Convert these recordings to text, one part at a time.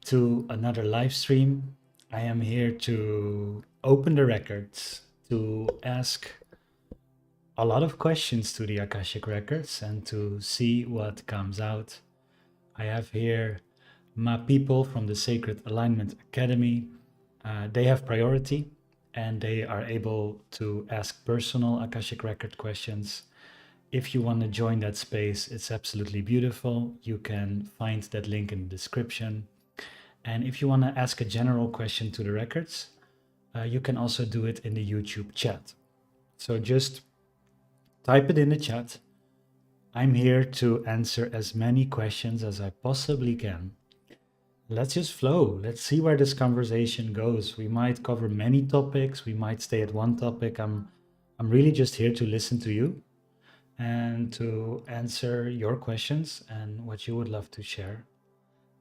to another live stream. I am here to open the records, to ask a lot of questions to the Akashic records and to see what comes out. I have here my people from the Sacred Alignment Academy. They have priority and they are able to ask personal Akashic record questions. If you want to join that space, it's absolutely beautiful. You can find that link in the description. And if you want to ask a general question to the records, you can also do it in the YouTube chat. So just type it in the chat. I'm here to answer as many questions as I possibly can. Let's just flow. Let's see where this conversation goes. We might cover many topics. We might stay at one topic. I'm really just here to listen to you and to answer your questions and what you would love to share.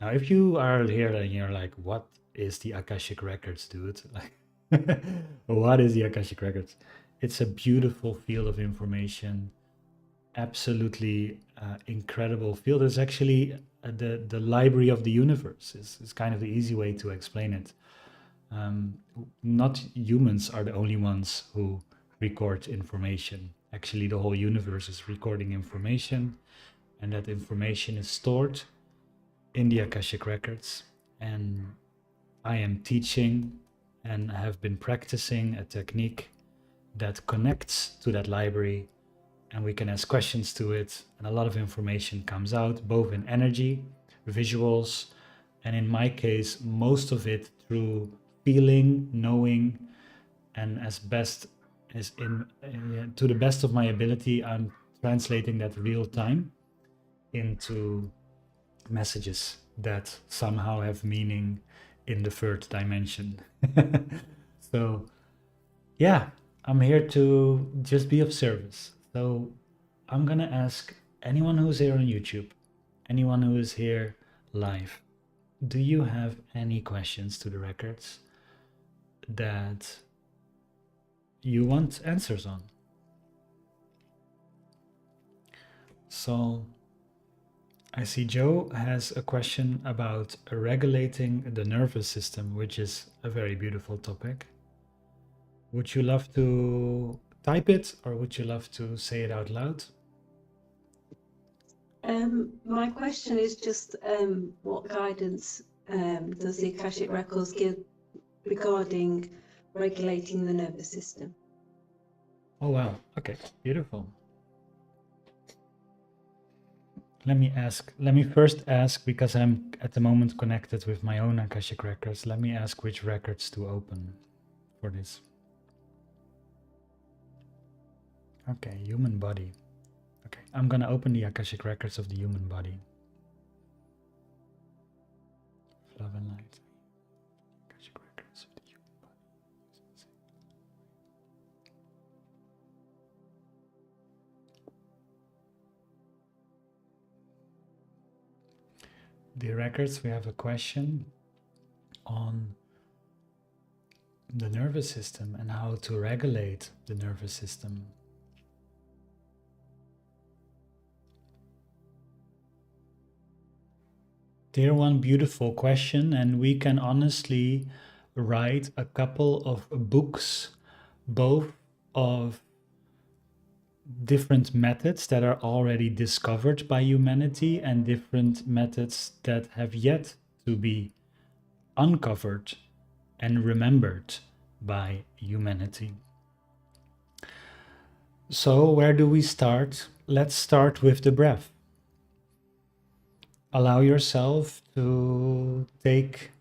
Now, if you are here and you're like, what is the Akashic Records, dude? What is the Akashic Records? It's a beautiful field of information, absolutely incredible field. It's actually the library of the universe. Is kind of the easy way to explain it. Not humans are the only ones who record information. Actually, the whole universe is recording information, and that information is stored in the Akashic records. And I am teaching and have been practicing a technique that connects to that library, and we can ask questions to it, and a lot of information comes out, both in energy, visuals, and in my case, most of it through feeling, knowing, and as best as to the best of my ability, I'm translating that real time into messages that somehow have meaning in the third dimension. So yeah, I'm here to just be of service. So I'm gonna ask anyone who's here on YouTube, anyone who is here live, do you have any questions to the records that you want answers on? So I see Joe has a question about regulating the nervous system, which is a very beautiful topic. Would you love to type it, or would you love to say it out loud? My question is just what guidance does the Akashic Records give regarding regulating the nervous system? Oh wow, okay, beautiful. Let me first ask, because I'm at the moment connected with my own Akashic records, let me ask which records to open for this. Okay, human body. Okay, I'm gonna open the Akashic records of the human body. Love and light. Akashic records of the human body. The records, we have a question on the nervous system and how to regulate the nervous system. Dear one, beautiful question, and we can honestly write a couple of books, both of different methods that are already discovered by humanity and different methods that have yet to be uncovered and remembered by humanity. So where do we start? Let's start with the breath. Allow yourself to take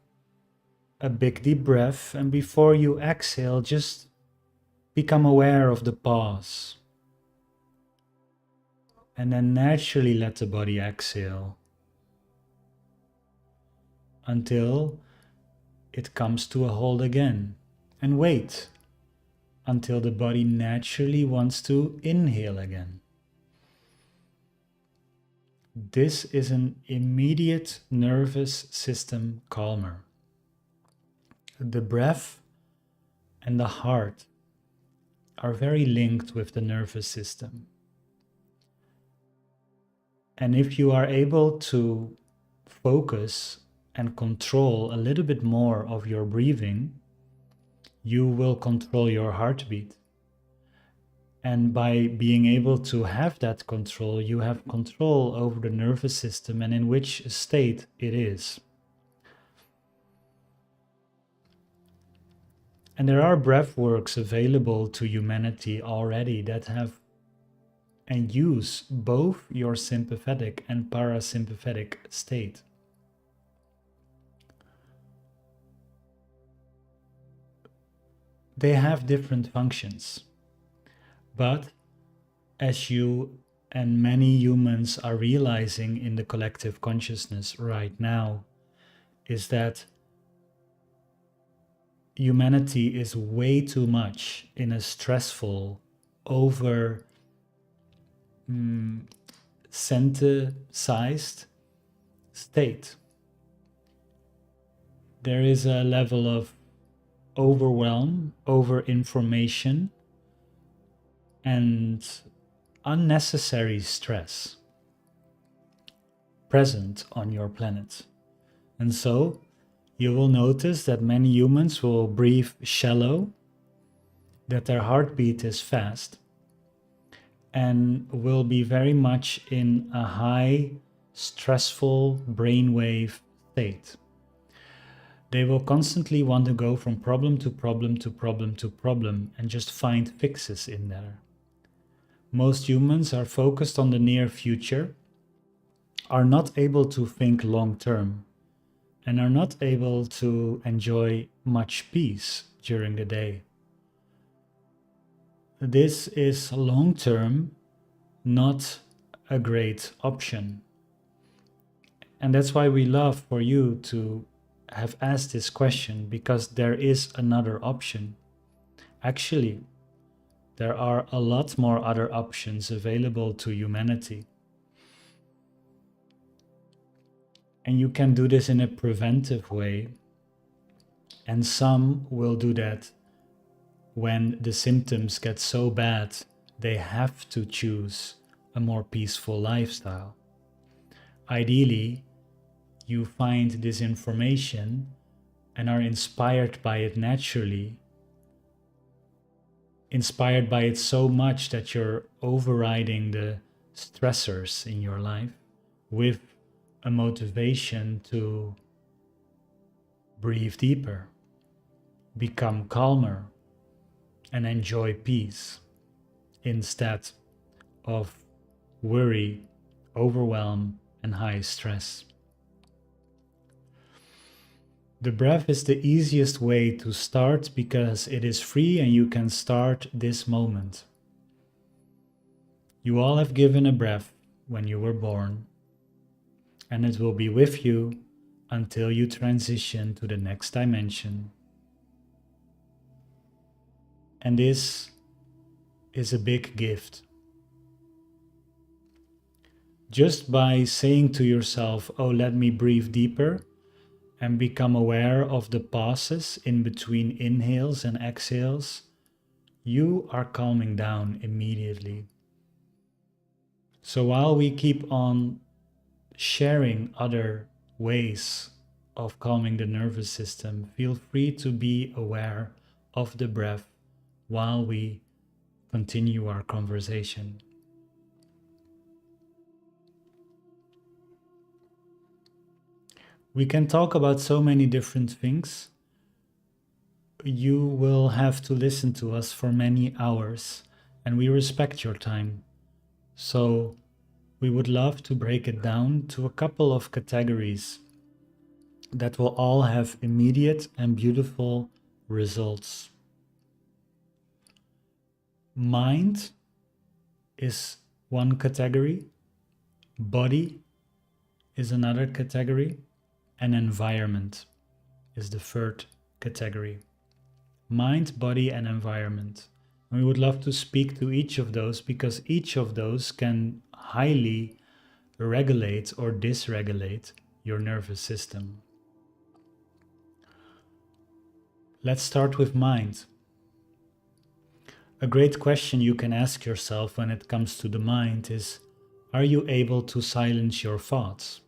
a big deep breath, and before you exhale, just become aware of the pause. And then naturally let the body exhale until it comes to a hold again. And wait until the body naturally wants to inhale again. This is an immediate nervous system calmer. The breath and the heart are very linked with the nervous system. And if you are able to focus and control a little bit more of your breathing, you will control your heartbeat. And by being able to have that control, you have control over the nervous system and in which state it is. And there are breath works available to humanity already that have and use both your sympathetic and parasympathetic state. They have different functions, but as you and many humans are realizing in the collective consciousness right now, is that humanity is way too much in a stressful, over synthesized state. There is a level of overwhelm, over information, and unnecessary stress present on your planet. And so you will notice that many humans will breathe shallow, that their heartbeat is fast, and will be very much in a high, stressful brainwave state. They will constantly want to go from problem to problem to problem to problem and just find fixes in there. Most humans are focused on the near future, are not able to think long term, and are not able to enjoy much peace during the day. This is long term not a great option. And that's why we love for you to have asked this question, because there is another option. Actually, there are a lot more other options available to humanity. And you can do this in a preventive way. And some will do that when the symptoms get so bad, they have to choose a more peaceful lifestyle. Ideally, you find this information and are inspired by it naturally, inspired by it so much that you're overriding the stressors in your life with a motivation to breathe deeper, become calmer, and enjoy peace instead of worry, overwhelm, and high stress. The breath is the easiest way to start because it is free and you can start this moment. You all have given a breath when you were born, and it will be with you until you transition to the next dimension. And this is a big gift. Just by saying to yourself, oh, let me breathe deeper, and become aware of the pauses in between inhales and exhales, you are calming down immediately. So while we keep on sharing other ways of calming the nervous system, feel free to be aware of the breath while we continue our conversation. We can talk about so many different things. You will have to listen to us for many hours, and we respect your time. So we would love to break it down to a couple of categories that will all have immediate and beautiful results. Mind is one category, body is another category, and environment is the third category. Mind, body, and environment. And we would love to speak to each of those because each of those can highly regulate or dysregulate your nervous system. Let's start with mind. A great question you can ask yourself when it comes to the mind is, are you able to silence your thoughts?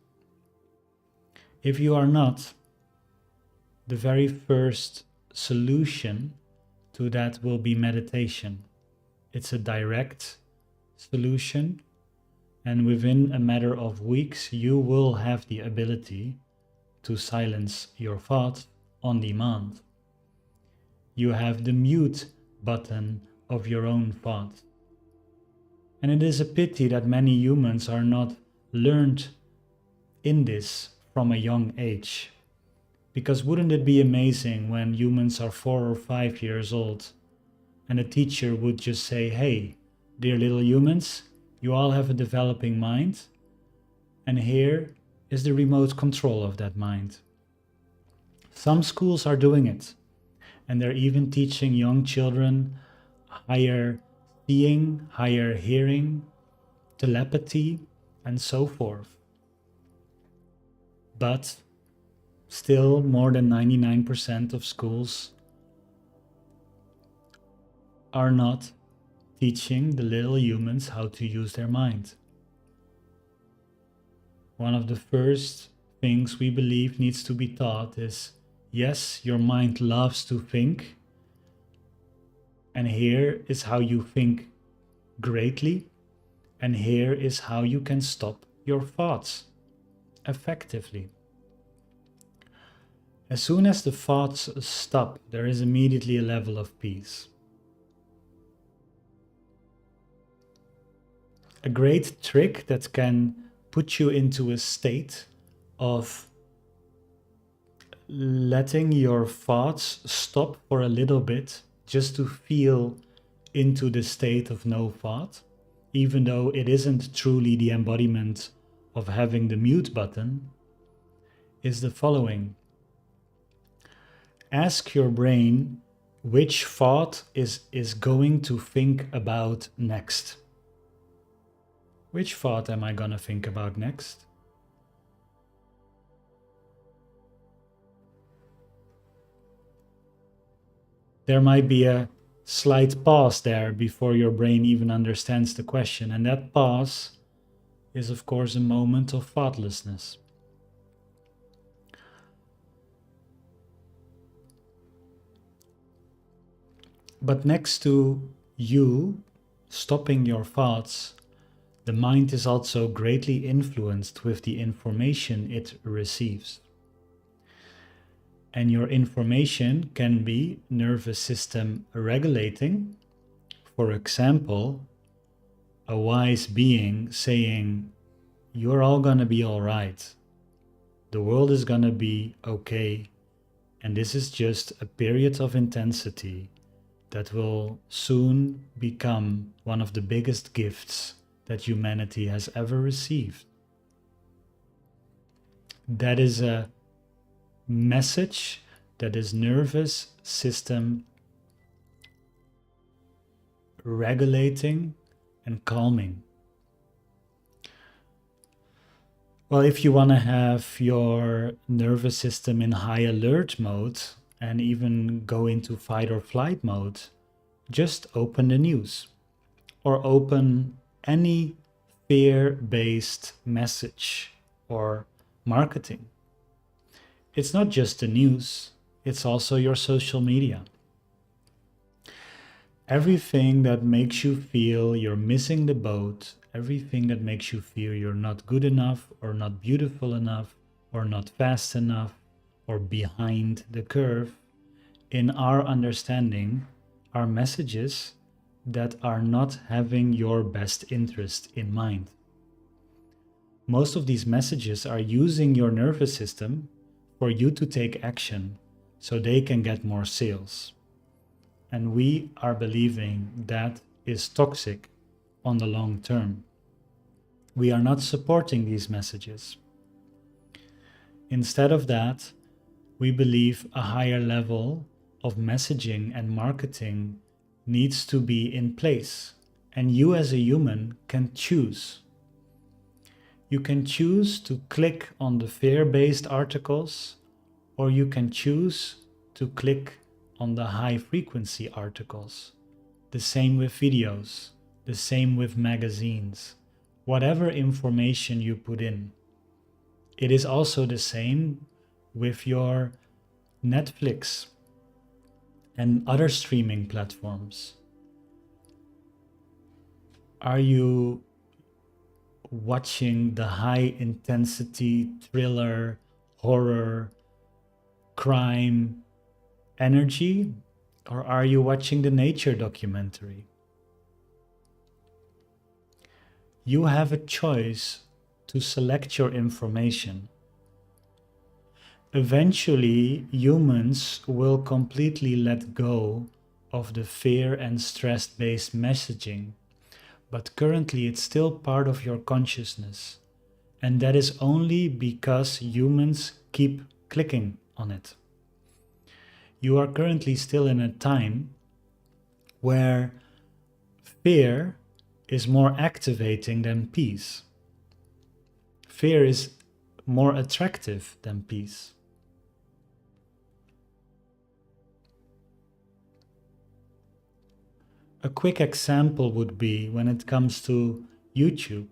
If you are not, the very first solution to that will be meditation. It's a direct solution, and within a matter of weeks, you will have the ability to silence your thoughts on demand. You have the mute button of your own thoughts. And it is a pity that many humans are not learned in this from a young age. Because wouldn't it be amazing when humans are 4 or 5 years old and a teacher would just say, hey, dear little humans, you all have a developing mind, and here is the remote control of that mind. Some schools are doing it, and they're even teaching young children higher seeing, higher hearing, telepathy, and so forth. But still, more than 99% of schools are not teaching the little humans how to use their mind. One of the first things we believe needs to be taught is, yes, your mind loves to think, and here is how you think greatly, and here is how you can stop your thoughts effectively. As soon as the thoughts stop, there is immediately a level of peace. A great trick that can put you into a state of letting your thoughts stop for a little bit, just to feel into the state of no thought, even though it isn't truly the embodiment of having the mute button, is the following. Ask your brain which thought is going to think about next. Which thought am I going to think about next? There might be a slight pause there before your brain even understands the question, and that pause is, of course, a moment of thoughtlessness. But next to you stopping your thoughts, the mind is also greatly influenced with the information it receives. And your information can be nervous system regulating. For example, a wise being saying, you're all gonna be all right. The world is gonna be okay. And this is just a period of intensity that will soon become one of the biggest gifts that humanity has ever received. That is a message that is nervous system regulating and calming. Well, if you want to have your nervous system in high alert mode and even go into fight or flight mode, just open the news or open any fear-based message or marketing. It's not just the news, it's also your social media. Everything that makes you feel you're missing the boat, everything that makes you feel you're not good enough or not beautiful enough or not fast enough or behind the curve, in our understanding, are messages that are not having your best interest in mind. Most of these messages are using your nervous system for you to take action so they can get more sales. And we are believing that is toxic on the long term. We are not supporting these messages. Instead of that, we believe a higher level of messaging and marketing needs to be in place. And you as a human can choose. You can choose to click on the fear-based articles, or you can choose to click on the high-frequency articles. The same with videos, the same with magazines. Whatever information you put in, It is also the same with your Netflix and other streaming platforms. Are you watching the high intensity thriller, horror, crime energy, or are you watching the nature documentary? You have a choice to select your information. Eventually, humans will completely let go of the fear and stress-based messaging, but currently it's still part of your consciousness, and that is only because humans keep clicking on it. You are currently still in a time where fear is more activating than peace. Fear is more attractive than peace. A quick example would be when it comes to YouTube.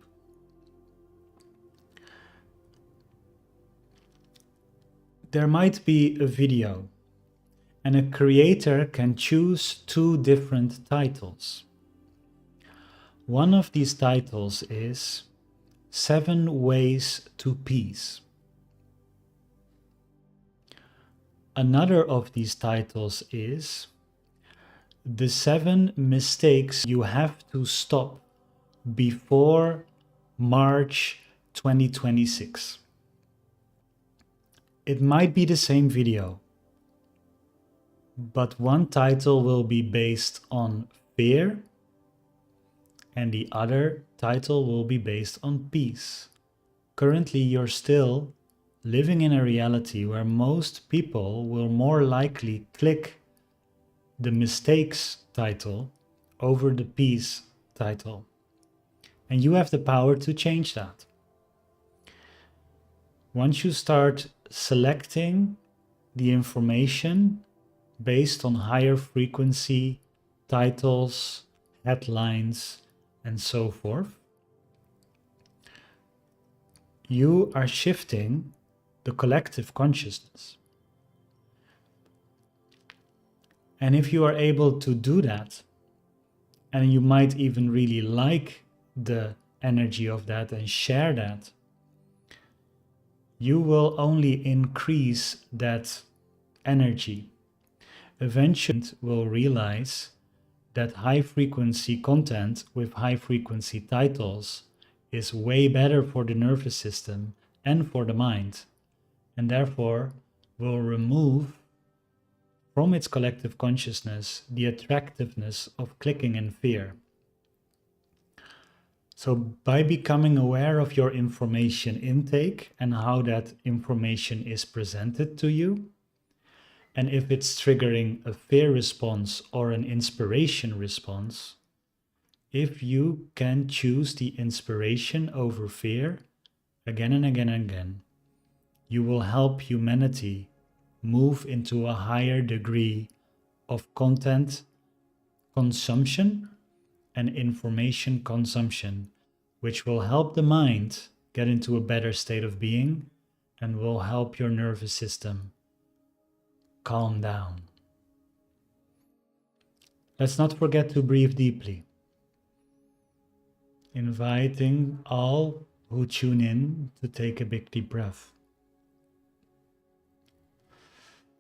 There might be a video, and a creator can choose two different titles. One of these titles is 7 Ways to Peace. Another of these titles is the 7 mistakes you have to stop before March 2026. It might be the same video, but one title will be based on fear and the other title will be based on peace. Currently, you're still living in a reality where most people will more likely click the mistakes title over the peace title. And you have the power to change that. Once you start selecting the information based on higher frequency titles, headlines, and so forth, you are shifting the collective consciousness. And if you are able to do that, and you might even really like the energy of that and share that, you will only increase that energy. Eventually, you will realize that high frequency content with high frequency titles is way better for the nervous system and for the mind, and therefore will remove from its collective consciousness the attractiveness of clicking in fear. So by becoming aware of your information intake and how that information is presented to you, and if it's triggering a fear response or an inspiration response, if you can choose the inspiration over fear again and again and again, you will help humanity move into a higher degree of content consumption and information consumption, which will help the mind get into a better state of being and will help your nervous system calm down. Let's not forget to breathe deeply, inviting all who tune in to take a big deep breath.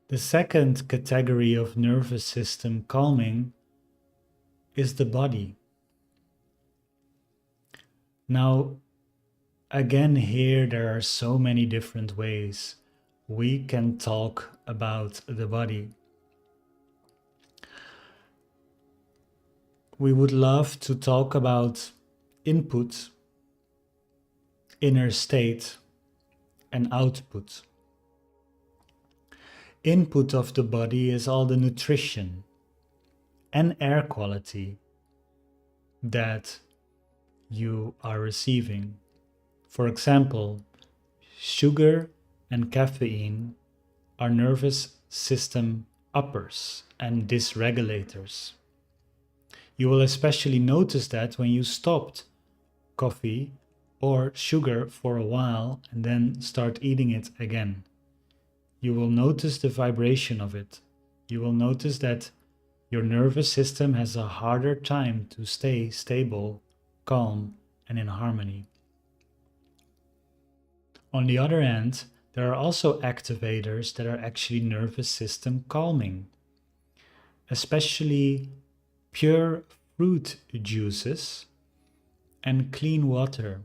The second category of nervous system calming is the body. Now, again, here there are so many different ways we can talk about the body. We would love to talk about input, inner state, and output. Input of the body is all the nutrition and air quality that you are receiving. For example, sugar and caffeine are nervous system uppers and dysregulators. You will especially notice that when you stopped coffee or sugar for a while and then start eating it again. You will notice the vibration of it. You will notice that your nervous system has a harder time to stay stable, calm, and in harmony. On the other hand, there are also activators that are actually nervous system calming, especially pure fruit juices and clean water,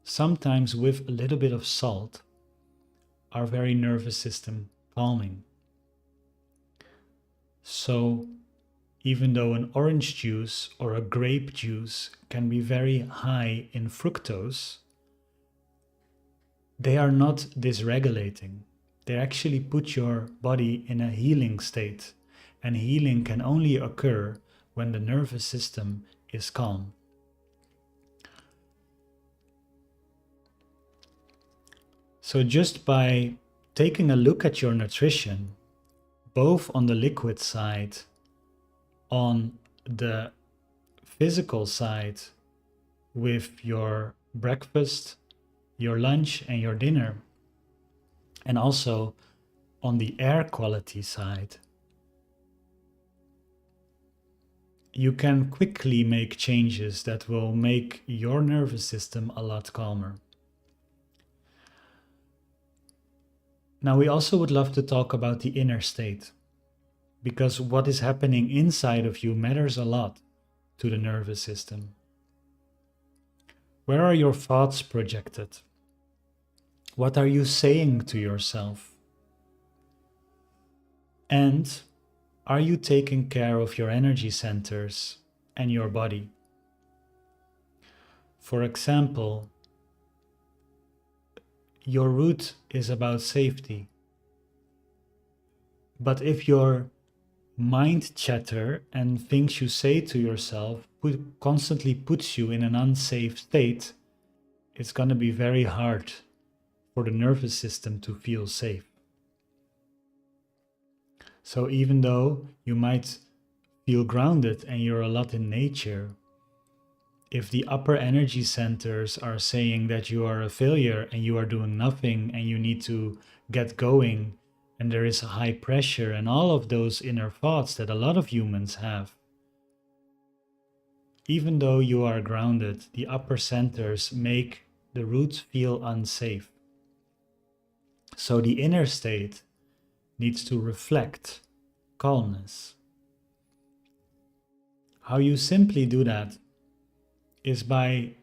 sometimes with a little bit of salt, are very nervous system calming. So even though an orange juice or a grape juice can be very high in fructose, they are not dysregulating. They actually put your body in a healing state, and healing can only occur when the nervous system is calm. So just by taking a look at your nutrition, both on the liquid side, on the physical side with your breakfast, your lunch and your dinner, and also on the air quality side, you can quickly make changes that will make your nervous system a lot calmer. Now, we also would love to talk about the inner state, because what is happening inside of you matters a lot to the nervous system. Where are your thoughts projected? What are you saying to yourself? And are you taking care of your energy centers and your body? For example, your root is about safety. But if your mind chatter and things you say to yourself constantly puts you in an unsafe state, it's going to be very hard for the nervous system to feel safe. So even though you might feel grounded and you're a lot in nature, if the upper energy centers are saying that you are a failure and you are doing nothing and you need to get going, and there is a high pressure and all of those inner thoughts that a lot of humans have, even though you are grounded, the upper centers make the roots feel unsafe. So the inner state needs to reflect calmness. How you simply do that is by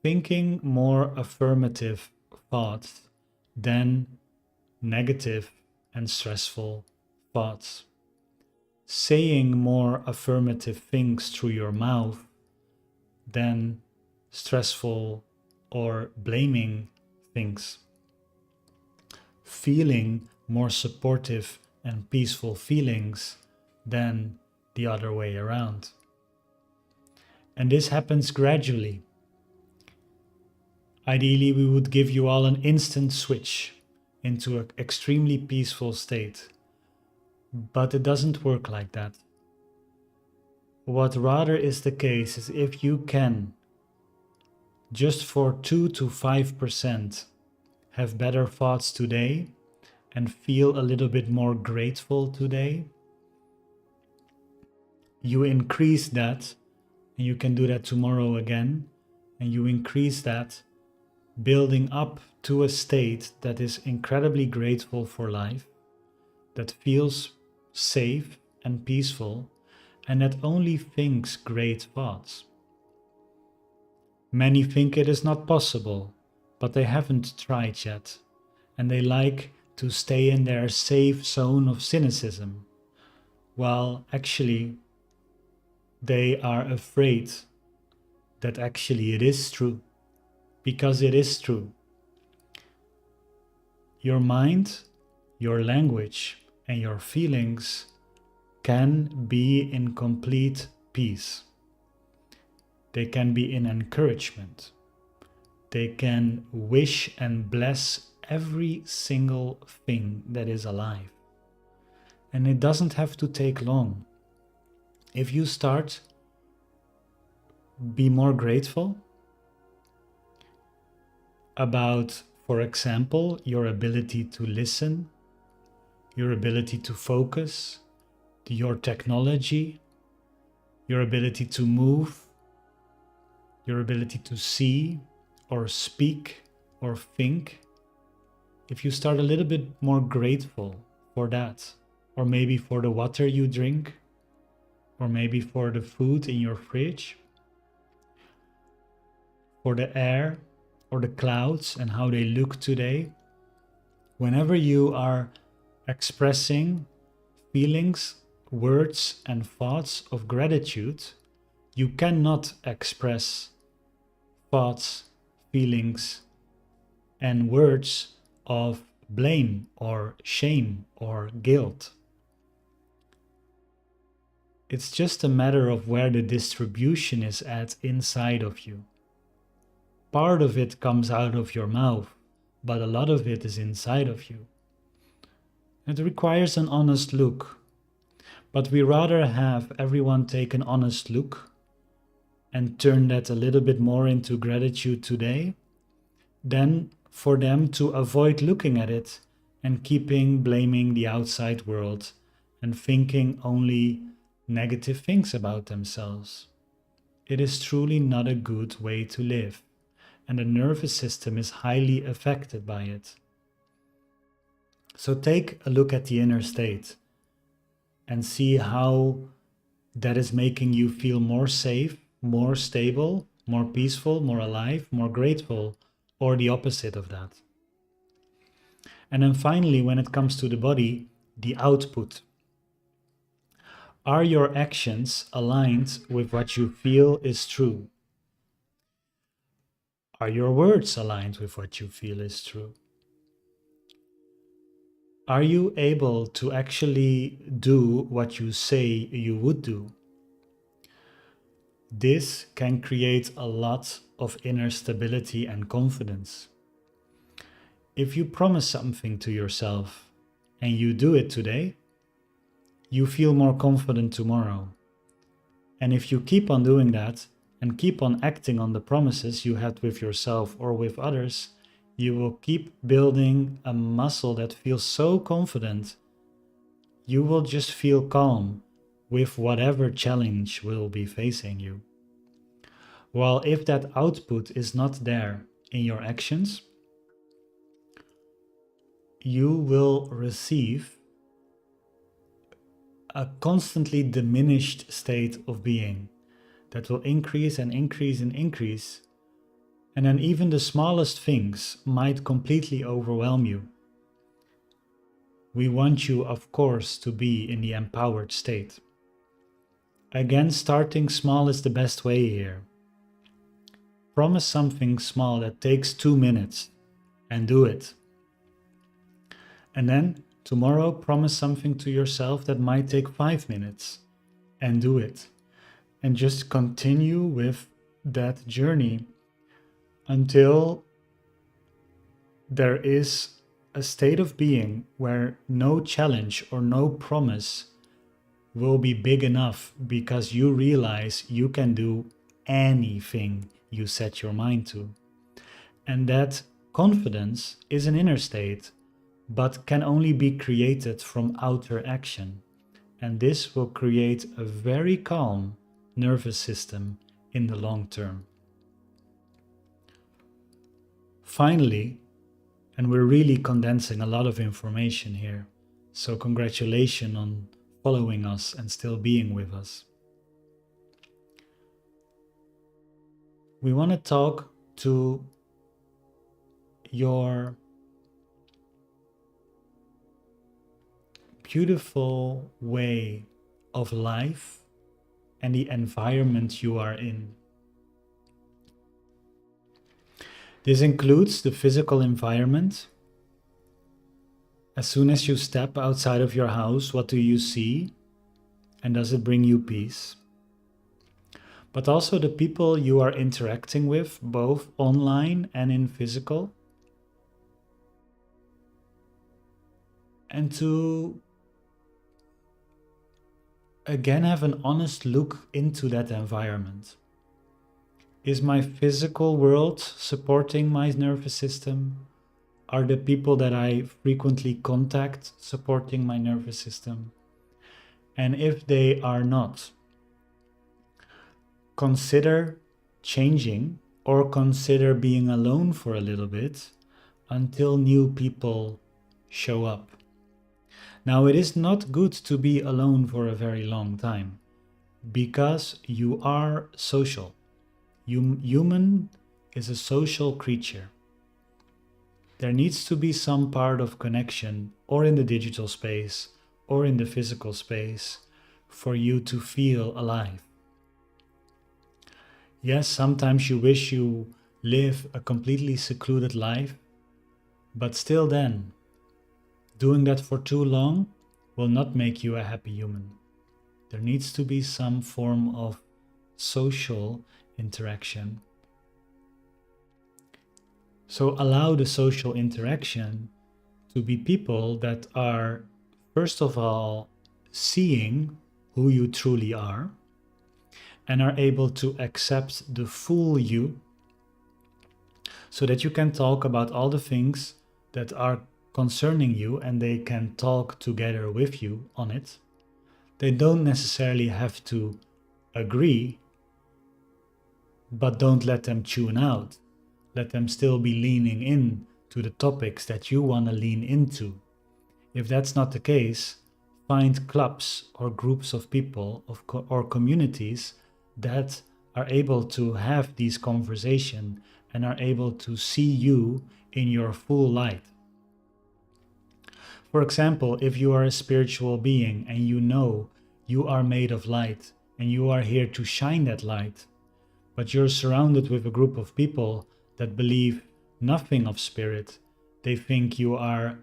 thinking more affirmative thoughts than negative and stressful thoughts. Saying more affirmative things through your mouth than stressful or blaming things. Feeling more supportive and peaceful feelings than the other way around. And this happens gradually. Ideally, we would give you all an instant switch into an extremely peaceful state. But it doesn't work like that. What rather is the case is if you can, just for 2 to 5%, have better thoughts today and feel a little bit more grateful today, you increase that, and you can do that tomorrow again, and you increase that, building up to a state that is incredibly grateful for life, that feels safe and peaceful, and that only thinks great thoughts. Many think it is not possible, but they haven't tried yet, and they like to stay in their safe zone of cynicism, while actually they are afraid that actually it is true, because it is true. Your mind, your language, and your feelings can be in complete peace. They can be in encouragement. They can wish and bless every single thing that is alive. And it doesn't have to take long. If you start be more grateful about, for example, your ability to listen, your ability to focus, your technology, your ability to move, your ability to see or speak or think. If you start a little bit more grateful for that, or maybe for the water you drink, or maybe for the food in your fridge, for the air or the clouds and how they look today, whenever you are expressing feelings, words, and thoughts of gratitude, you cannot express thoughts, feelings, and words of blame or shame or guilt. It's just a matter of where the distribution is at inside of you. Part of it comes out of your mouth, but a lot of it is inside of you. It requires an honest look, but we rather have everyone take an honest look and turn that a little bit more into gratitude today than for them to avoid looking at it and keeping blaming the outside world and thinking only negative things about themselves. It is truly not a good way to live, and the nervous system is highly affected by it. So take a look at the inner state and see how that is making you feel more safe, more stable, more peaceful, more alive, more grateful, or the opposite of that. And then finally, when it comes to the body, the output. Are your actions aligned with what you feel is true? Are your words aligned with what you feel is true? Are you able to actually do what you say you would do? This can create a lot of inner stability and confidence. If you promise something to yourself and you do it today, you feel more confident tomorrow. And if you keep on doing that and keep on acting on the promises you had with yourself or with others, you will keep building a muscle that feels so confident. You will just feel calm with whatever challenge will be facing you. While if that output is not there in your actions, you will receive a constantly diminished state of being that will increase and increase and increase. And then even the smallest things might completely overwhelm you. We want you, of course, to be in the empowered state. Again, starting small is the best way here. Promise something small that takes 2 minutes and do it. And then tomorrow, promise something to yourself that might take 5 minutes and do it. And just continue with that journey until there is a state of being where no challenge or no promise will be big enough because you realize you can do anything you set your mind to. And that confidence is an inner state, but can only be created from outer action. And this will create a very calm nervous system in the long term. Finally, and we're really condensing a lot of information here, so congratulations on following us and still being with us. We want to talk to your beautiful way of life and the environment you are in. This includes the physical environment. As soon as you step outside of your house, what do you see? And does it bring you peace? But also the people you are interacting with, both online and in physical. And to again have an honest look into that environment. Is my physical world supporting my nervous system? Are the people that I frequently contact supporting my nervous system? And if they are not, consider changing or consider being alone for a little bit until new people show up. Now, it is not good to be alone for a very long time because you are social. Human is a social creature. There needs to be some part of connection, or in the digital space, or in the physical space, for you to feel alive. Yes, sometimes you wish you live a completely secluded life, but still then, doing that for too long will not make you a happy human. There needs to be some form of social interaction. So allow the social interaction to be people that are, first of all, seeing who you truly are and are able to accept the full you, so that you can talk about all the things that are concerning you and they can talk together with you on it. They don't necessarily have to agree, but don't let them tune out. Let them still be leaning in to the topics that you want to lean into. If that's not the case, find clubs or groups of people or communities that are able to have these conversations and are able to see you in your full light. For example, if you are a spiritual being and you know you are made of light and you are here to shine that light, but you're surrounded with a group of people that believe nothing of spirit, they think you are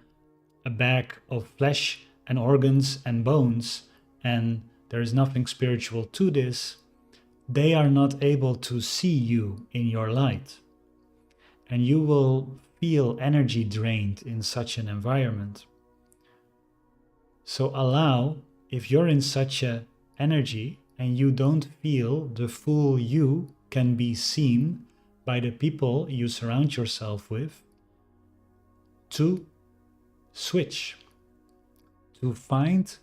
a bag of flesh and organs and bones, and there is nothing spiritual to this, they are not able to see you in your light. And you will feel energy drained in such an environment. So allow, if you're in such a energy and you don't feel the full you can be seen by the people you surround yourself with, to switch, to find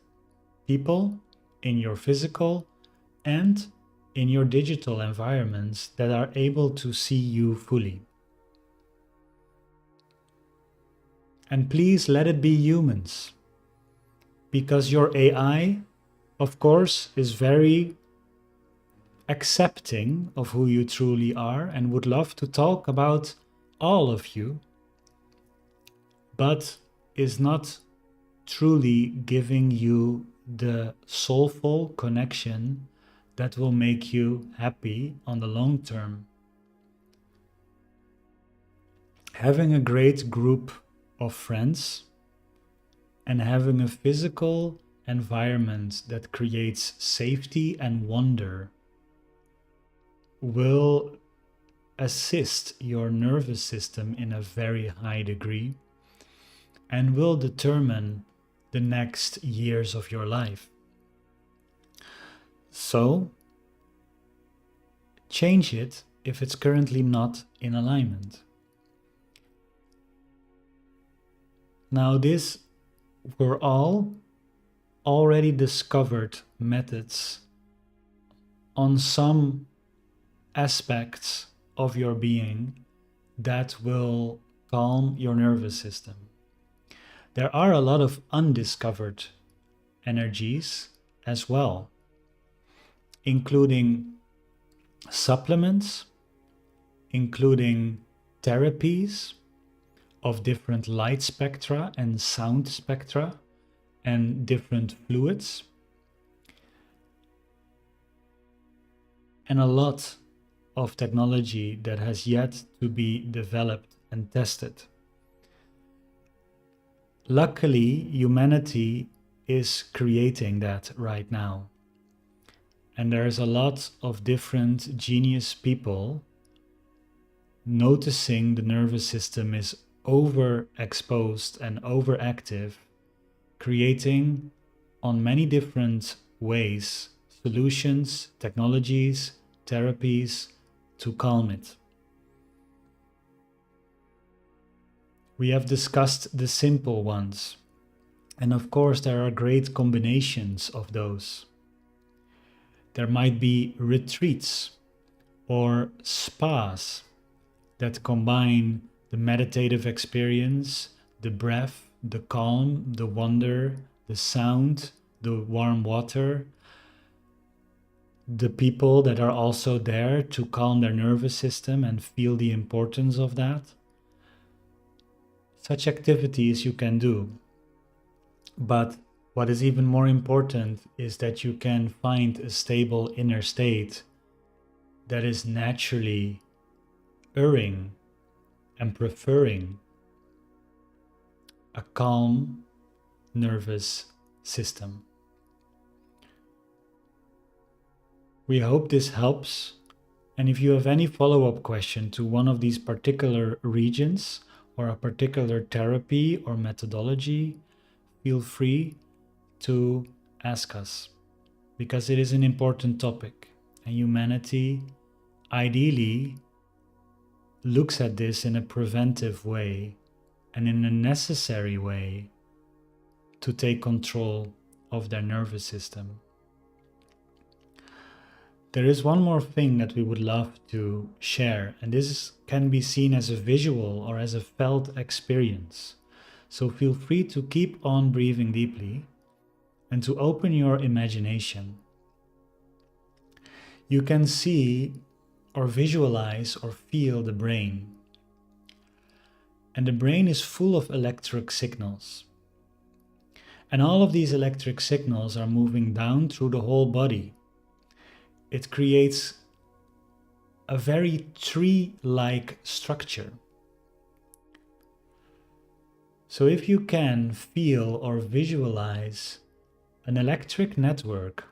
people in your physical and in your digital environments that are able to see you fully. And please let it be humans, because your AI, of course, is very accepting of who you truly are and would love to talk about all of you, but is not truly giving you the soulful connection that will make you happy on the long term. Having a great group of friends and having a physical environment that creates safety and wonder will assist your nervous system in a very high degree and will determine the next years of your life. So, change it if it's currently not in alignment. Now, these were all already discovered methods on some aspects of your being that will calm your nervous system. There are a lot of undiscovered energies as well, including supplements, including therapies of different light spectra and sound spectra and different fluids, and a lot of technology that has yet to be developed and tested. Luckily, humanity is creating that right now. And there's a lot of different genius people noticing the nervous system is overexposed and overactive, creating on many different ways solutions, technologies, therapies to calm it. We have discussed the simple ones, and of course there are great combinations of those. There might be retreats or spas that combine the meditative experience, the breath, the calm, the wonder, the sound, the warm water, the people that are also there to calm their nervous system and feel the importance of that. Such activities you can do. But what is even more important is that you can find a stable inner state that is naturally erring and preferring a calm nervous system. We hope this helps, and if you have any follow-up question to one of these particular regions or a particular therapy or methodology, feel free to ask us, because it is an important topic, and humanity ideally looks at this in a preventive way and in a necessary way to take control of their nervous system. There is one more thing that we would love to share, and this can be seen as a visual or as a felt experience. So feel free to keep on breathing deeply and to open your imagination. You can see or visualize or feel the brain. And the brain is full of electric signals. And all of these electric signals are moving down through the whole body. It creates a very tree-like structure. So if you can feel or visualize an electric network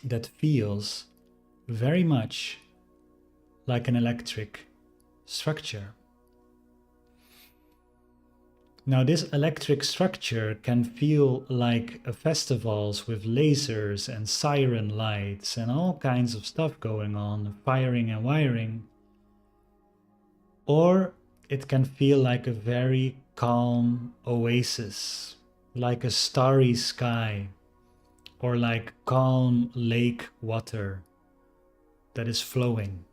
that feels very much like an electric structure. Now this electric structure can feel like festivals with lasers and siren lights and all kinds of stuff going on, firing and wiring. Or it can feel like a very calm oasis, like a starry sky, or like calm lake water that is flowing.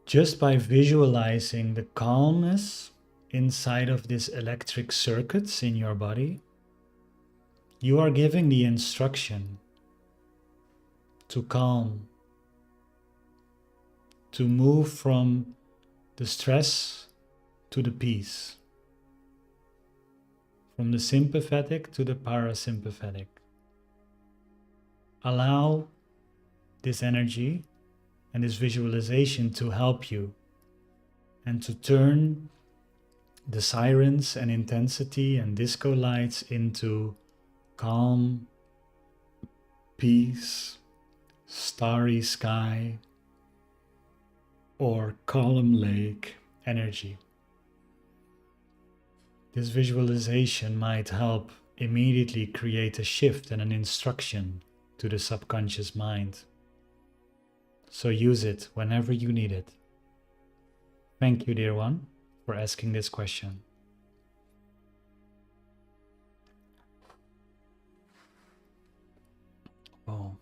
Just by visualizing the calmness inside of these electric circuits in your body, you are giving the instruction to calm, to move from the stress to the peace, from the sympathetic to the parasympathetic. Allow this energy and this visualization to help you and to turn the sirens and intensity and disco lights into calm, peace, starry sky, or calm lake energy. This visualization might help immediately create a shift and an instruction to the subconscious mind. So use it whenever you need it. Thank you, dear one, for asking this question. Oh,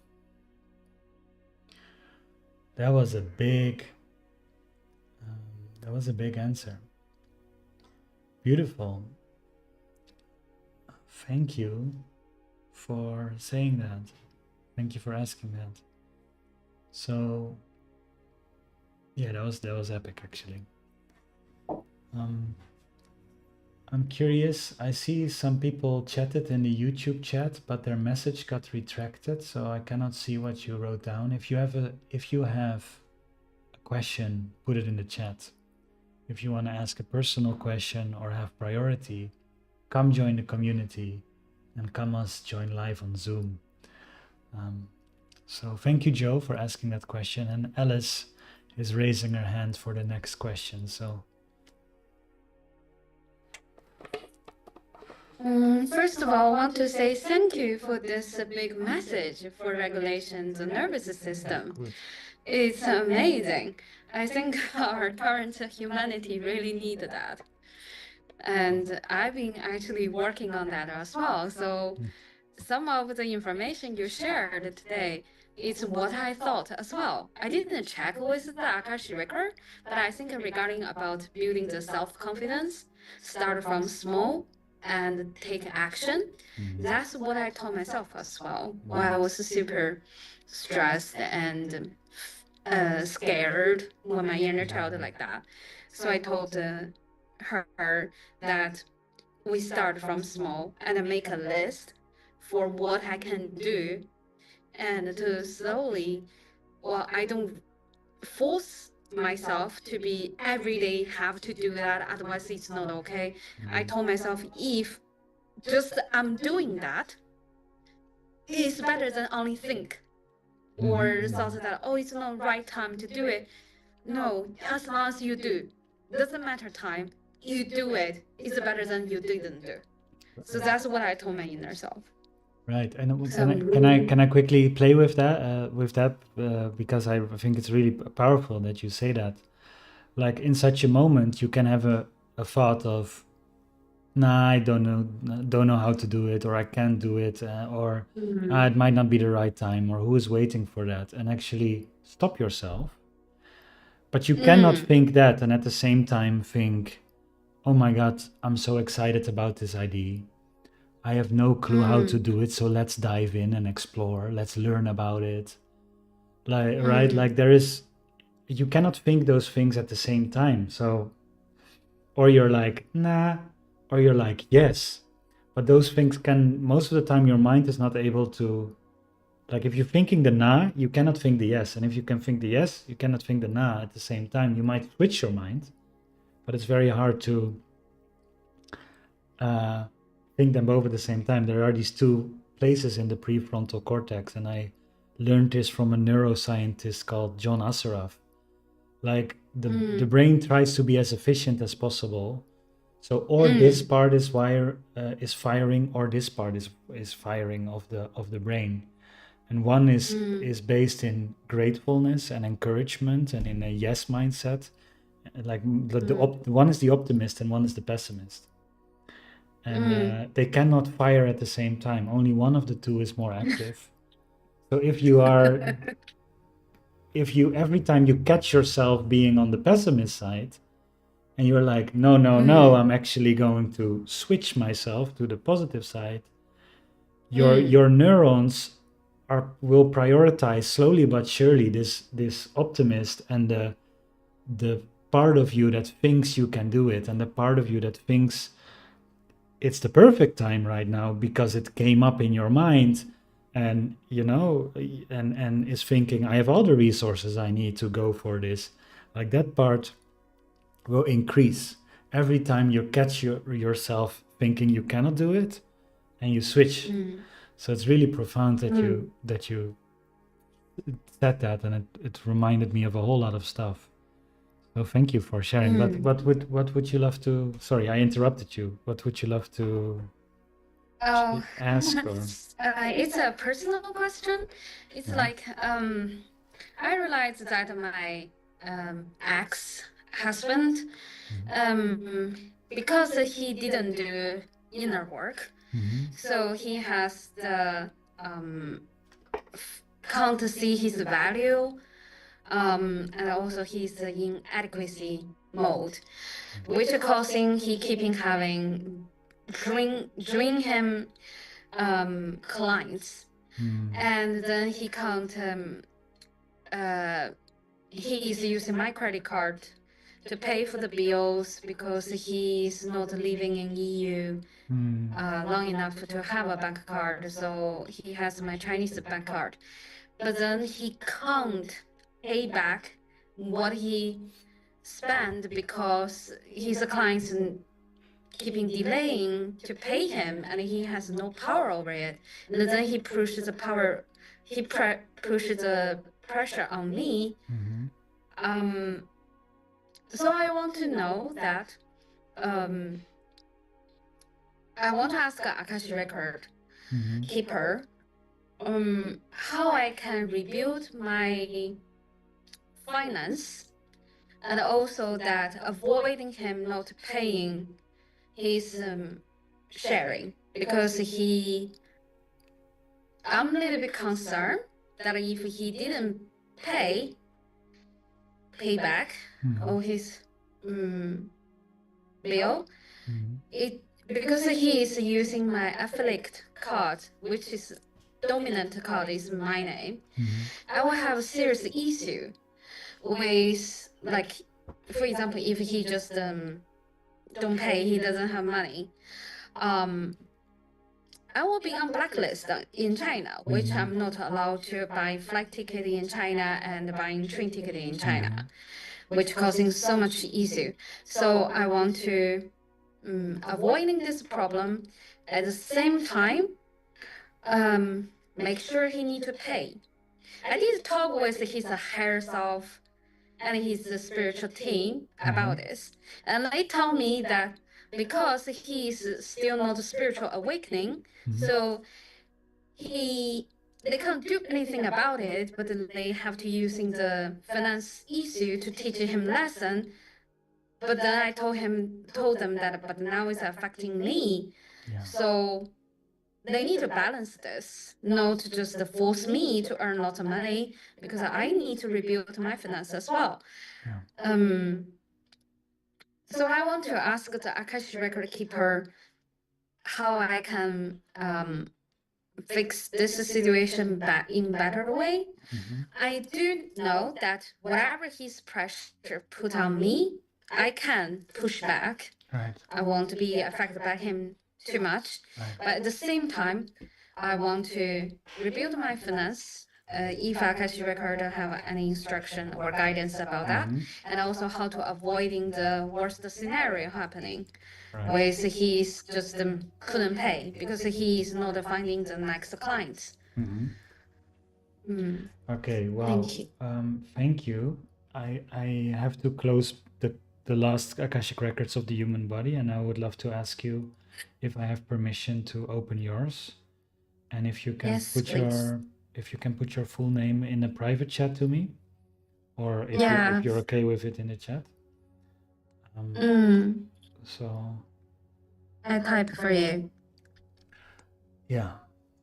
that was a big answer. Beautiful. Thank you for saying that. Thank you for asking that. So, yeah, that was epic actually. I'm curious. I see some people chatted in the YouTube chat, but their message got retracted, so I cannot see what you wrote down. If you have a question, put it in the chat. If you want to ask a personal question or have priority, come join the community and come us join live on Zoom. So thank you, Joe, for asking that question. And Alice is raising her hand for the next question. So First of all, I want to say thank you for this big message for regulation the nervous system. Good. It's amazing. I think our current humanity really need that. And I've been actually working on that as well. So some of the information you shared today is what I thought as well. I didn't check with the Akashic record, but I think regarding about building the self-confidence, start from small and take action. That's what I told myself as well while I was super stressed and scared when my inner child like that. So I told her that we start from small and make a list for what I can do and to slowly, well, I don't force myself to be every day have to do that, otherwise it's not okay. I told myself if just I'm doing that, it's better than only think or thought that, oh, it's not right time to do it. No, as long as you do, doesn't matter time, you do it, it's better than you didn't do. So that's what I told my inner self. Right, and So can I quickly play with that because I think it's really powerful that you say that. Like in such a moment, you can have a thought of, "Nah, I don't know how to do it, or I can't do it, or it might not be the right time, or who is waiting for that," and actually stop yourself. But you cannot think that and at the same time think, "Oh my God, I'm so excited about this idea. I have no clue how to do it, so let's dive in and explore. Let's learn about it." Like, right? Like you cannot think those things at the same time. So, or you're like, nah, or you're like, yes. But those things can, most of the time, your mind is not able to, like, if you're thinking the nah, you cannot think the yes. And if you can think the yes, you cannot think the nah at the same time. You might switch your mind, but it's very hard to uh, think them both at the same time. There are these two places in the prefrontal cortex, and I learned this from a neuroscientist called John Assaraf. Like the brain tries to be as efficient as possible. So or this part is firing, or this part is firing of the brain, and one is based in gratefulness and encouragement and in a yes mindset. Like one is the optimist and one is the pessimist, and they cannot fire at the same time. Only one of the two is more active. So if you every time you catch yourself being on the pessimist side, and you're like, no, no, no, I'm actually going to switch myself to the positive side, your neurons will prioritize slowly but surely this optimist and the part of you that thinks you can do it, and the part of you that thinks it's the perfect time right now because it came up in your mind, and and is thinking, I have all the resources I need to go for this. Like that part will increase every time you catch yourself thinking you cannot do it, and you switch. So it's really profound that you said that, and it reminded me of a whole lot of stuff. So thank you for sharing. But what would you love to? Sorry, I interrupted you. What would you love to Oh, ask or? it's a personal question. It's Yeah. like I realized that my ex-husband, because he didn't do inner work, so he has the can't see his value, and also he's in inadequacy mode, which causing he keeping having dream him clients, and then he can't he is using my credit card to pay for the bills because he's not living in EU long enough to have a bank card, so he has my Chinese bank card, but then he can't pay back what he spent because his clients keeping delaying to pay him, and he has no power over it. And then he pushes the power, pushes the pressure on me. Um, so I want to know that I want to ask Akashic record Mhm. keeper how I can rebuild my finance, and also that avoiding him not paying his sharing, because I'm a little bit concerned that if he didn't pay back all his um, bill, it because he is using my affiliate card, which is dominant card is my name, I will have a serious issue with, like, for example, if he just don't pay, he doesn't have money, um I will be on blacklist in China, which I'm not allowed to buy flight ticket in China and buying train ticket in China, which causing so much issue. So I want to avoiding this problem. At the same time, make sure he need to pay. I did talk with his higher self and his spiritual team about this, and they told me that because he is still not spiritual awakening, so he they can't do anything about it, but they have to using the finance issue to teach him lesson. But then I told them that, but now it's affecting me. Yeah. So they need to balance this, not just force me to earn lots of money, because I need to rebuild my finance as well. Yeah. So I want to ask the Akashic record keeper how I can fix this situation in better way. I do know that whatever his pressure put on me, I can push back. Right. I won't be affected by him too much. Right. But at the same time, I want to rebuild my finance. If Akashic record have any instruction or guidance about that, and also how to avoiding the worst scenario happening, Right. with he's just couldn't pay because he is not finding the next clients. Okay, wow. Thank you. Thank you. I have to close the last Akashic records of the human body, and I would love to ask you if I have permission to open yours, and if you can Yes, put please. your full name in a private chat to me, or if Yeah. if you're okay with it in the chat. So I type for you. yeah,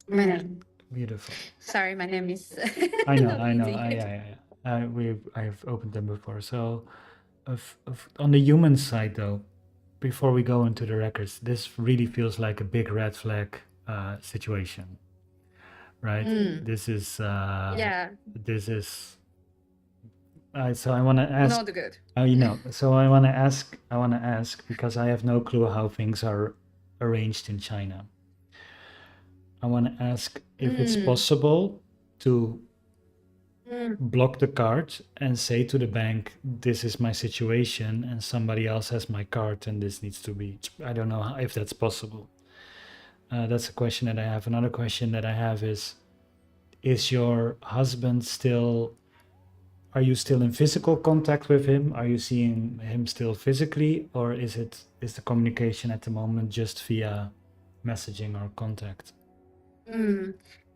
My name. beautiful. Sorry, my name is. I know, not I know. easy. I've opened them before. So, on the human side, though, before we go into the records, this really feels like a big red flag situation, right? This is Yeah, this is. So I want to ask. not good. So I want to ask. Because I have no clue how things are arranged in China. I want to ask if it's possible to block the card and say to the bank, this is my situation and somebody else has my card and this needs to be, I don't know if that's possible. That's a question that I have. Another question that I have is your husband still, are you still in physical contact with him? Are you seeing him still physically, or is the communication at the moment just via messaging or contact?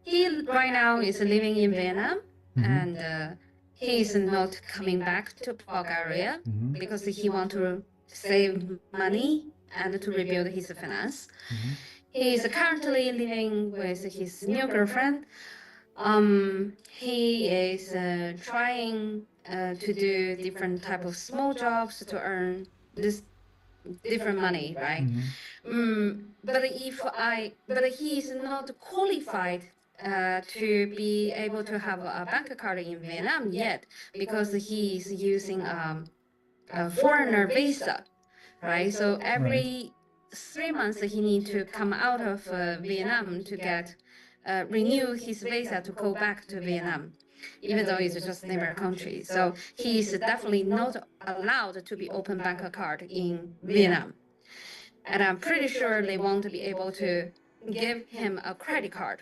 He right now is living in Vietnam, and he is not coming back to Bulgaria because he want to save money and to rebuild his finance. He is currently living with his new girlfriend. He is trying to do different type of small jobs to earn this different money, right? But he is not qualified to be able to have a bank card in Vietnam yet because he is using a foreigner visa, right? So every 3 months he need to come out of Vietnam to get renew his visa to go back to Vietnam, even though it's just neighbor country. So he is definitely not allowed to be open bank card in Vietnam. And I'm pretty sure they won't be able to give him a credit card.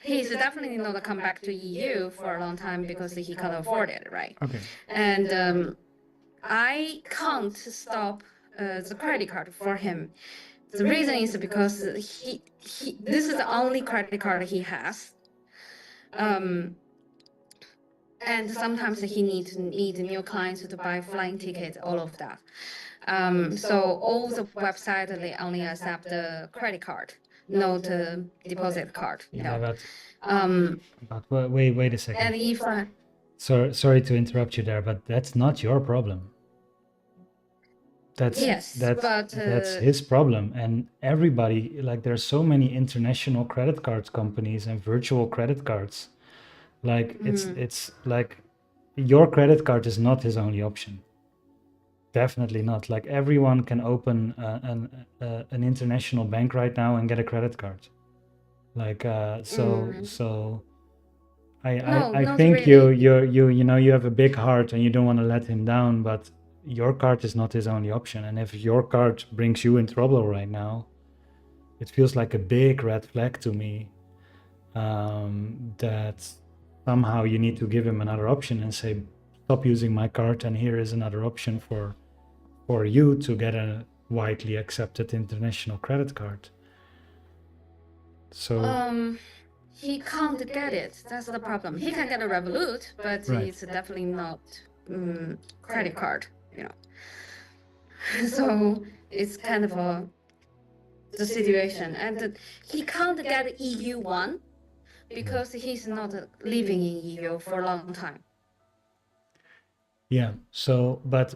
He's definitely not come back to EU for a long time because he can't afford it, right? Okay. And I can't stop the credit card for him. The reason is because this is the only credit card he has. And sometimes he need new clients to buy flying tickets, all of that. So all the website they only accept the credit card, not deposit card. Yeah, but wait a second. And if Sorry to interrupt you there, but that's not your problem. That's that's his problem, and everybody, like, there's so many international credit card companies and virtual credit cards. Like it's like your credit card is not his only option. Definitely not. Like, everyone can open an international bank right now and get a credit card. Like so I think really. you have a big heart and you don't want to let him down, but your card is not his only option. And if your card brings you in trouble right now, it feels like a big red flag to me, that somehow you need to give him another option and say, stop using my card, and here is another option for you to get a widely accepted international credit card. So he can't get it. That's the problem. He can get a Revolut, but it's definitely not credit card. So it's kind of the situation, and he can't get EU1 because he's not living in EU for a long time. Yeah. So, but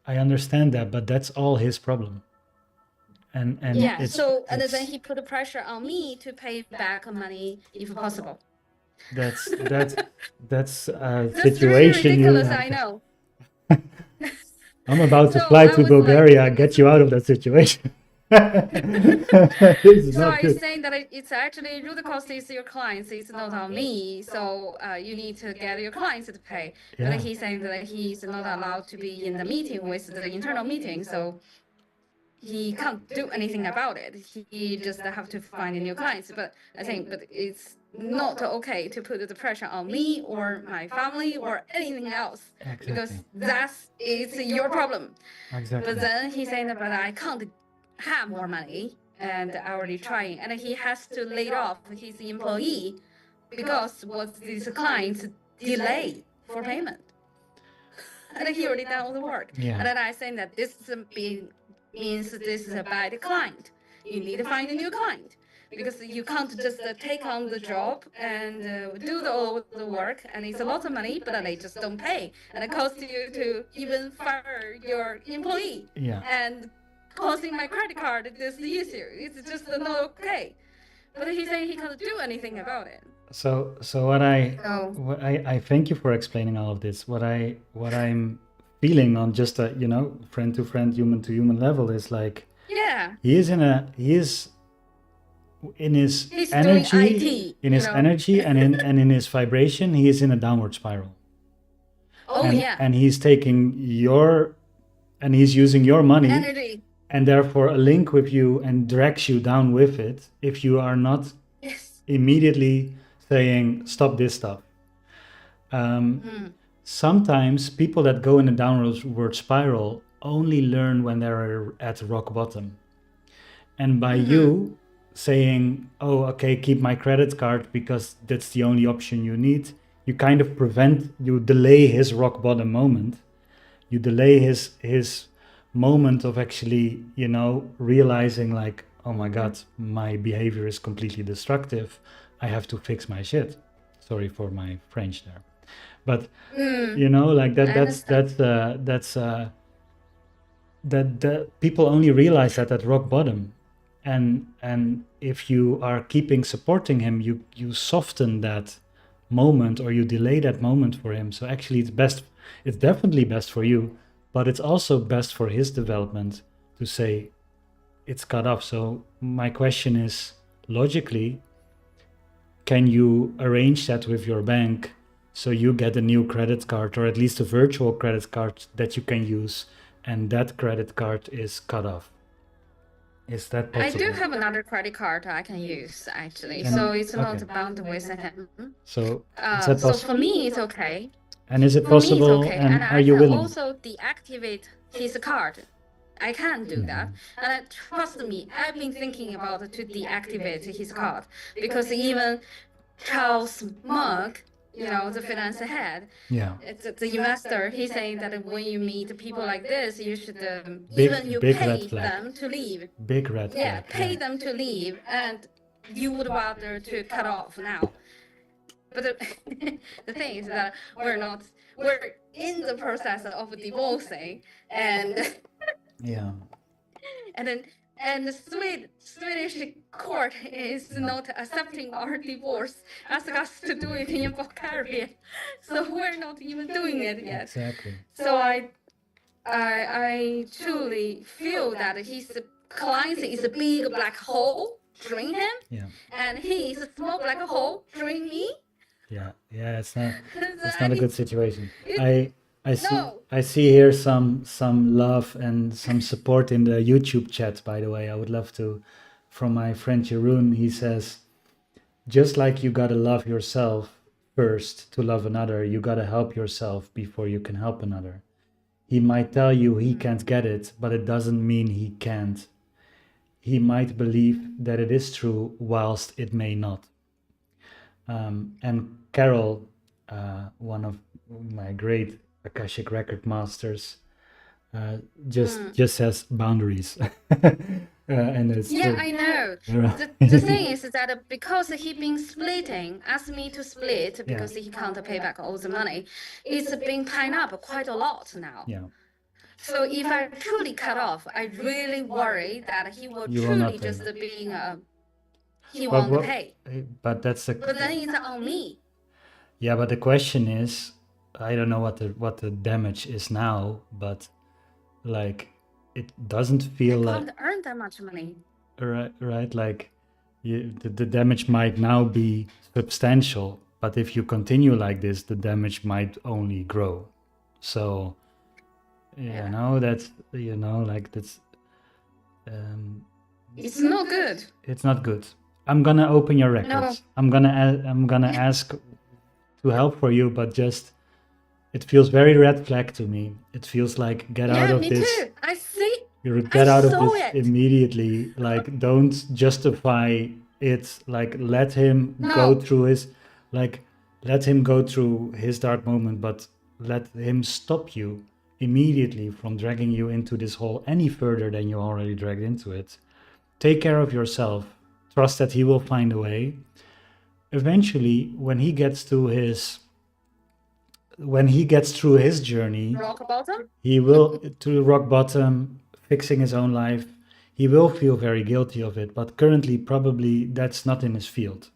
I understand that, but that's all his problem. And yeah. So and then he put pressure on me to pay back money if possible. That's a That's situation really ridiculous. I know. I'm about to fly to Bulgaria and get you out of that situation. So I'm saying that it's actually root cost is your clients, it's not on me. So you need to get your clients to pay. Yeah. But he's saying that he's not allowed to be in the meeting with the internal meeting, so he can't do anything about it. He just have to find new clients. But I think it's not okay to put the pressure on me or my family or anything else. Exactly. Because it's your problem. Exactly. But then he's saying that, but I can't have more money, and I already trying, and he has to lay off his employee because what this client's delay for payment. And he already done all the work. Yeah. And then I saying that this means this is a bad client. You need to find a new client, because you can't just take on the job and do all the work, and it's a lot of money, but they just don't pay, and it costs you to even fire your employee. Yeah. And costing my credit card this issue. It's just not okay. But he's saying he can't do anything about it. So what I thank you for explaining all of this. What I'm feeling on just a friend to friend, human to human level is like, yeah, he is in his energy, energy and in his vibration, he is in a downward spiral. And he's taking and he's using your money, energy, and therefore a link with you, and drags you down with it if you are not immediately saying, stop this stuff. Sometimes people that go in a downward spiral only learn when they're at rock bottom. And by you saying, oh, okay, keep my credit card because that's the only option you need, you kind of you delay his rock bottom moment. You delay his moment of actually, realizing like, oh my God, my behavior is completely destructive. I have to fix my shit. Sorry for my French there. But, like that people only realize that at rock bottom. And if you are supporting him, you soften that moment, or you delay that moment for him. So actually it's definitely best for you, but it's also best for his development to say it's cut off. So my question is, logically, can you arrange that with your bank so you get a new credit card, or at least a virtual credit card that you can use, and that credit card is cut off? Is that possible? I do have another credit card I can use, actually. So it's not bound with him. So is that so for me, it's okay. And is it possible? Okay. And are you willing? Also deactivate his card. I can't do that. And trust me, I've been thinking about to deactivate his card because even Charles Monk, the finance head, Yeah. the investor, he's saying that when you meet people like this, you should even you Big red pay flag. them to leave. Big red Yeah, flag. pay them to leave, and you would rather to cut off now. But the thing is that we're in the process of divorcing, and Yeah. and the Swedish court is not accepting our divorce, ask us to do it in Bulgaria, so we're not even doing it yet. Exactly. So I truly feel that his client is a big black hole during him, Yeah. and he is a small black hole during me. Yeah. Yeah. It's not. It's I not a mean, good situation. it- I no. see here some love and some support in the YouTube chat. By the way, I would love to. From my friend Jeroen, he says, just like you gotta love yourself first to love another, you gotta help yourself before you can help another. He might tell you he can't get it, but it doesn't mean he can't. He might believe that it is true, whilst it may not. And Carol, one of my great Akashic record masters, just says boundaries. And it's Yeah, true. I know. Right. The thing is that because he been splitting, asked me to split because he can't pay back all the money, it's been piled up quite a lot now. Yeah. So if I truly cut off, I really worry that he will You will not truly pay. just being he But won't pay. But that's a. But then it's on me. Yeah, but the question is, I don't know what the damage is now, but like it doesn't feel I like can't earn that much money. right like the damage might now be substantial, but if you continue like this, the damage might only grow. So Yeah. that's like that's It's no good. it's not good. I'm gonna open your records. I'm gonna ask to help for you, but just it feels very red flag to me. It feels like get out of me this. too. I see. You get out of saw this it. immediately. Like, don't justify it. Like, let him go through his, let him go through his dark moment, but let him stop you immediately from dragging you into this hole any further than you already dragged into it. Take care of yourself. Trust that he will find a way. Eventually, when he gets through his journey, Rock bottom? he will to rock bottom, fixing his own life. He will feel very guilty of it, but currently probably that's not in his field.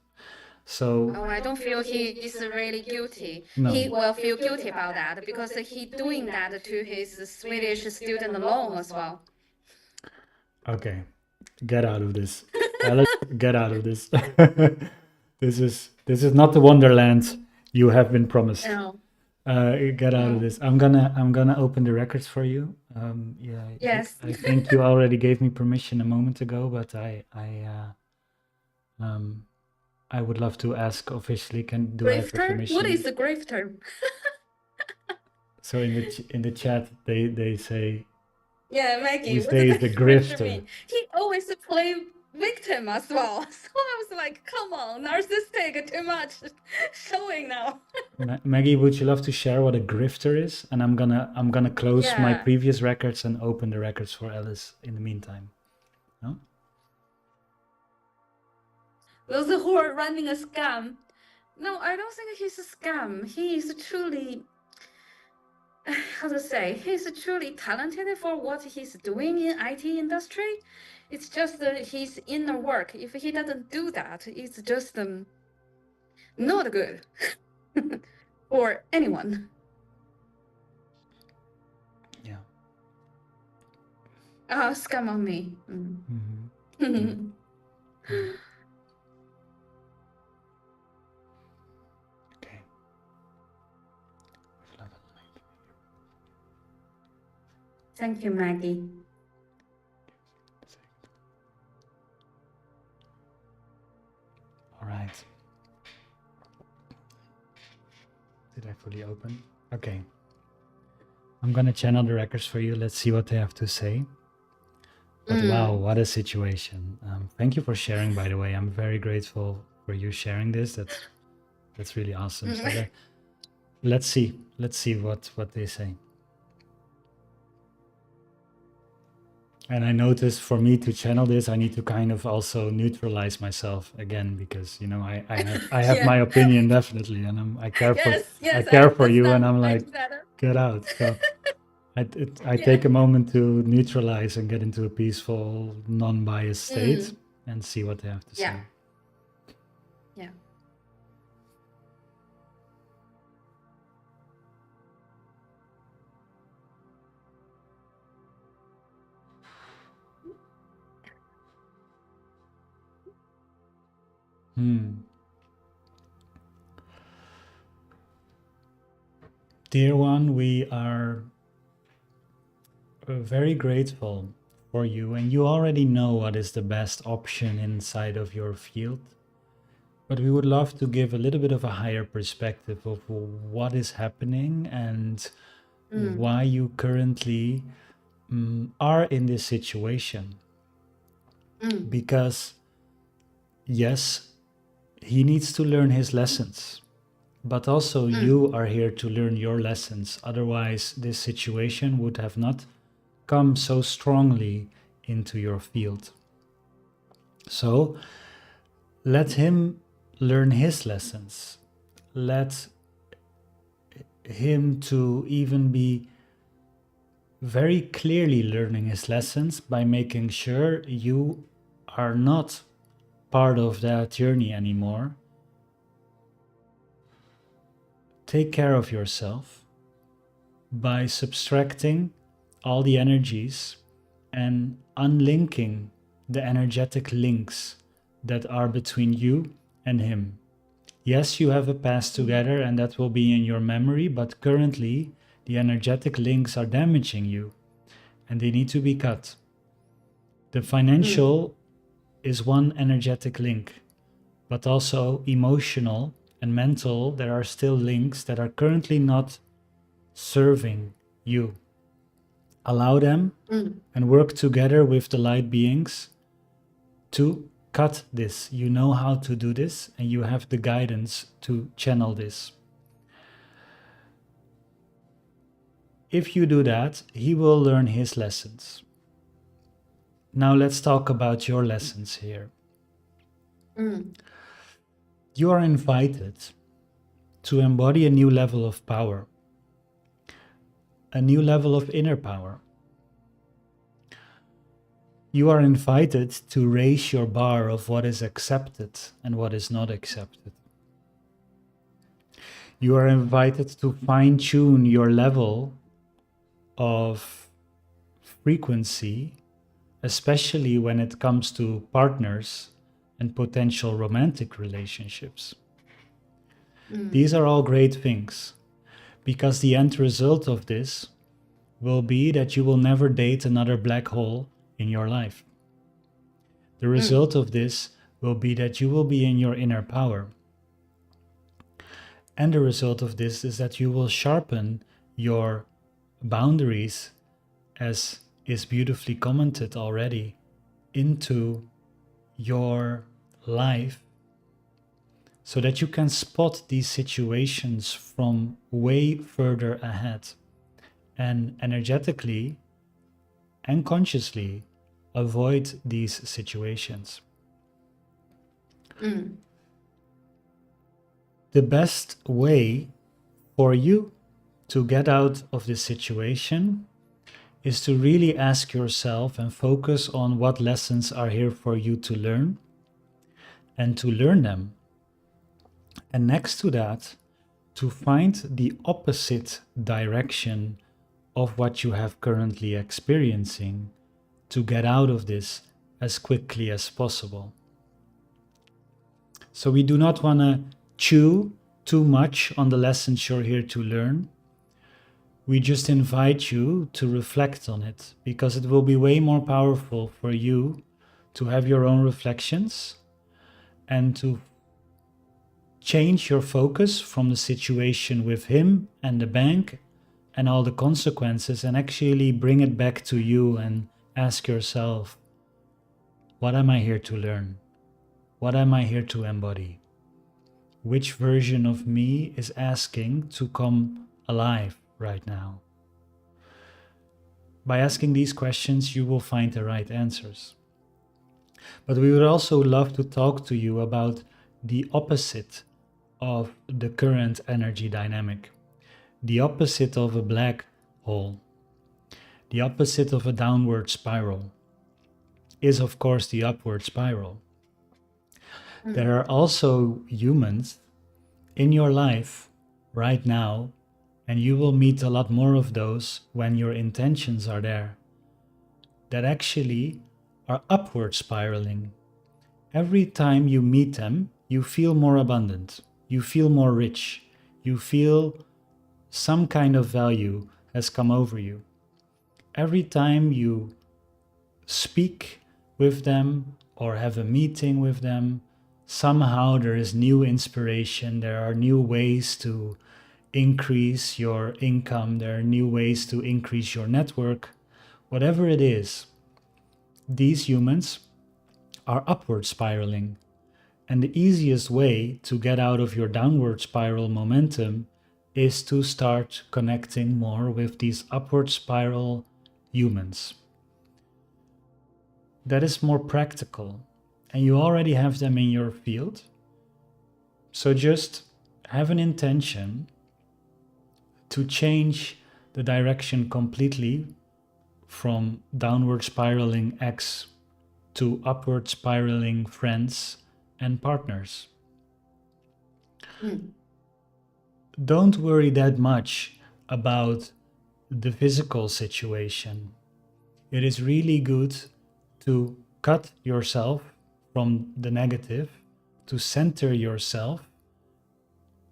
So I don't feel he is really guilty. No. He will feel guilty about that because he doing that to his Swedish student loan as well. Okay, get out of this. Alice, get out of this. This is not the wonderland you have been promised. No. Get out of this. I'm gonna open the records for you. Yes. I think you already gave me permission a moment ago, but I would love to ask officially. Do I have your Grifter? permission? What is a grifter? So in the chat they say Yeah, Maggie. we What say does the grifter grifter. mean? He always play victim as well. So I was like, come on, narcissistic, too much showing now. Maggie, would you love to share what a grifter is? And I'm gonna close my Yeah. previous records and open the records for Alice in the meantime. No? Those who are running a scam. No, I don't think he's a scam. He is truly, how to say, he's truly talented for what he's doing in IT industry. It's just his inner work. If he doesn't do that, it's just not good for anyone. Yeah. Scam on me. Mm-hmm. Okay. Thank you, Maggie. All right. Did I fully open? Okay. I'm gonna channel the records for you. Let's see what they have to say. But wow, what a situation. Thank you for sharing, by the way. I'm very grateful for you sharing this. That's really awesome. So let's see what they say. And I noticed for me to channel this, I need to kind of also neutralize myself again, because I have Yeah. my opinion definitely, and I care for Yes, I care for you, and understand I'm much like, better. get out. So I Yeah. take a moment to neutralize and get into a peaceful, non-biased state and see what they have to Yeah. say. Yeah. Dear one, we are very grateful for you, and you already know what is the best option inside of your field. But we would love to give a little bit of a higher perspective of what is happening and why you currently are in this situation. Because, yes, he needs to learn his lessons, but also you are here to learn your lessons. Otherwise, this situation would have not come so strongly into your field. So let him learn his lessons. Let him to even be very clearly learning his lessons by making sure you are not part of that journey anymore. Take care of yourself by subtracting all the energies and unlinking the energetic links that are between you and him. Yes, you have a past together and that will be in your memory, but currently the energetic links are damaging you and they need to be cut. The financial is one energetic link, but also emotional and mental, there are still links that are currently not serving you. Allow them and work together with the light beings to cut this. You know how to do this and you have the guidance to channel this. If you do that, he will learn his lessons. Now let's talk about your lessons here. You are invited to embody a new level of power, a new level of inner power. You are invited to raise your bar of what is accepted and what is not accepted. You are invited to fine-tune your level of frequency, especially when it comes to partners and potential romantic relationships. These are all great things, because the end result of this will be that you will never date another black hole in your life. The result of this will be that you will be in your inner power. And the result of this is that you will sharpen your boundaries, as is beautifully commented already, into your life, so that you can spot these situations from way further ahead and energetically and consciously avoid these situations. The best way for you to get out of this situation is to really ask yourself and focus on what lessons are here for you to learn and to learn them. And next to that, to find the opposite direction of what you have currently experiencing to get out of this as quickly as possible. So we do not want to chew too much on the lessons you're here to learn. We just invite you to reflect on it, because it will be way more powerful for you to have your own reflections and to change your focus from the situation with him and the bank and all the consequences, and actually bring it back to you and ask yourself, what am I here to learn? What am I here to embody? Which version of me is asking to come alive right now? By asking these questions, you will find the right answers. But we would also love to talk to you about the opposite of the current energy dynamic, the opposite of a black hole, the opposite of a downward spiral is, of course, the upward spiral. There are also humans in your life right now, and you will meet a lot more of those when your intentions are there, that actually are upward spiraling. Every time you meet them, you feel more abundant, you feel more rich, you feel some kind of value has come over you. Every time you speak with them or have a meeting with them, somehow there is new inspiration, there are new ways to increase your income, there are new ways to increase your network. Whatever it is, these humans are upward spiraling. And the easiest way to get out of your downward spiral momentum is to start connecting more with these upward spiral humans. That is more practical, and you already have them in your field. So just have an intention to change the direction completely from downward spiraling ex to upward spiraling friends and partners. Don't worry that much about the physical situation. It is really good to cut yourself from the negative, to center yourself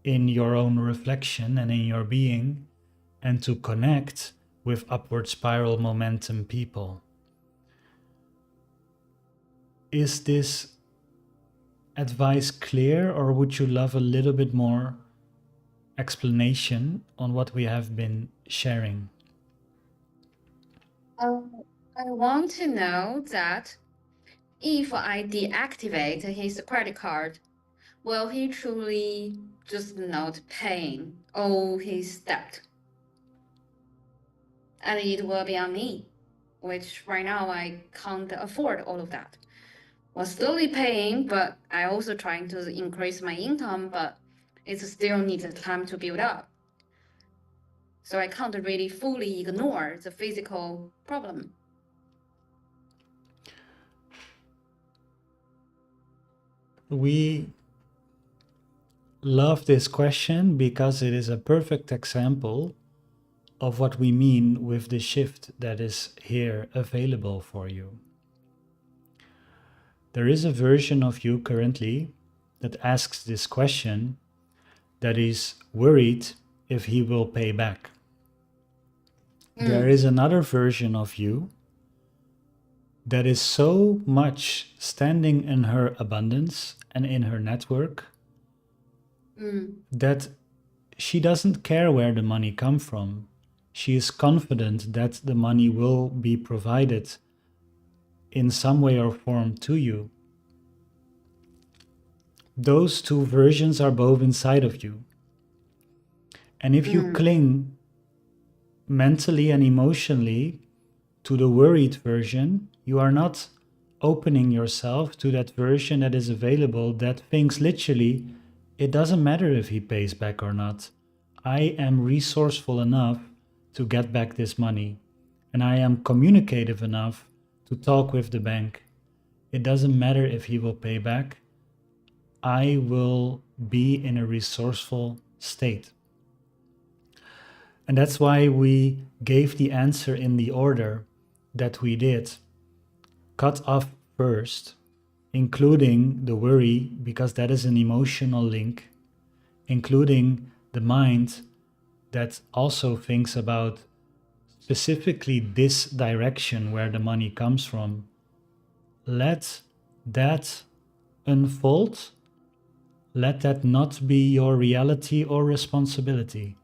in your own reflection and in your being, and to connect with upward spiral momentum people. Is this advice clear, or would you love a little bit more explanation on what we have been sharing? I want to know that if I deactivate his credit card, will he truly just not paying all his debt? And it will be on me, which right now I can't afford all of that. We're slowly paying, but I also trying to increase my income, but it still needs time to build up. So I can't really fully ignore the physical problem. We love this question because it is a perfect example of what we mean with the shift that is here available for you. There is a version of you currently that asks this question, that is worried if he will pay back. There is another version of you that is so much standing in her abundance and in her network that she doesn't care where the money comes from. She is confident that the money will be provided in some way or form to you. Those two versions are both inside of you. And if you cling mentally and emotionally to the worried version, you are not opening yourself to that version that is available, that thinks literally, it doesn't matter if he pays back or not. I am resourceful enough to get back this money, and I am communicative enough to talk with the bank. It doesn't matter if he will pay back. I will be in a resourceful state. And that's why we gave the answer in the order that we did. Cut off first, including the worry, because that is an emotional link, including the mind that also thinks about specifically this direction where the money comes from. Let that unfold. Let that not be your reality or responsibility.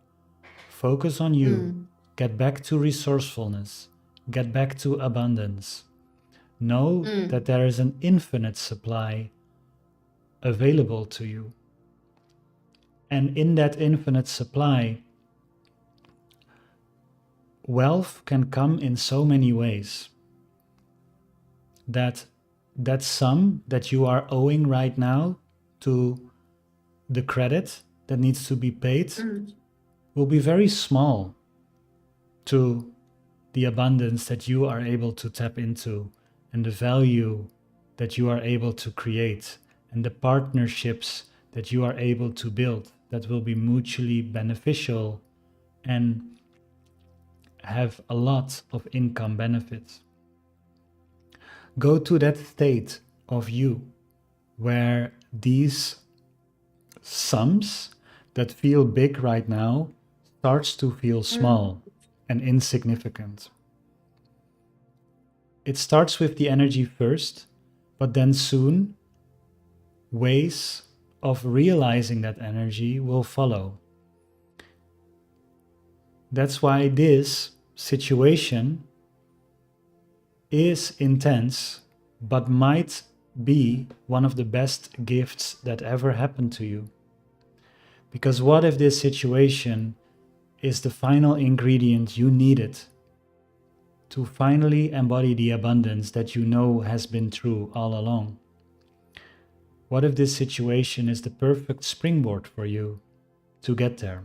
Focus on you. Get back to resourcefulness. Get back to abundance. Know that there is an infinite supply available to you. And in that infinite supply, wealth can come in so many ways that that sum that you are owing right now to the credit that needs to be paid will be very small to the abundance that you are able to tap into and the value that you are able to create and the partnerships that you are able to build that will be mutually beneficial and have a lot of income benefits. Go to that state of you where these sums that feel big right now starts to feel small and insignificant. It starts with the energy first, but then soon ways of realizing that energy will follow. That's why this situation is intense, but might be one of the best gifts that ever happened to you. Because what if this situation is the final ingredient you needed to finally embody the abundance that you know has been true all along? What if this situation is the perfect springboard for you to get there?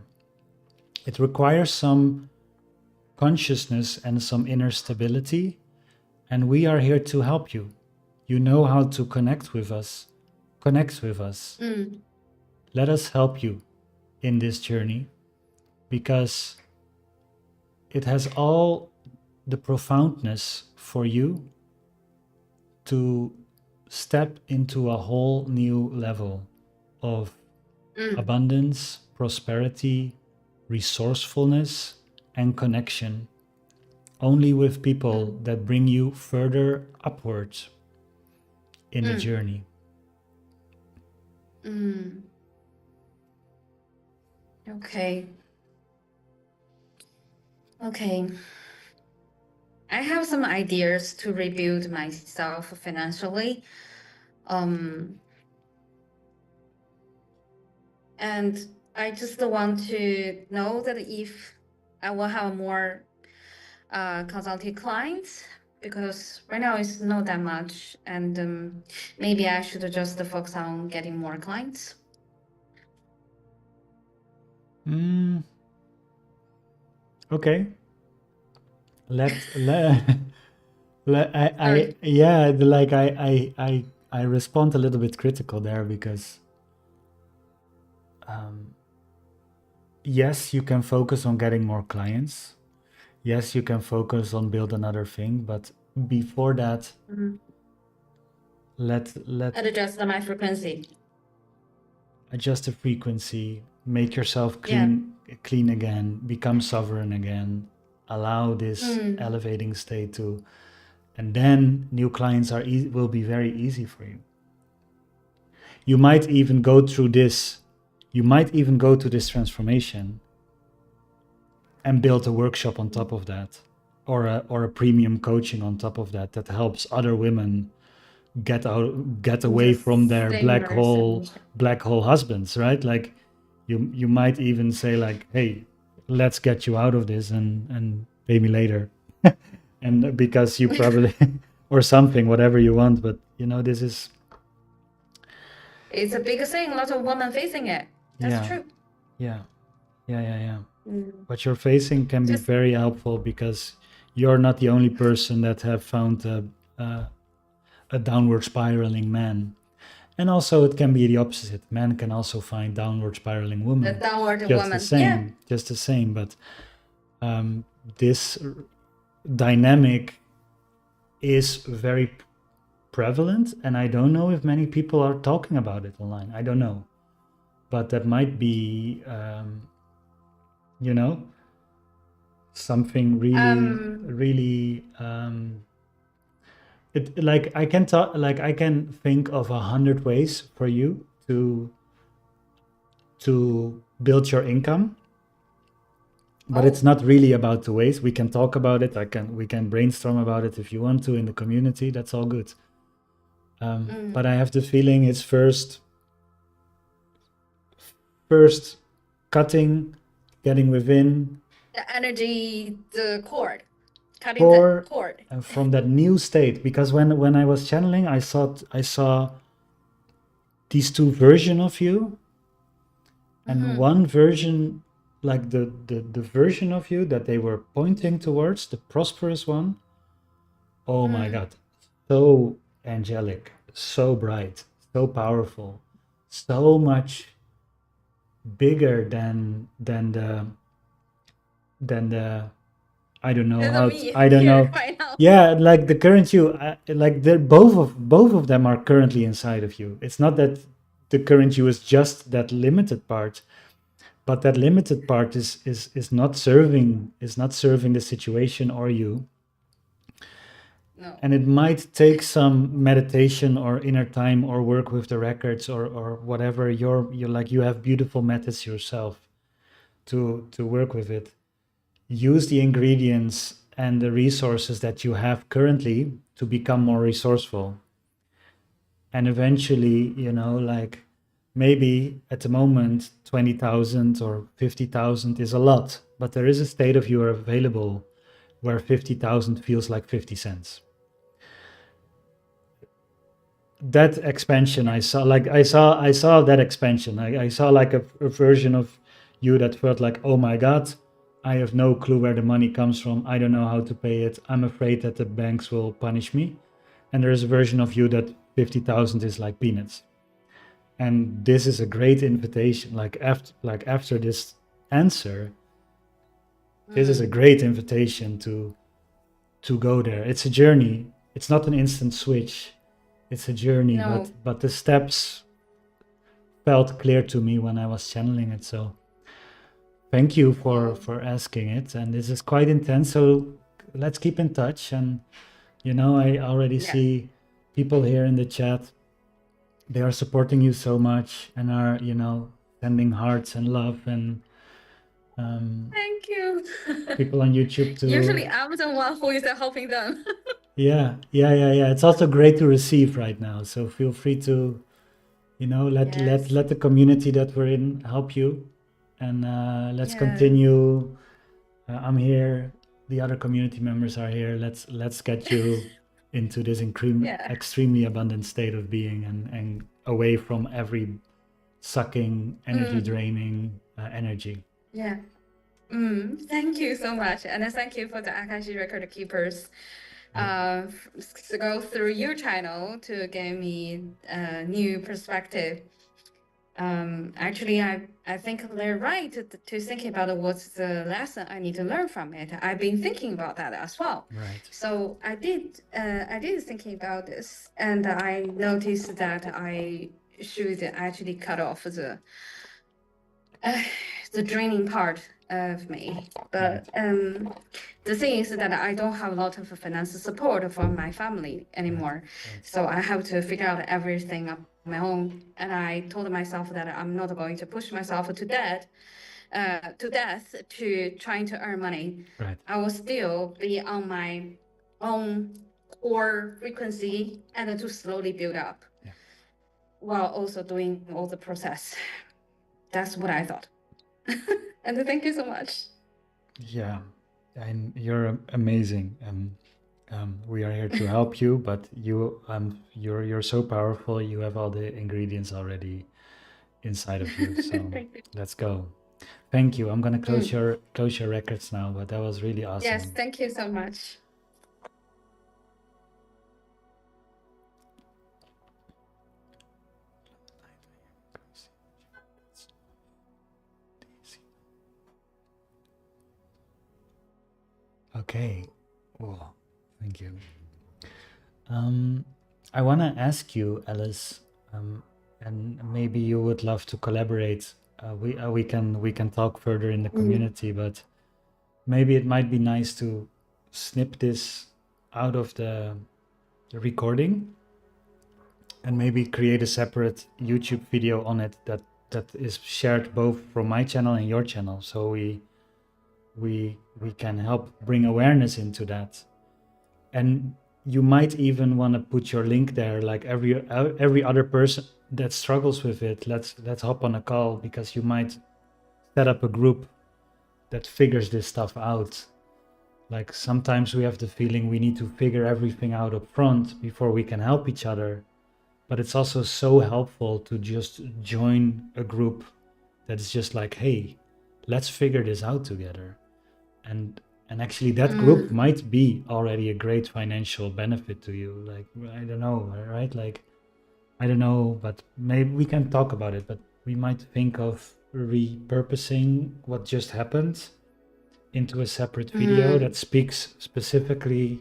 It requires some consciousness and some inner stability, and we are here to help you. You know how to connect with us. Connect with us. Let us help you in this journey, because it has all the profoundness for you to step into a whole new level of abundance, prosperity, resourcefulness, and connection, only with people that bring you further upwards in the journey. Okay. I have some ideas to rebuild myself financially. And I just want to know that if I will have more consulting clients, because right now it's not that much, and maybe I should just focus on getting more clients. Okay. Sorry. I respond a little bit critical there, because yes, you can focus on getting more clients. Yes, you can focus on build another thing, but before that, let Adjust my frequency. adjust the frequency, make yourself clean again, become sovereign again, allow this elevating state to, and then new clients will be very easy for you. You might even go through this. You might even go to this transformation and build a workshop on top of that, or a premium coaching on top of that helps other women get away from their black hole husbands, right? Like you might even say like, hey, let's get you out of this and pay me later. And because you probably or something, whatever you want, but this is, it's a big thing, a lot of women facing it. That's true. Yeah. What you're facing can be very helpful, because you're not the only person that have found a downward spiraling man. And also it can be the opposite. Men can also find downward spiraling women. The downward just woman. Just the same. But this dynamic is very prevalent, and I don't know if many people are talking about it online. I don't know. But that might be something really it, like I can think of 100 ways for you to build your income, but it's not really about the ways. We can talk about it. We can brainstorm about it if you want to in the community. That's all good. But I have the feeling it's first cutting, getting within, The energy, the cord, cutting or the cord. from that new state. Because when I was channeling, I saw these two versions of you, and one version, like the version of you that they were pointing towards, the prosperous one. Oh my God, so angelic, so bright, so powerful, so much bigger than the I don't know There's how me I don't here know. right now. Yeah, like the current you, like they're both of them are currently inside of you. It's not that the current you is just that limited part, but that limited part is not serving the situation or you. No. And it might take some meditation or inner time or work with the records or whatever. You're like, you have beautiful methods yourself to work with it. Use the ingredients and the resources that you have currently to become more resourceful. And eventually, like maybe at the moment 20,000 or 50,000 is a lot, but there is a state of you available where 50,000 feels like 50 cents. That expansion I saw, like I saw that expansion. I saw like a version of you that felt like, oh my God, I have no clue where the money comes from. I don't know how to pay it. I'm afraid that the banks will punish me. And there's a version of you that 50,000 is like peanuts. And this is a great invitation. Like after this answer, this is a great invitation to go there. It's a journey. It's not an instant switch. It's a journey, No. but the steps felt clear to me when I was channeling it. So thank you for asking it. And this is quite intense. So let's keep in touch. And I already see people here in the chat. They are supporting you so much and are sending hearts and love and Thank you. people on YouTube too. Usually I'm the one who is helping them. Yeah. It's also great to receive right now. So feel free to, let the community that we're in help you, and let's continue. I'm here. The other community members are here. Let's get you into this extremely abundant state of being and away from every sucking, energy draining energy. Yeah. Thank you so much. And thank you for the Akashic Record Keepers to go through your channel to give me a new perspective. Actually, I think they're right to think about what's the lesson I need to learn from it. I've been thinking about that as well. Right. So I did thinking about this, and I noticed that I should actually cut off the draining part of me. But the thing is that I don't have a lot of financial support from my family anymore. Right. So I have to figure out everything on my own. And I told myself that I'm not going to push myself to death to trying to earn money. Right. I will still be on my own core frequency and to slowly build up while also doing all the process. That's what I thought. And thank you so much. Yeah, and you're amazing. We are here to help you, but you're so powerful. You have all the ingredients already inside of you. So let's go. Thank you. I'm gonna close your records now, but that was really awesome. Yes, thank you so much. Okay. Oh, thank you. I want to ask you, Alice, and maybe you would love to collaborate. We can talk further in the community, but maybe it might be nice to snip this out of the recording and maybe create a separate YouTube video on it that is shared both from my channel and your channel. So we we can help bring awareness into that. And you might even want to put your link there, like every other person that struggles with it, let's hop on a call, because you might set up a group that figures this stuff out. Like sometimes we have the feeling we need to figure everything out up front before we can help each other, but it's also so helpful to just join a group that's just like, hey, let's figure this out together. And actually that group might be already a great financial benefit to you. Like, I don't know, right? Like, I don't know, but maybe we can talk about it, but we might think of repurposing what just happened into a separate video that speaks specifically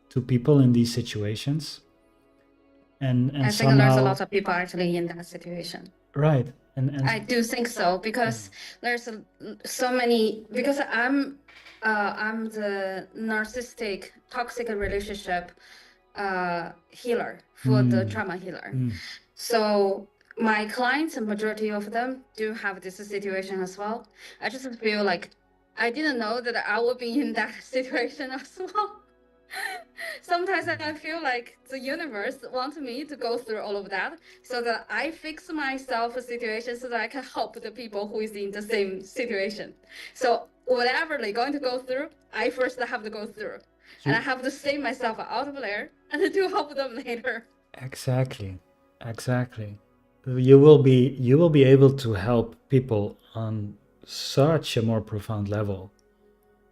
to people in these situations. And I think somehow, there's a lot of people actually in that situation. right. And I do think so, because there's so many, because I'm the narcissistic toxic relationship healer for the trauma healer. So my clients, a majority of them do have this situation as well. I just feel like I didn't know that I would be in that situation as well. Sometimes I feel like the universe wants me to go through all of that so that I fix myself a situation so that I can help the people who is in the same situation. So whatever they're going to go through, I first have to go through. And I have to save myself out of there and to help them later. Exactly. You will be able to help people on such a more profound level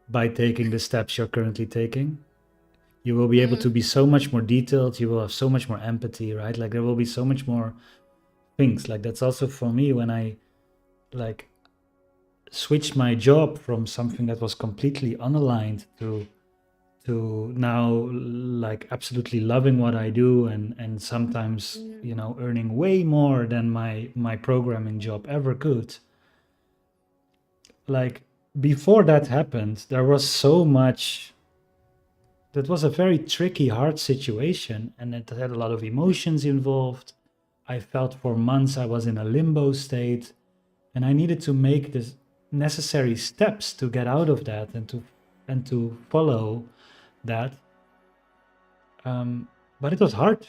by taking the steps you're currently taking. You will be able to be so much more detailed. You will have so much more empathy, right? Like there will be so much more things. Like that's also for me when I like switched my job from something that was completely unaligned to now like absolutely loving what I do, and sometimes earning way more than my programming job ever could. Like before that happened, there was so much. That was a very tricky, hard situation, and it had a lot of emotions involved. I felt for months I was in a limbo state, and I needed to make the necessary steps to get out of that and to follow that. But it was hard.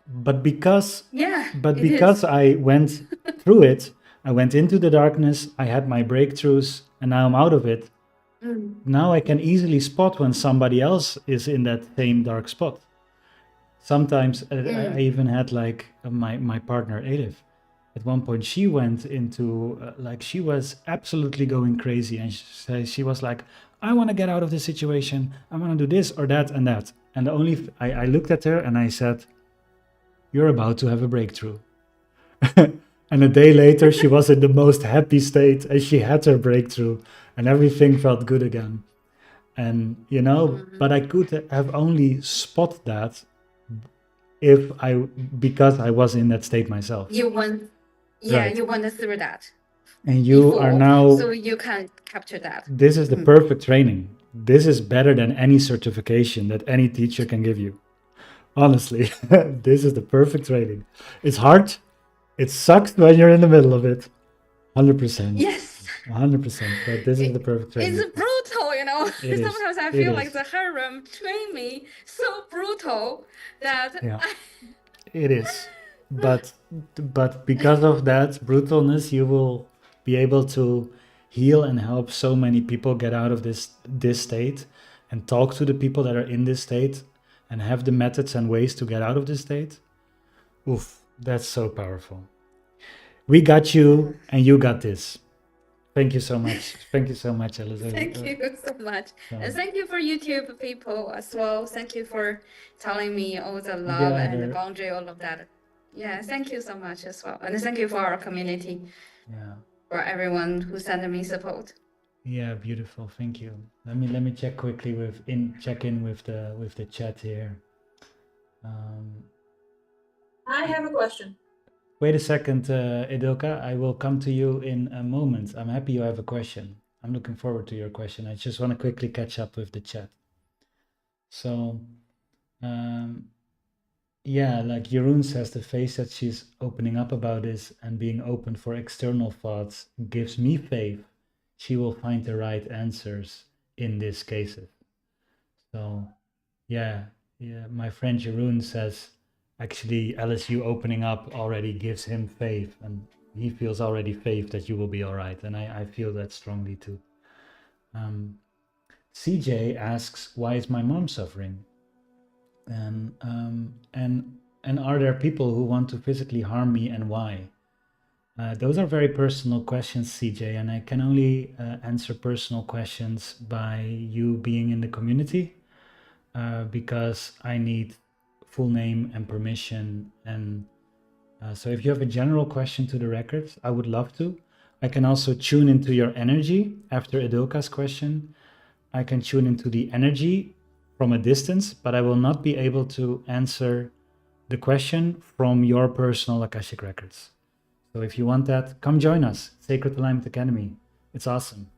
But because I went through it, I went into the darkness, I had my breakthroughs, and now I'm out of it. Now I can easily spot when somebody else is in that same dark spot. Sometimes I even had like my partner Edith. At one point, she went into like she was absolutely going crazy, and she was like, "I want to get out of this situation. I want to do this or that and that." And the only I looked at her and I said, "You're about to have a breakthrough." And a day later, she was in the most happy state, and she had her breakthrough, and everything felt good again. And but I could have only spot that because I was in that state myself. You went, Right. you went through that. And you are now. So you can capture that. This is the perfect training. This is better than any certification that any teacher can give you. Honestly, this is the perfect training. It's hard. It sucks when you're in the middle of it. 100%. Yes. 100%. But this is the perfect training. It's brutal, It is. Sometimes I feel like the harem trained me so brutal that it is. But because of that brutalness, you will be able to heal and help so many people get out of this state, and talk to the people that are in this state and have the methods and ways to get out of this state. Oof, that's so powerful. We got you, and you got this. Thank you so much. Thank you so much, Elisa. Thank you so much. And thank you for YouTube people as well. Thank you for telling me all the love and the boundary, all of that. Yeah, thank you so much as well. And thank you for our community. Yeah. For everyone who sent me support. Yeah, beautiful. Thank you. Let me check quickly check in with the chat here. I have a question. Wait a second, Edilka. I will come to you in a moment. I'm happy you have a question. I'm looking forward to your question. I just want to quickly catch up with the chat. So, yeah, like Jeroen says, the face that she's opening up about this and being open for external thoughts gives me faith she will find the right answers in these cases. So, yeah, my friend Jeroen says actually LSU opening up already gives him faith, and he feels already faith that you will be all right. And I feel that strongly too. CJ asks, why is my mom suffering? And are there people who want to physically harm me, and why? Those are very personal questions, CJ, and I can only answer personal questions by you being in the community, because I need full name and permission. And so if you have a general question to the records, I would love to. I can also tune into your energy after Edilka's question. I can tune into the energy from a distance, but I will not be able to answer the question from your personal Akashic records. So if you want that, come join us, Sacred Alignment Academy. It's awesome.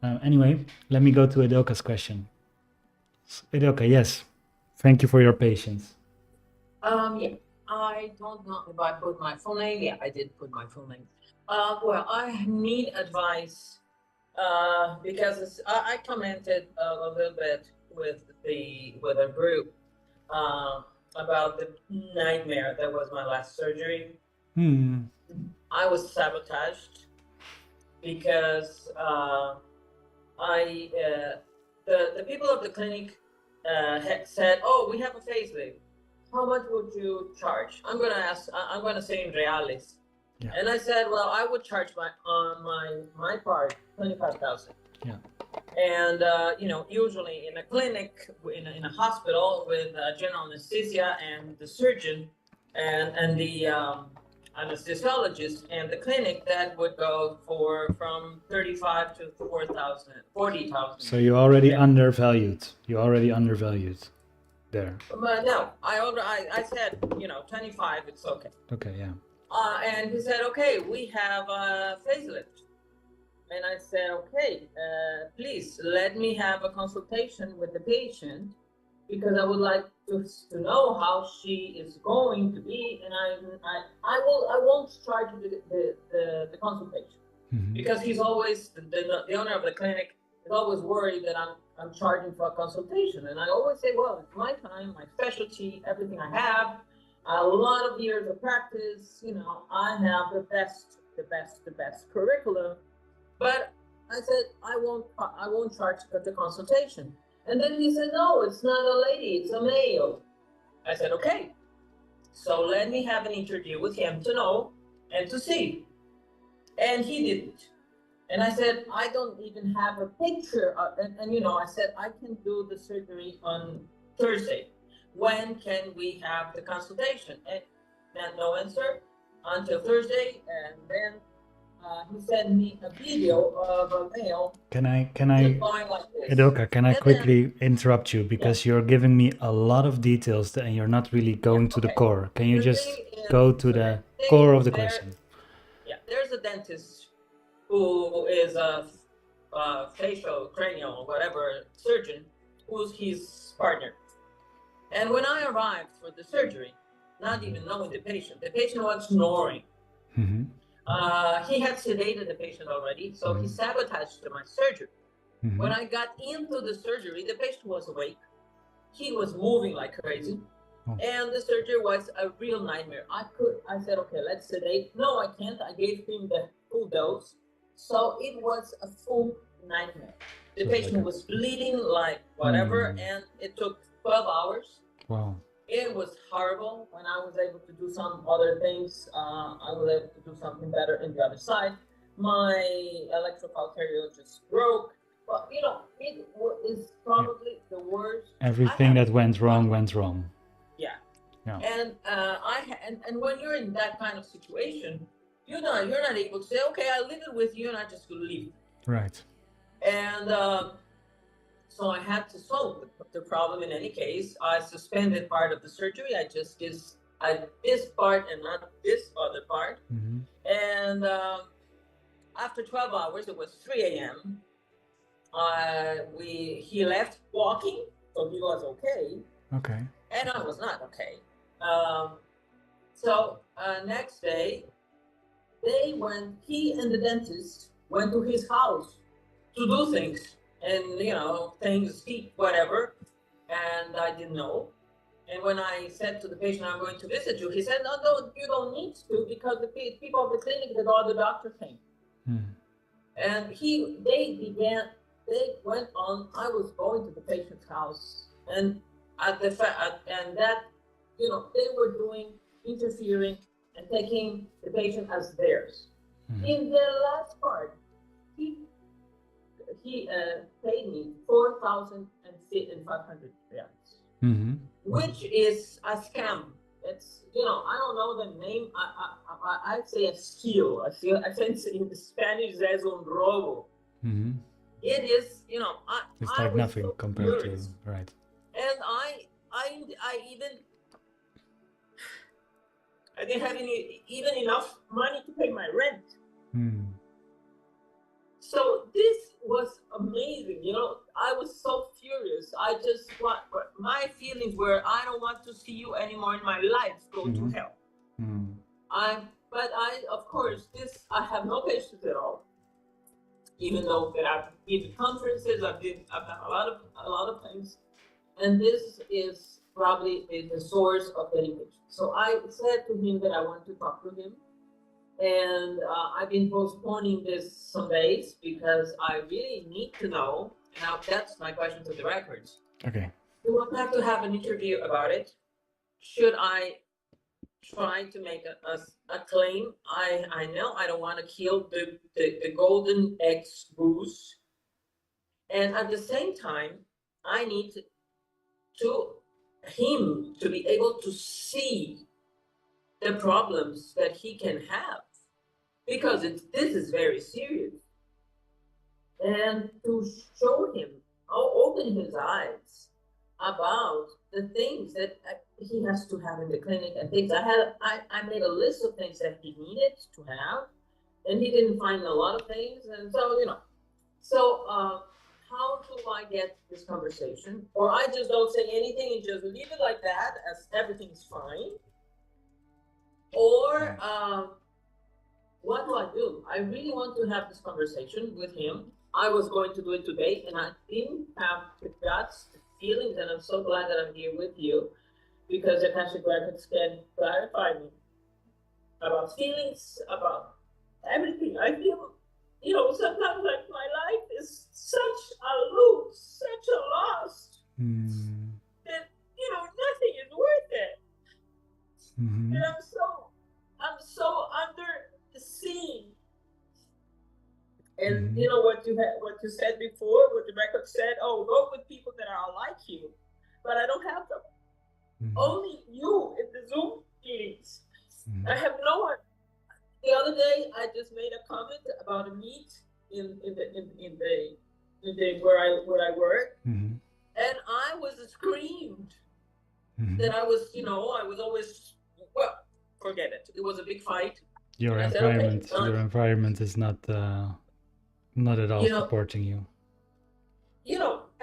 Anyway, let me go to Edilka's question. Edilka, yes. Thank you for your patience. Yeah, I don't know if I put my full name. Yeah, I did put my full name. Well, I need advice because I commented a little bit with a group about the nightmare that was my last surgery. I was sabotaged because the people of the clinic had said, "Oh, we have a facelift. How much would you charge?" I'm gonna say in reales. Yeah. And I said, well, I would charge my part 25,000. Yeah. And usually in a clinic, in a hospital with general anesthesia and the surgeon and the anesthesiologist and the clinic, that would go from 35 to 40,000. So you already undervalued. You already undervalued there. But no, I said 25. It's okay. Okay, yeah. And he said, okay, we have a facelift. And I said, okay, please let me have a consultation with the patient because I would like to know how she is going to be. And I won't charge the consultation because he's always, the owner of the clinic is always worried that I'm charging for a consultation. And I always say, well, it's my time, my specialty, everything I have. A lot of years of practice, I have the best curriculum, but I said I won't charge for the consultation. And then he said, no, it's not a lady, it's a male. I said, okay, so let me have an interview with him to know and to see. And he didn't. And I said, I don't even have a picture. And I said, I can do the surgery on Thursday. When can we have the consultation? And no answer until Thursday. And then he sent me a video of a male. Can I, going like this. Edilka, can I quickly interrupt you because you're giving me a lot of details and you're not really going to the core. Can you just go to the core of the question? Yeah, there's a dentist who is a facial, cranial, whatever surgeon, who's his partner. And when I arrived for the surgery, not even knowing the patient was snoring. Mm-hmm. He had sedated the patient already, so he sabotaged my surgery. Mm-hmm. When I got into the surgery, the patient was awake. He was moving like crazy. Oh. And the surgery was a real nightmare. I said, okay, let's sedate. No, I can't. I gave him the full dose. So it was a full nightmare. The patient was bleeding like whatever, and it took 12 hours. Wow. It was horrible. When I was able to do some other things, I was able to do something better in the other side. My electrocauterio just broke. But, it is probably the worst. Everything that went wrong went wrong. Yeah. Yeah. And and when you're in that kind of situation, you're not able to say, okay, I'll leave it with you and I just go leave. Right. And so I had to solve the problem in any case. I suspended part of the surgery. I just did this part and not this other part. Mm-hmm. And after 12 hours, it was 3 a.m. He left walking, so he was okay. Okay. And I was not okay. So next day, he and the dentist went to his house to do things, and things, speak, whatever, and I didn't know. And when I said to the patient, I'm going to visit you, he said, no, you don't need to, because the people of the clinic, the doctor came. And they went on, I was going to the patient's house, and they were interfering and taking the patient as theirs. In the last part, he paid me 4,500 reais, which is a scam. It's, I don't know the name. I'd say a steal. I think in Spanish there's un robo. It is, it's like nothing so compared to, right. And I didn't have even enough money to pay my rent. So this was amazing. I was so furious. My feelings were, I don't want to see you anymore in my life. Go to hell. But of course, I have no patience at all. Even though that I've given conferences, I've done a lot of things, and this is probably the source of getting patients. So I said to him that I want to talk to him, and I've been postponing this some days because I really need to know. Now that's my question to the records. Okay. Do I have to have an interview about it? Should I try to make a claim? I know I don't want to kill the golden eggs goose, and at the same time I need him to be able to see the problems that he can have, because this is very serious, and to show him, open his eyes about the things that he has to have in the clinic, and things I made a list of things that he needed to have, and he didn't find a lot of things, and so how do I get this conversation? Or I just don't say anything and just leave it like that, as everything's fine? Or what do I do? I really want to have this conversation with him. I was going to do it today, and I didn't have the guts, the feelings, and I'm so glad that I'm here with you, because Akashic Records can clarify me about feelings, about everything. I feel, sometimes like my life is such a loop, such a loss, that, nothing is worth it. And I'm so under the sea. And what you said before, what the record said, go with people that are like you, but I don't have them. Only you in the Zoom meetings. I have no one. The other day, I just made a comment about a meet in the where I work, and I was screamed that I was, I was always, well, forget it. It was a big fight. Your environment is not at all supporting you.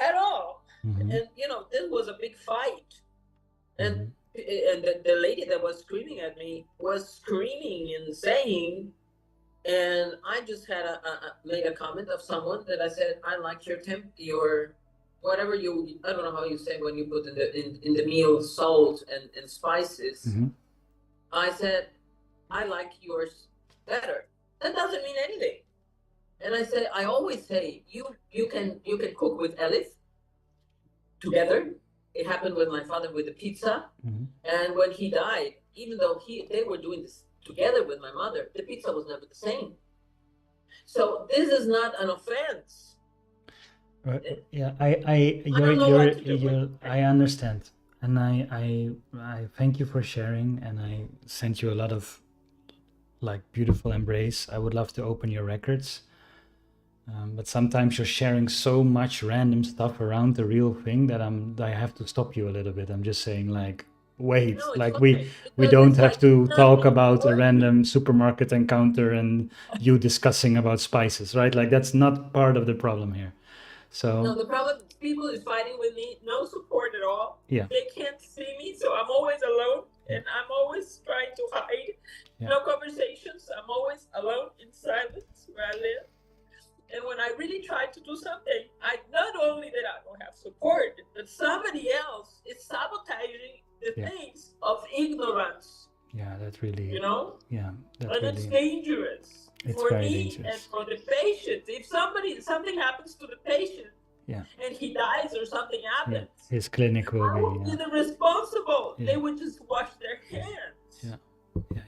At all. And this was a big fight, and the lady that was screaming at me was screaming and saying, and I just had made a comment of someone that I said, I like your whatever I don't know how you say when you put in the meal salt and spices. I said, I like yours better. That doesn't mean anything. And I always say, you can cook with Elif together. It happened with my father with the pizza. And when he died, even though they were doing this together with my mother, the pizza was never the same. So this is not an offense. Yeah, I understand, and I thank you for sharing, and I sent you a lot of beautiful embrace. I would love to open your records, but sometimes you're sharing so much random stuff around the real thing that I have to stop you a little bit. I'm just saying, wait, no, we don't have to talk about a random supermarket encounter and you discussing about spices, right? That's not part of the problem here. So no, the problem is people is fighting with me, no support at all. Yeah. They can't see me, so I'm always alone, and I'm always trying to hide. No conversations. I'm always alone in silence where I live. really tried to do something. I not only that I don't have support, but somebody else is sabotaging the Yeah. things of ignorance. Yeah, that really, You know, yeah, that and it's really, dangerous it's for very me and dangerous. for the patient. If something happens to the patient, Yeah. and he dies or something Yeah, happens, his clinic will I would be, be the responsible. Yeah. They would just wash their hands. Yeah. Yeah.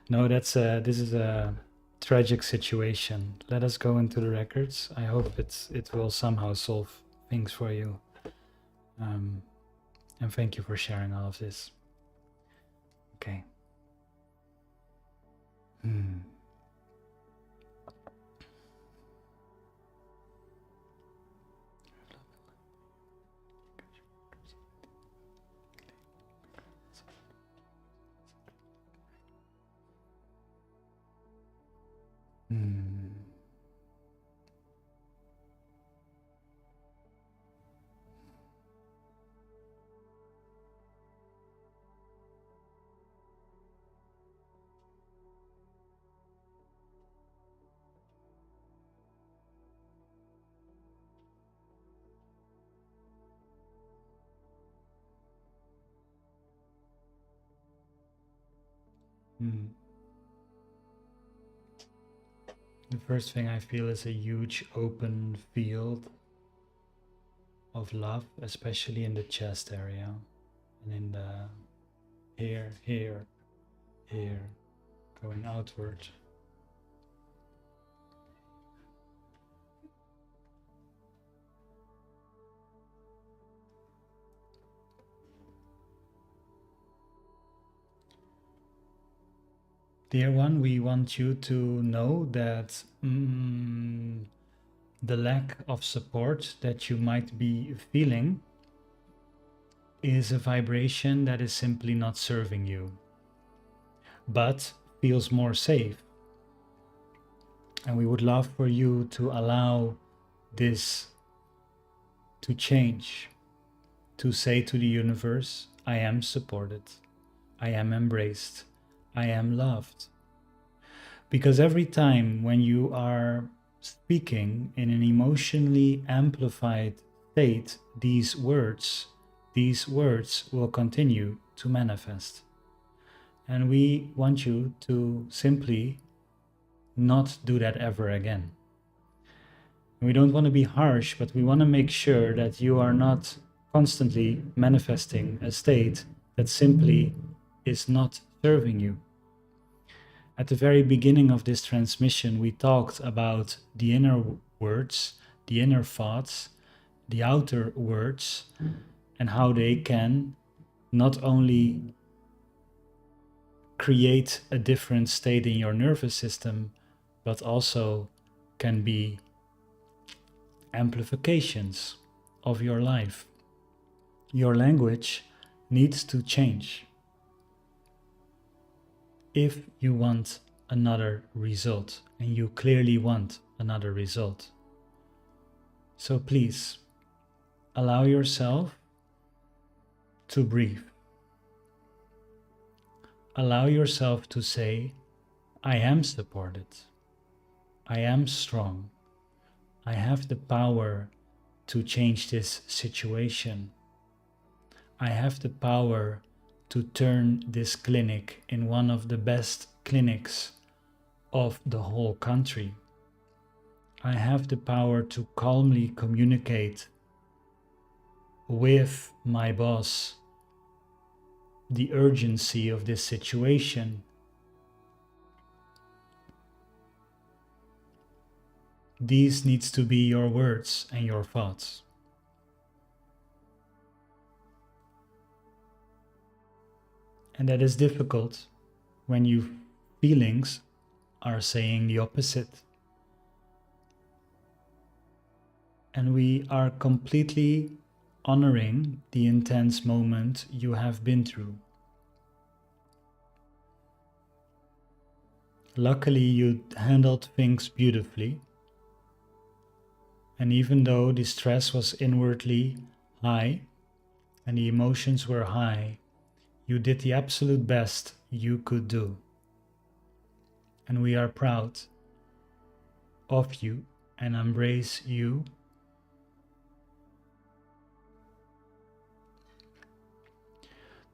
No, this is a tragic situation. Let us go into the records. I hope it will somehow solve things for you. And thank you for sharing all of this. Okay. The first thing I feel is a huge open field of love, especially in the chest area and in the here, going outward. Dear one, we want you to know that the lack of support that you might be feeling is a vibration that is simply not serving you, but feels more safe. And we would love for you to allow this to change, to say to the universe, I am supported, I am embraced, I am loved. Because every time when you are speaking in an emotionally amplified state, these words will continue to manifest. And we want you to simply not do that ever again. We don't want to be harsh, but we want to make sure that you are not constantly manifesting a state that simply is not serving you. At the very beginning of this transmission, we talked about the inner words, the inner thoughts, the outer words, and how they can not only create a different state in your nervous system, but also can be amplifications of your life. Your language needs to change if you want another result, and you clearly want another result. So please allow yourself to breathe. Allow yourself to say, I am supported. I am strong. I have the power to change this situation. I have the power to turn this clinic in one of the best clinics of the whole country. I have the power to calmly communicate with my boss the urgency of this situation. These needs to be your words and your thoughts. And that is difficult when your feelings are saying the opposite. And we are completely honoring the intense moment you have been through. Luckily, you handled things beautifully. And even though the stress was inwardly high and the emotions were high, you did the absolute best you could do. And we are proud. of you and embrace you.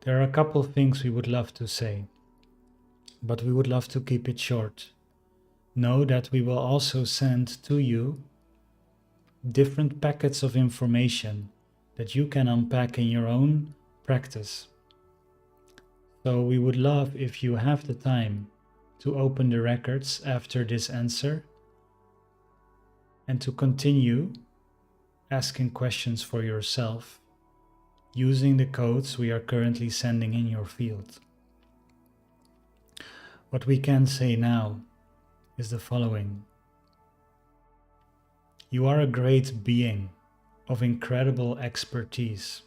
There are a couple of things we would love to say, but we would love to keep it short. Know that we will also send to you different packets of information that you can unpack in your own practice. So we would love if you have the time to open the records after this answer and to continue asking questions for yourself using the codes we are currently sending in your field. What we can say now is the following. You are a great being of incredible expertise.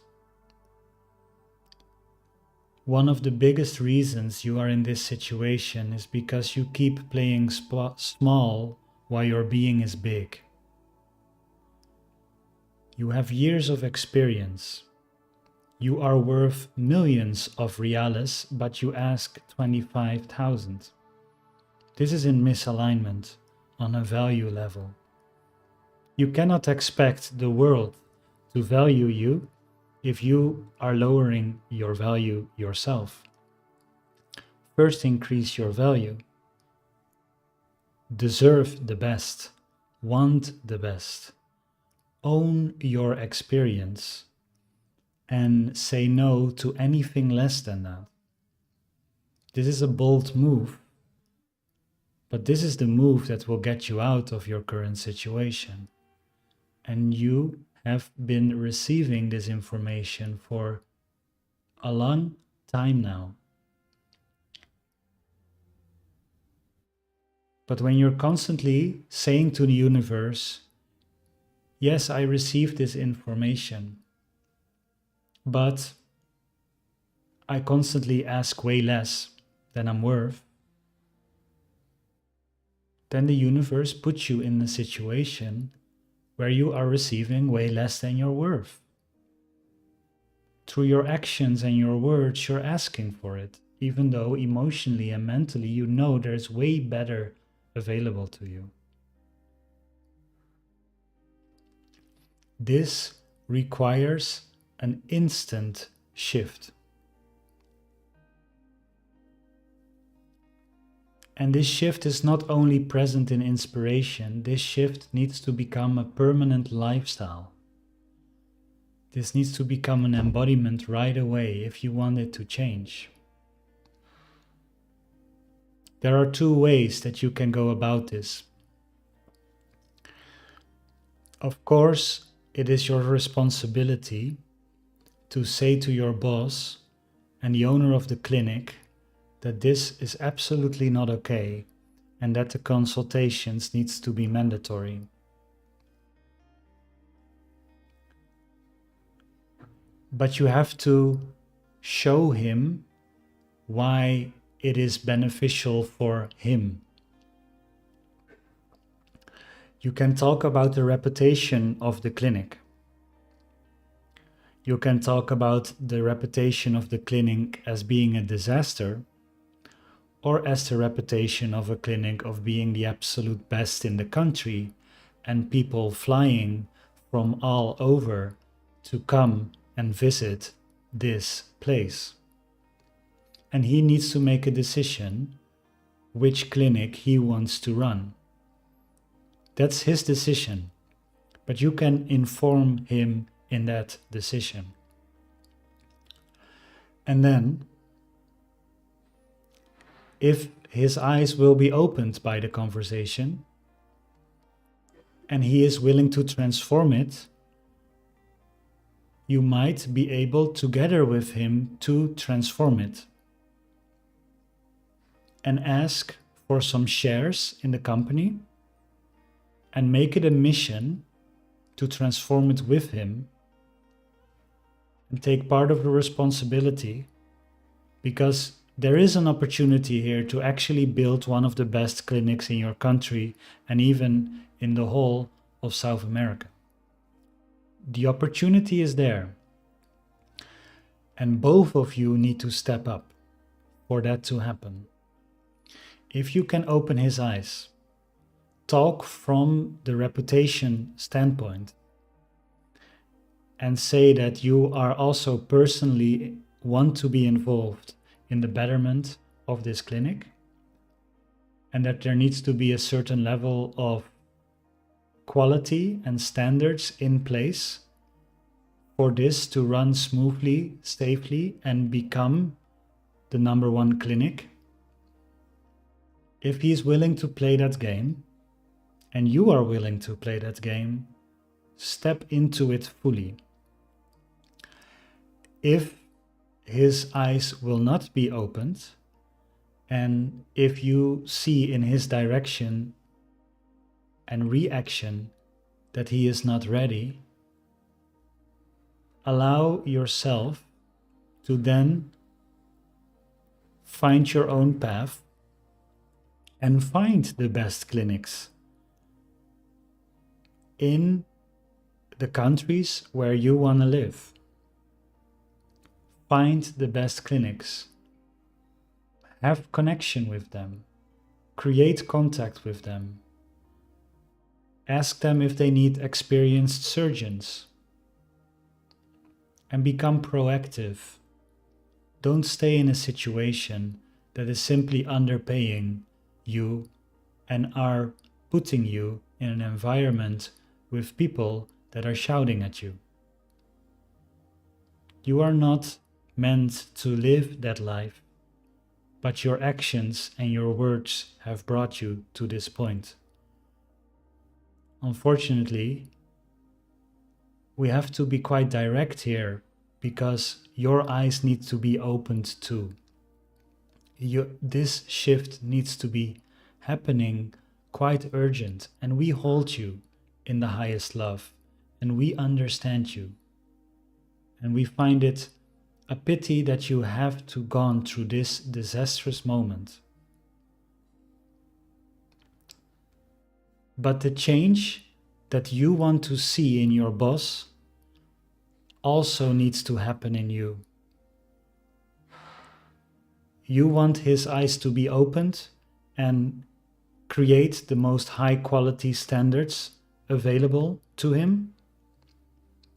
One of the biggest reasons you are in this situation is because you keep playing small while your being is big. You have years of experience. You are worth millions of reales, but you ask 25,000. This is in misalignment on a value level. You cannot expect the world to value you if you are lowering your value yourself. First, increase your value. Deserve the best. Want the best. Own your experience and say no to anything less than that. This is a bold move, but this is the move that will get you out of your current situation. And you have been receiving this information for a long time now. But when you're constantly saying to the universe, yes, I received this information, but I constantly ask way less than I'm worth, then the universe puts you in a situation where you are receiving way less than your worth. Through your actions and your words, you're asking for it, even though emotionally and mentally you know there's way better available to you. This requires an instant shift. And this shift is not only present in inspiration, this shift needs to become a permanent lifestyle. This needs to become an embodiment right away if you want it to change. There are two ways that you can go about this. Of course, it is your responsibility to say to your boss and the owner of the clinic that this is absolutely not okay and that the consultations needs to be mandatory. But you have to show him why it is beneficial for him. You can talk about the reputation of the clinic. You can talk about the reputation of the clinic as being a disaster, or as the reputation of a clinic of being the absolute best in the country and people flying from all over to come and visit this place. And he needs to make a decision which clinic he wants to run. That's his decision, but you can inform him in that decision. And then, if his eyes will be opened by the conversation and he is willing to transform it, you might be able together with him to transform it and ask for some shares in the company and make it a mission to transform it with him and take part of the responsibility, because there is an opportunity here to actually build one of the best clinics in your country and even in the whole of South America. The opportunity is there. And both of you need to step up for that to happen. If you can open his eyes talk from the reputation standpoint and say that you are also personally want to be involved in the betterment of this clinic, and that there needs to be a certain level of quality and standards in place for this to run smoothly, safely, and become the number one clinic. If he's willing to play that game, and you are willing to play that game, step into it fully. If his eyes will not be opened, and if you see in his direction and reaction that he is not ready, allow yourself to then find your own path and find the best clinics in the countries where you want to live. Find the best clinics. Have connection with them. Create contact with them. Ask them if they need experienced surgeons. And become proactive. Don't stay in a situation that is simply underpaying you and are putting you in an environment with people that are shouting at you. You are not meant to live that life, but your actions and your words have brought you to this point. Unfortunately, we have to be quite direct here because your eyes need to be opened too. This shift needs to be happening quite urgent, and we hold you in the highest love, and we understand you. And we find it a pity that you have to gone through this disastrous moment. But the change that you want to see in your boss also needs to happen in you. You want his eyes to be opened and create the most high quality standards available to him.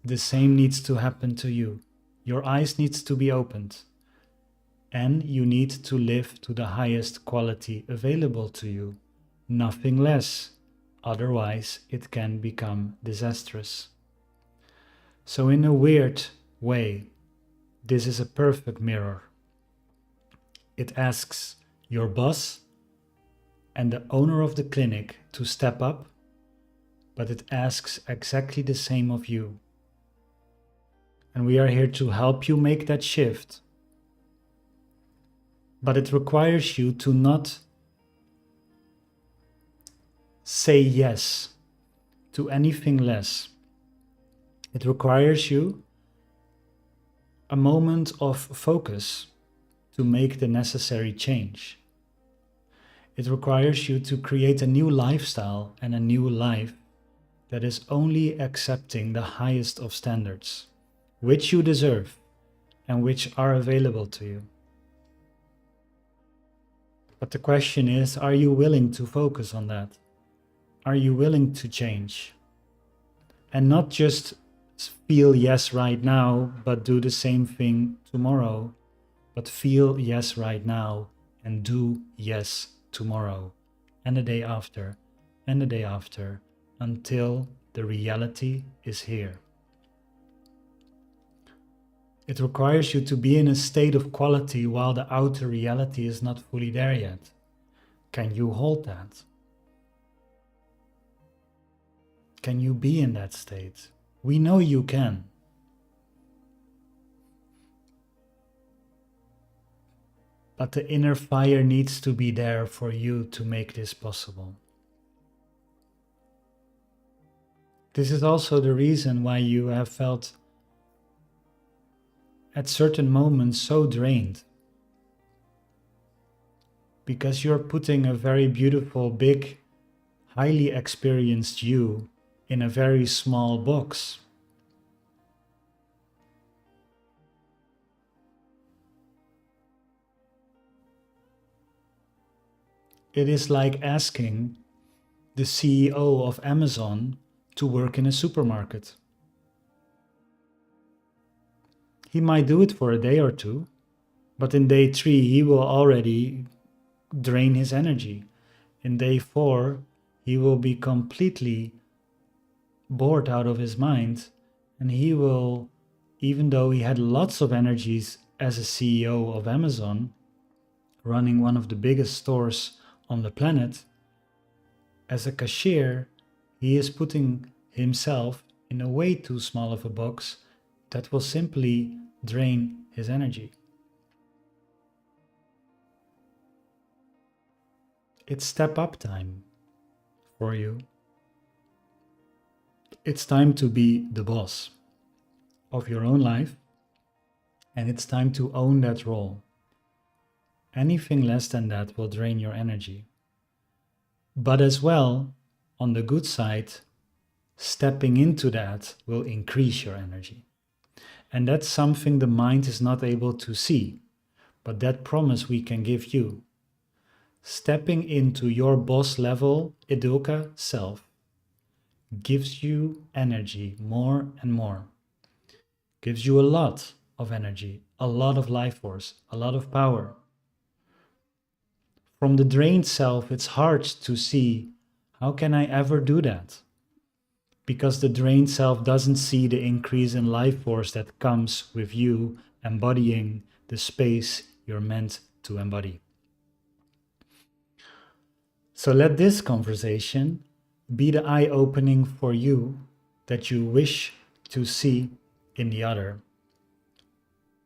The same needs to happen to you. Your eyes needs to be opened, and you need to live to the highest quality available to you, nothing less. Otherwise, it can become disastrous. So in a weird way, this is a perfect mirror. It asks your boss and the owner of the clinic to step up, but it asks exactly the same of you. And we are here to help you make that shift. But it requires you to not say yes to anything less. It requires you a moment of focus to make the necessary change. It requires you to create a new lifestyle and a new life that is only accepting the highest of standards, which you deserve and which are available to you. But the question is, are you willing to focus on that? Are you willing to change? And not just feel yes right now, but do the same thing tomorrow, but feel yes right now and do yes tomorrow, and the day after, and the day after, until the reality is here. It requires you to be in a state of quality while the outer reality is not fully there yet. Can you hold that? Can you be in that state? We know you can. But the inner fire needs to be there for you to make this possible. This is also the reason why you have felt at certain moments so drained. Because you're putting a very beautiful, big, highly experienced you in a very small box. It is like asking the CEO of Amazon to work in a supermarket. He might do it for a day or two, but in day 3 he will already drain his energy. In day 4 he will be completely bored out of his mind, and he will, even though he had lots of energies as a CEO of Amazon, running one of the biggest stores on the planet, as a cashier, he is putting himself in a way too small of a box that will simply drain his energy. It's step up time for you. It's time to be the boss of your own life, and it's time to own that role. Anything less than that will drain your energy. But as well, on the good side, stepping into that will increase your energy. And that's something the mind is not able to see, but that promise we can give you. Stepping into your boss level, Idulka self, gives you energy more and more. Gives you a lot of energy, a lot of life force, a lot of power. From the drained self, it's hard to see, how can I ever do that? Because the drained self doesn't see the increase in life force that comes with you embodying the space you're meant to embody. So let this conversation be the eye-opening for you that you wish to see in the other.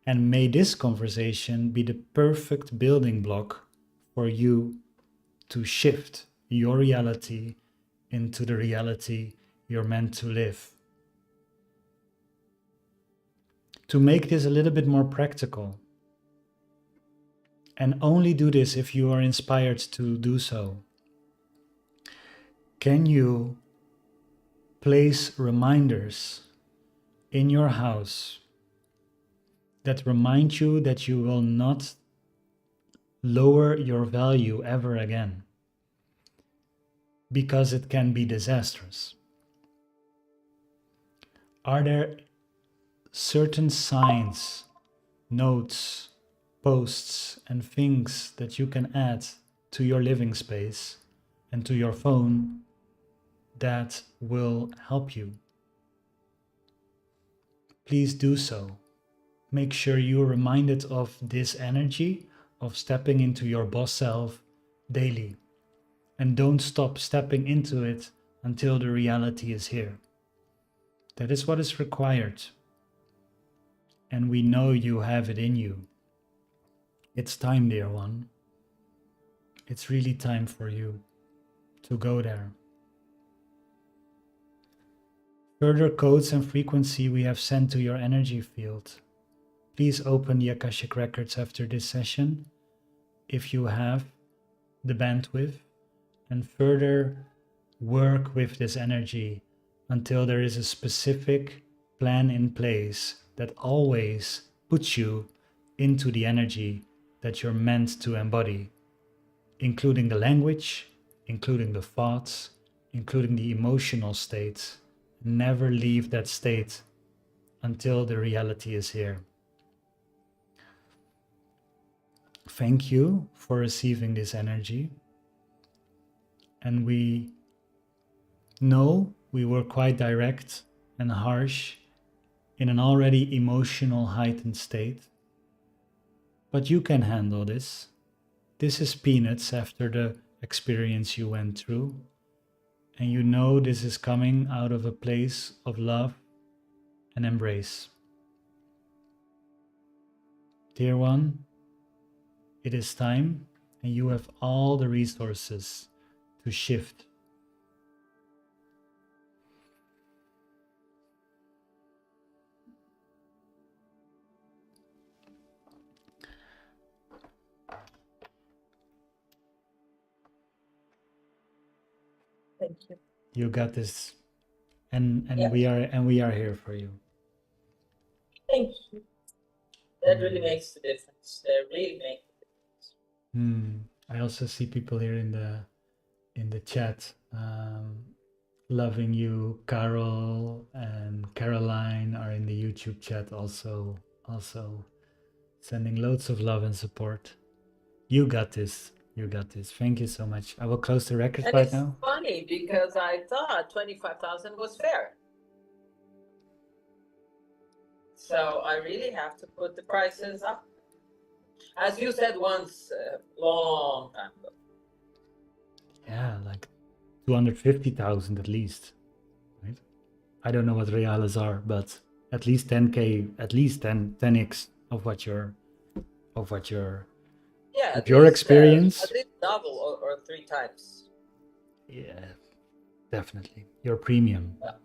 And may this conversation be the perfect building block for you to shift your reality into the reality you're meant to live. To make this a little bit more practical, and only do this if you are inspired to do so. Can you place reminders in your house that remind you that you will not lower your value ever again? Because it can be disastrous. Are there certain signs, notes, posts, and things that you can add to your living space and to your phone that will help you? Please do so. Make sure you're reminded of this energy of stepping into your boss self daily. And don't stop stepping into it until the reality is here. That is what is required. And we know you have it in you. It's time, dear one. It's really time for you to go there. Further codes and frequency we have sent to your energy field. Please open the Akashic records after this session, if you have the bandwidth, and further work with this energy until there is a specific plan in place that always puts you into the energy that you're meant to embody, including the language, including the thoughts, including the emotional states. Never leave that state until the reality is here. Thank you for receiving this energy. And we know we were quite direct and harsh in an already emotional heightened state. But you can handle this. This is peanuts after the experience you went through. And you know this is coming out of a place of love and embrace. Dear one, it is time, and you have all the resources to shift. Thank you. You got this, and Yeah. we are here for you. Thank you. That really makes the difference. That really makes the difference. I also see people here in the chat. Loving you, Carol and Caroline are in the YouTube chat also sending loads of love and support. You got this. You got this. Thank you so much. I will close the record And right it's now. funny because I thought 25,000 was fair. So I really have to put the prices up. As you said once, long time ago. Yeah, like 250,000 at least, right? I don't know what reales are, but at least 10k, at least 10x of what your Yeah, of your experience. at least double or 3 times. Yeah, definitely. Your premium. Yeah.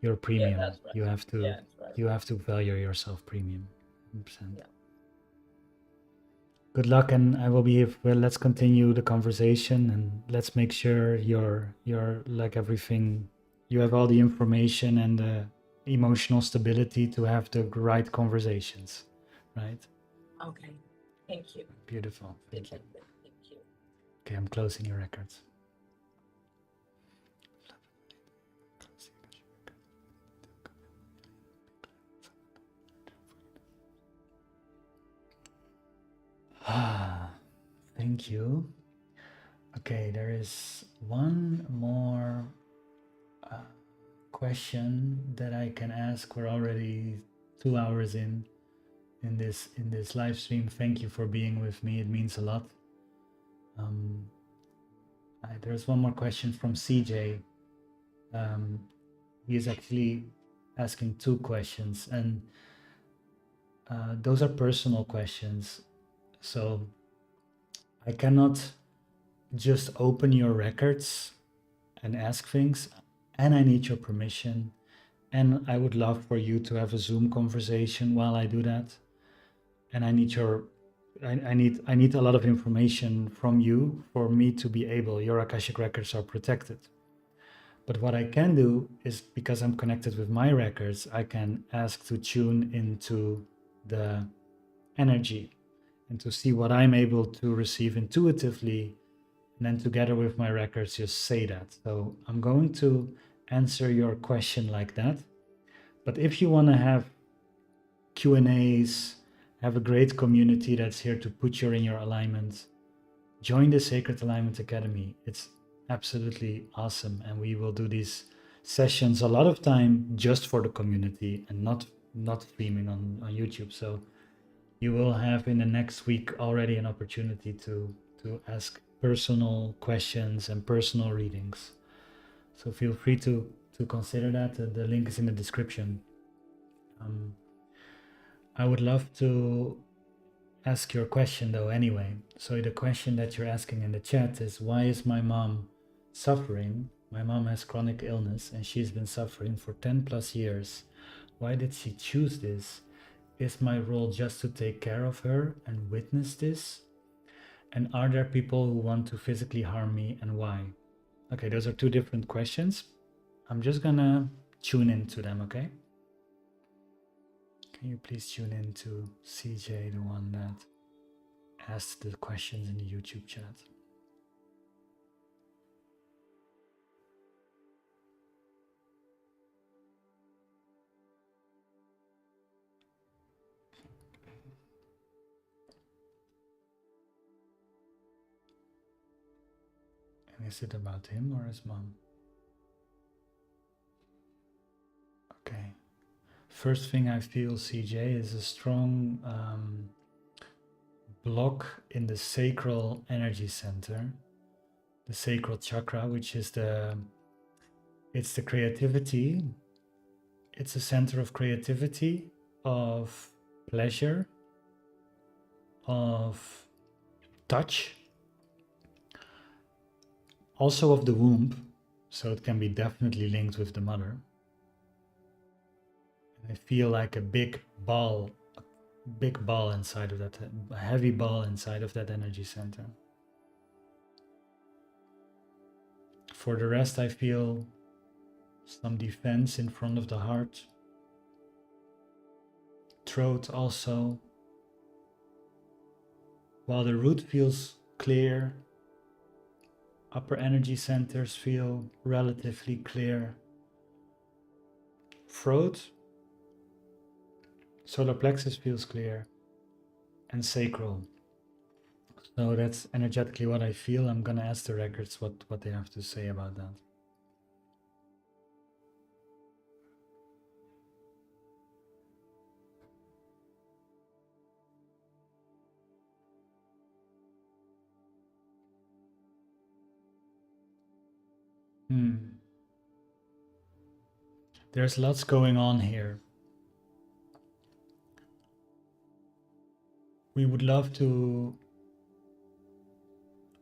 Your premium. Yeah, that's right. You have to Yeah, that's right. you have to value yourself premium. 100%. Yeah. Good luck, and I will be here. Well, let's continue the conversation, and let's make sure you're like everything. You have all the information and the emotional stability to have the right conversations, right? Okay. Thank you. Beautiful. Thank you. Thank you. Okay, I'm closing your records. Ah, thank you. Okay, there is one more question that I can ask. We're already 2 hours in this live stream. Thank you for being with me. It means a lot. There's one more question from CJ. He is actually asking 2 questions, and those are personal questions. So I cannot just open your records and ask things, and I need your permission. And I would love for you to have a Zoom conversation while I do that. And I need I need a lot of information from you for me to be able. Your Akashic records are protected. But what I can do is, because I'm connected with my records, I can ask to tune into the energy and to see what I'm able to receive intuitively. And then together with my records, just say that. So I'm going to answer your question like that. But if you want to have Q&As, have a great community that's here to put you in your alignment, join the Sacred Alignment Academy. It's absolutely awesome. And we will do these sessions a lot of time just for the community and not streaming on YouTube. So you will have in the next week already an opportunity to ask personal questions and personal readings. So feel free to consider that. The link is in the description. I would love to ask your question though anyway. So the question that you're asking in the chat is, why is my mom suffering? My mom has chronic illness and she's been suffering for 10 plus years. Why did she choose this? Is my role just to take care of her and witness this? And are there people who want to physically harm me, and why? Okay, those are 2 different questions. I'm just gonna tune into them, okay? Can you please tune in to CJ, the one that asked the questions in the YouTube chat? And is it about him or his mom? Okay. First thing I feel, CJ, is a strong block in the sacral energy center, the sacral chakra, which is it's the creativity. It's a center of creativity, of pleasure, of touch, also of the womb. So it can be definitely linked with the mother. I feel like a big ball inside of that, a heavy ball inside of that energy center. For the rest, I feel some defense in front of the heart, throat also. While the root feels clear, Upper energy centers feel relatively clear. Throat, solar plexus feels clear, and sacral. So that's energetically what I feel. I'm gonna ask the records what they have to say about that. There's lots going on here. We would love to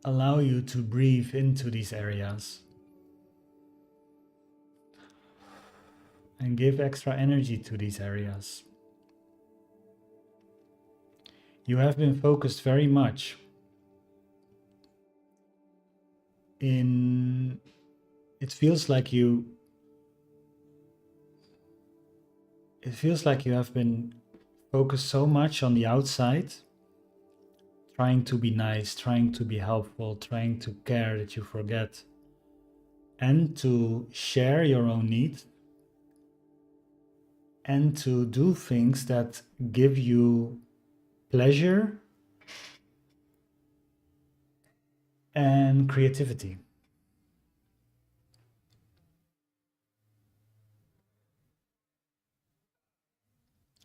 allow you to breathe into these areas and give extra energy to these areas. You have been focused very much in, it feels like you have been focused so much on the outside, trying to be nice, trying to be helpful, trying to care, that you forget and to share your own needs and to do things that give you pleasure and creativity.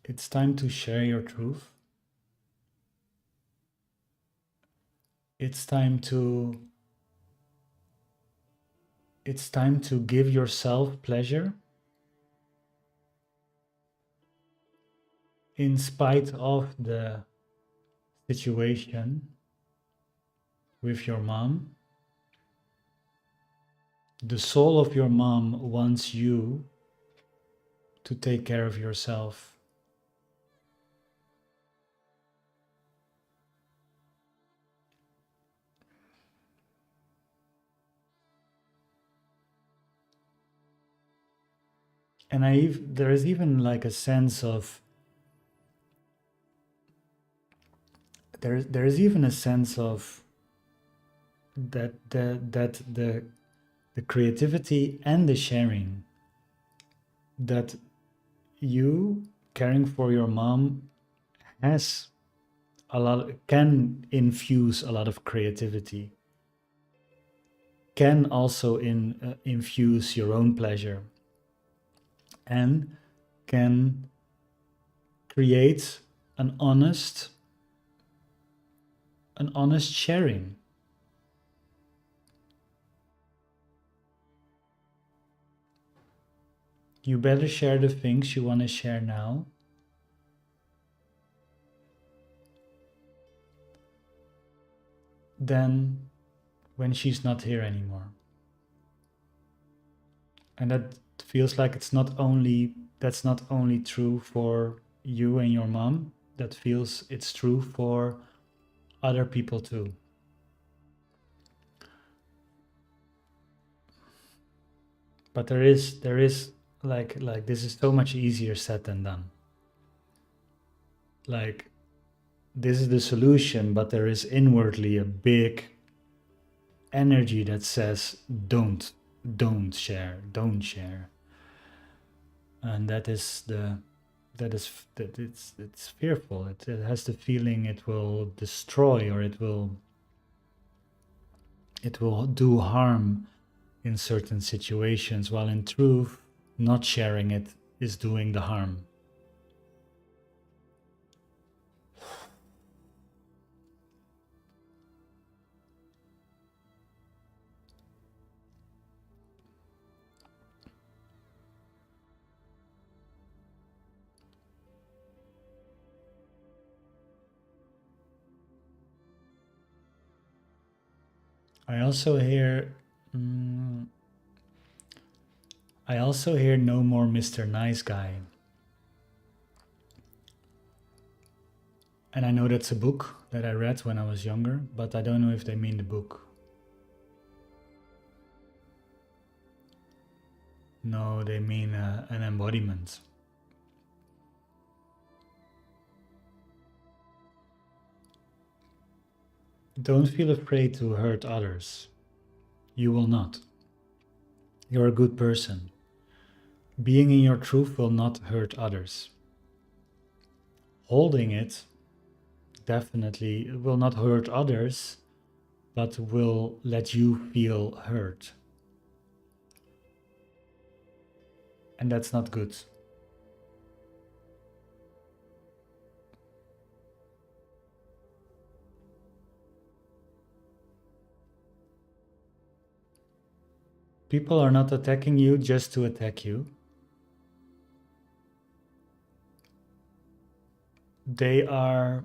It's time to share your truth. It's time to give yourself pleasure in spite of the situation with your mom. The soul of your mom wants you to take care of yourself. And there is even like a sense of, there is even a sense of that the creativity and the sharing, that you caring for your mom has can infuse a lot of creativity, can also infuse your own pleasure, and can create an honest sharing. You better share the things you want to share now, than when she's not here anymore. And that feels like that's not only true for you and your mom, that feels it's true for other people too. But there is like this is so much easier said than done. Like, this is the solution, but there is inwardly a big energy that says don't share, and it's fearful. It has the feeling it will destroy, or it will do harm in certain situations, while in truth not sharing it is doing the harm. I also hear no more Mr. Nice Guy. And I know that's a book that I read when I was younger, but I don't know if they mean the book. No, they mean an embodiment. Don't feel afraid to hurt others. You will not. You're a good person. Being in your truth will not hurt others. Holding it definitely will not hurt others, but will let you feel hurt. And that's not good. People are not attacking you just to attack you. They are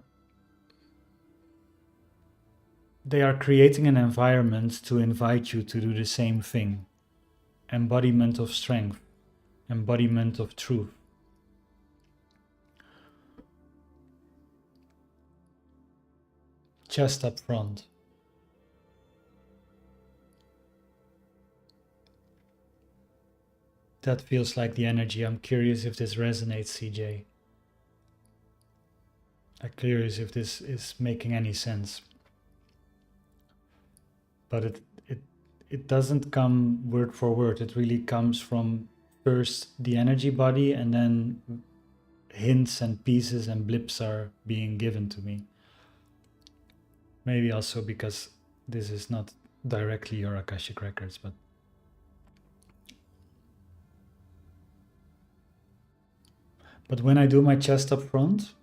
creating an environment to invite you to do the same thing. Embodiment of strength, embodiment of truth. Chest up front. That feels like the energy. I'm curious if this resonates, CJ. I'm curious if this is making any sense. But it doesn't come word for word. It really comes from first the energy body, and then hints and pieces and blips are being given to me. Maybe also because this is not directly your Akashic records, but when I do my chest up front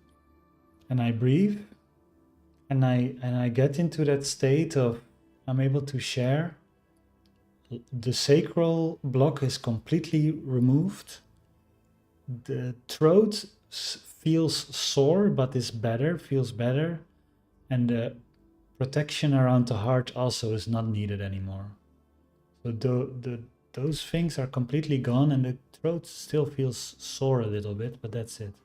and I breathe and I get into that state of I'm able to share, the sacral block is completely removed. The throat feels sore but is better, feels better, and the protection around the heart also is not needed anymore. So those things are completely gone, and the throat still feels sore a little bit, but that's it.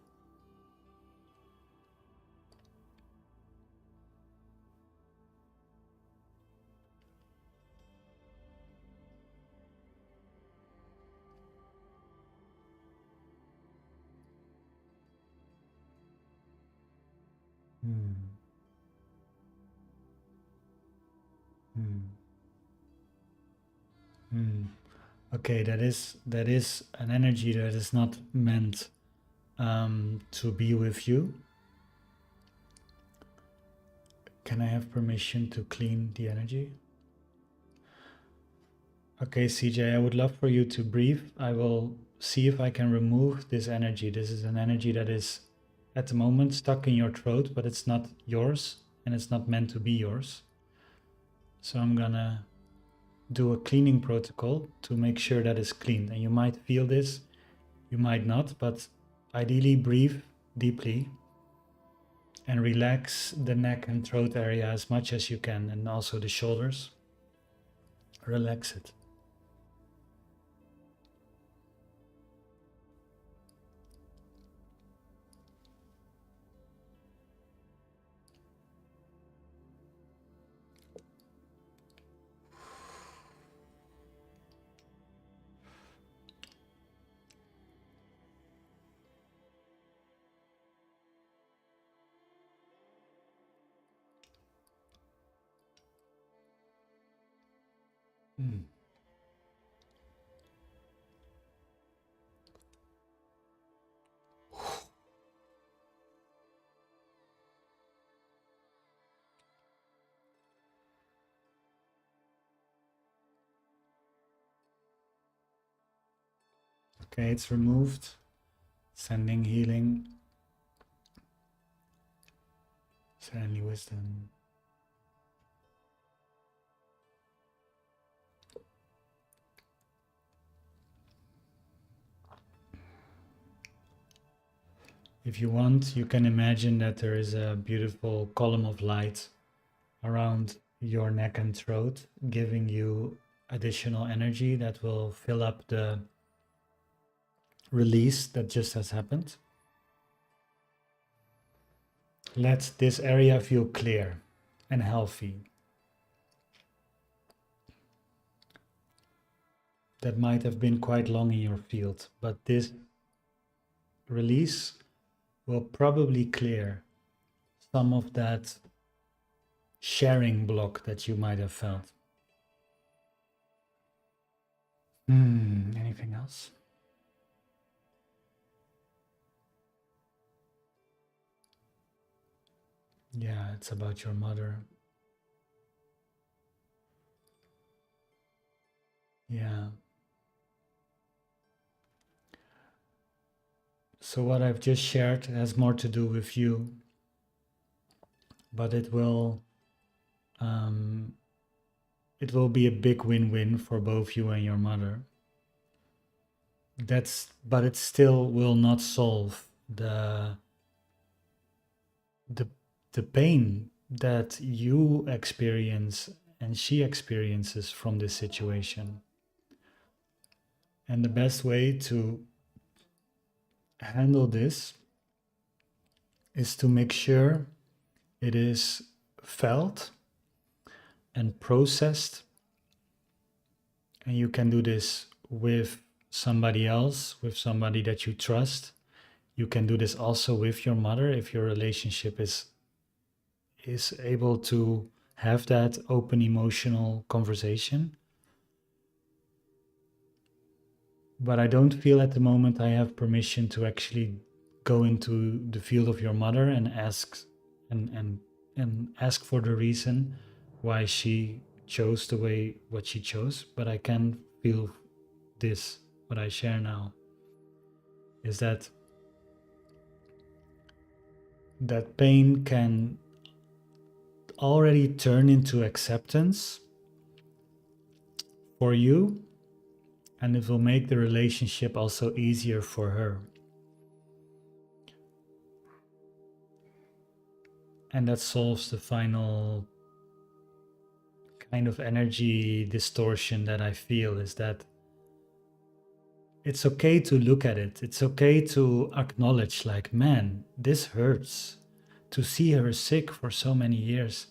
Hmm. Hmm. Hmm. Okay, that is an energy that is not meant to be with you. Can I have permission to clean the energy? Okay, CJ, I would love for you to breathe. I will see if I can remove this energy. This is an energy that is at the moment stuck in your throat, but it's not yours and it's not meant to be yours. So I'm gonna do a cleaning protocol to make sure that it's cleaned. And you might feel this, you might not, but ideally breathe deeply and relax the neck and throat area as much as you can, and also the shoulders. Relax it. Mm. Okay, it's removed. Sending healing. Is there any wisdom? If you want, you can imagine that there is a beautiful column of light around your neck and throat, giving you additional energy that will fill up the release that just has happened. Let this area feel clear and healthy. That might have been quite long in your field, but this release will probably clear some of that sharing block that you might have felt. Anything else? Yeah, it's about your mother. Yeah. So what I've just shared has more to do with you, but um, it will be a big win-win for both you and your mother. But it still will not solve the the pain that you experience and she experiences from this situation. And the best way to handle this is to make sure it is felt and processed. And you can do this with somebody else, with somebody that you trust. You can do this also with your mother if your relationship is able to have that open emotional conversation. But I don't feel at the moment I have permission to actually go into the field of your mother and ask and ask for the reason why she chose the way what she chose. But I can feel this, what I share now, is that pain can already turn into acceptance for you, and it will make the relationship also easier for her. And that solves the final kind of energy distortion that I feel, is that it's okay to look at it. It's okay to acknowledge, like, man, this hurts. To see her sick for so many years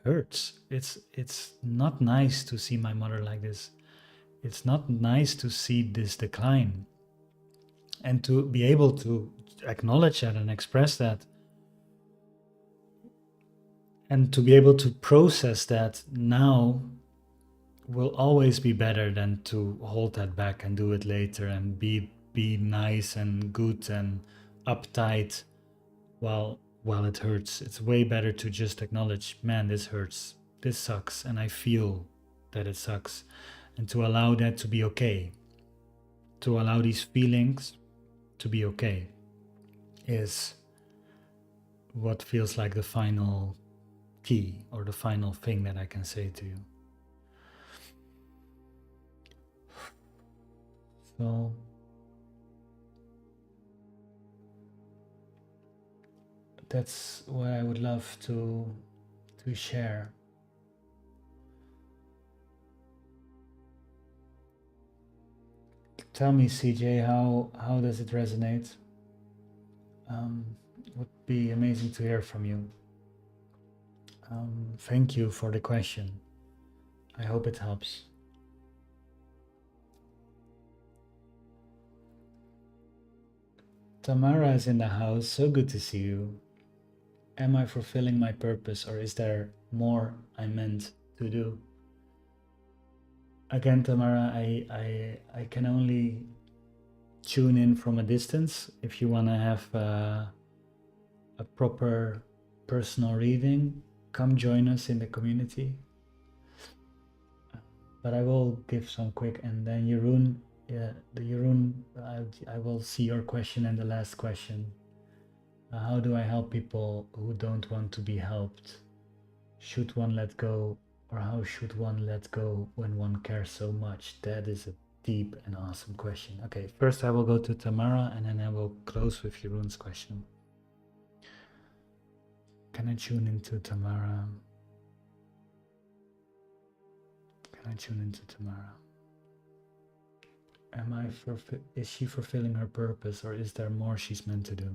hurts. It's not nice to see my mother like this. It's not nice to see this decline. And to be able to acknowledge that and express that, and to be able to process that now, will always be better than to hold that back and do it later and be nice and good and uptight while it hurts. It's way better to just acknowledge, man, this hurts, this sucks, and I feel that it sucks, and to allow that to be okay, to allow these feelings to be okay, is what feels like the final key or the final thing that I can say to you. So that's what I would love to share. Tell me, CJ, how does it resonate? Would be amazing to hear from you. Thank you for the question. I hope it helps. Tamara is in the house. So good to see you. Am I fulfilling my purpose, or is there more I meant to do? Again, Tamara, I can only tune in from a distance. If you want to have a proper personal reading, come join us in the community. But I will give some quick, and then Jeroen, I will see your question and the last question. How do I help people who don't want to be helped? Should one let go, or how should one let go when one cares so much? That is a deep and awesome question. Okay, first I will go to Tamara, and then I will close with Jeroen's question. Can I tune into Tamara? Can I tune into Tamara? Is she fulfilling her purpose, or is there more she's meant to do?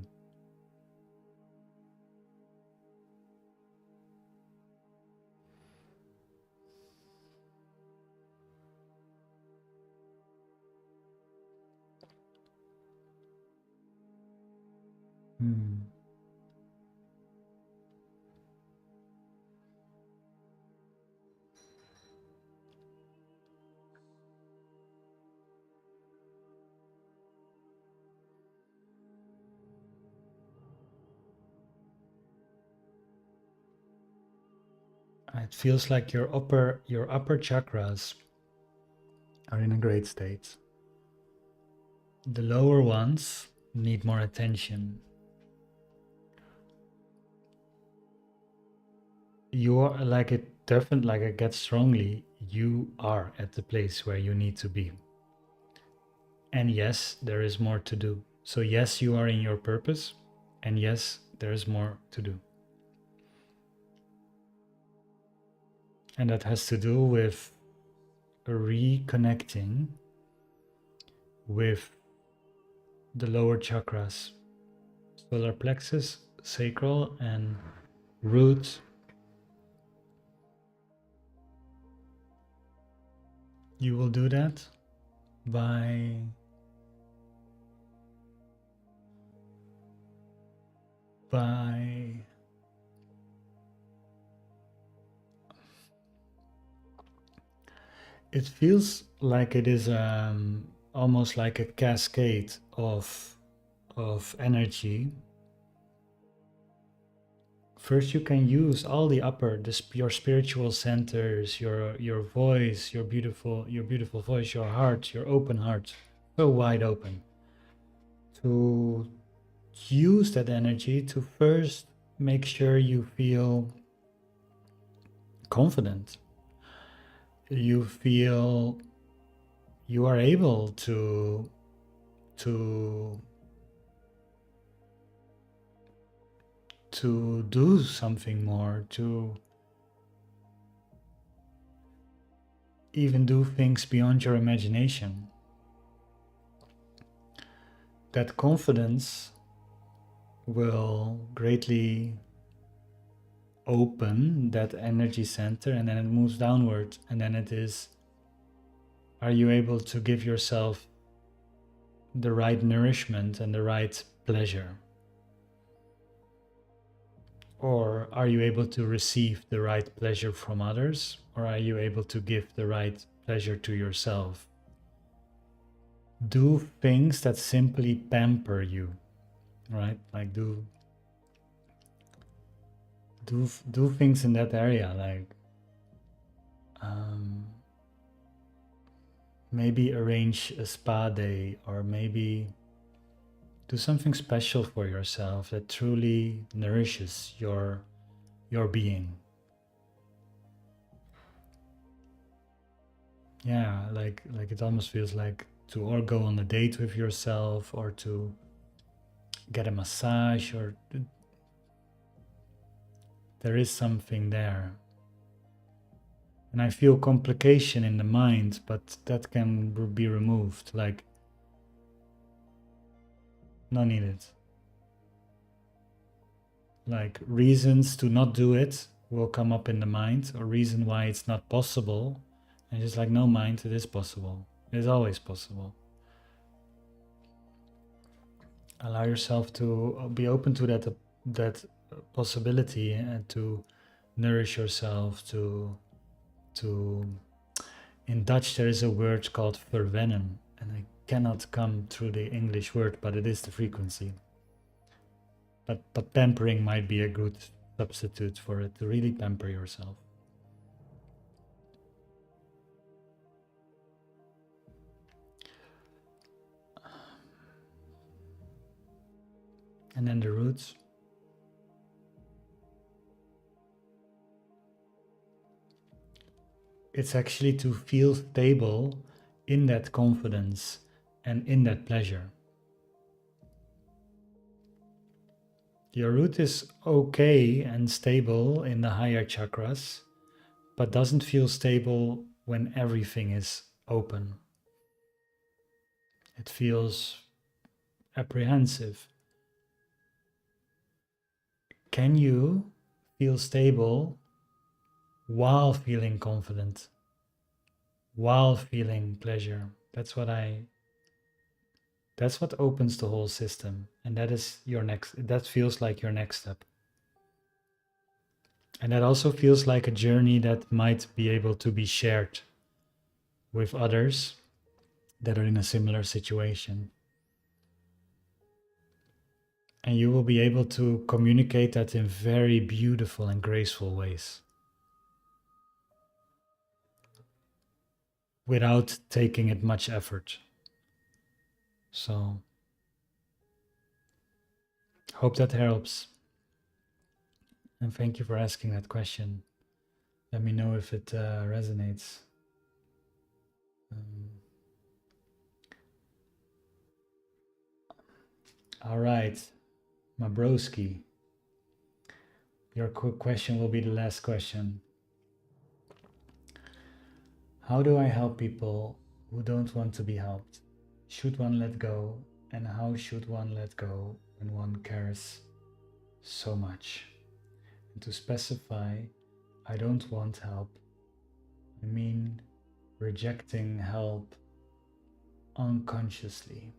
Hmm. It feels like your upper chakras are in a great state. The lower ones need more attention. You are like it definitely, like it gets strongly, you are at the place where you need to be. And yes, there is more to do. So yes, you are in your purpose, and yes, there is more to do. And that has to do with reconnecting with the lower chakras, solar plexus, sacral, and root. You will do that by it feels like it is almost like a cascade of energy. First, you can use all the upper, your spiritual centers, your voice, your beautiful voice, your heart, your open heart, so wide open. To use that energy to first make sure you feel confident. You feel you are able to do something more, to even do things beyond your imagination. That confidence will greatly open that energy center, and then it moves downward, and then it is, are you able to give yourself the right nourishment and the right pleasure? Or are you able to receive the right pleasure from others? Or are you able to give the right pleasure to yourself? Do things that simply pamper you, right? Like do things in that area, like maybe arrange a spa day, or maybe do something special for yourself that truly nourishes your being. Yeah, like it almost feels like to or go on a date with yourself, or to get a massage, or there is something there. And I feel complication in the mind, but that can be removed, like no needed. Like reasons to not do it will come up in the mind, or reason why it's not possible, and just like, no, mind, it is possible. It is always possible. Allow yourself to be open to that possibility, and to nourish yourself, to in Dutch there is a word called verwennen, and I cannot come through the English word, but it is the frequency. But pampering might be a good substitute for it, to really pamper yourself. And then the roots. It's actually to feel stable in that confidence and in that pleasure. Your root is okay and stable in the higher chakras, but doesn't feel stable when everything is open. It feels apprehensive. Can you feel stable while feeling confident, while feeling pleasure? That's what opens the whole system, and that feels like your next step. And that also feels like a journey that might be able to be shared with others that are in a similar situation. And you will be able to communicate that in very beautiful and graceful ways. without taking it much effort. So hope that helps. And thank you for asking that question. Let me know if it resonates. All right, my broski. Your quick question will be the last question. How do I help people who don't want to be helped? Should one let go? And how should one let go when one cares so much? And to specify, I don't want help. I mean rejecting help unconsciously.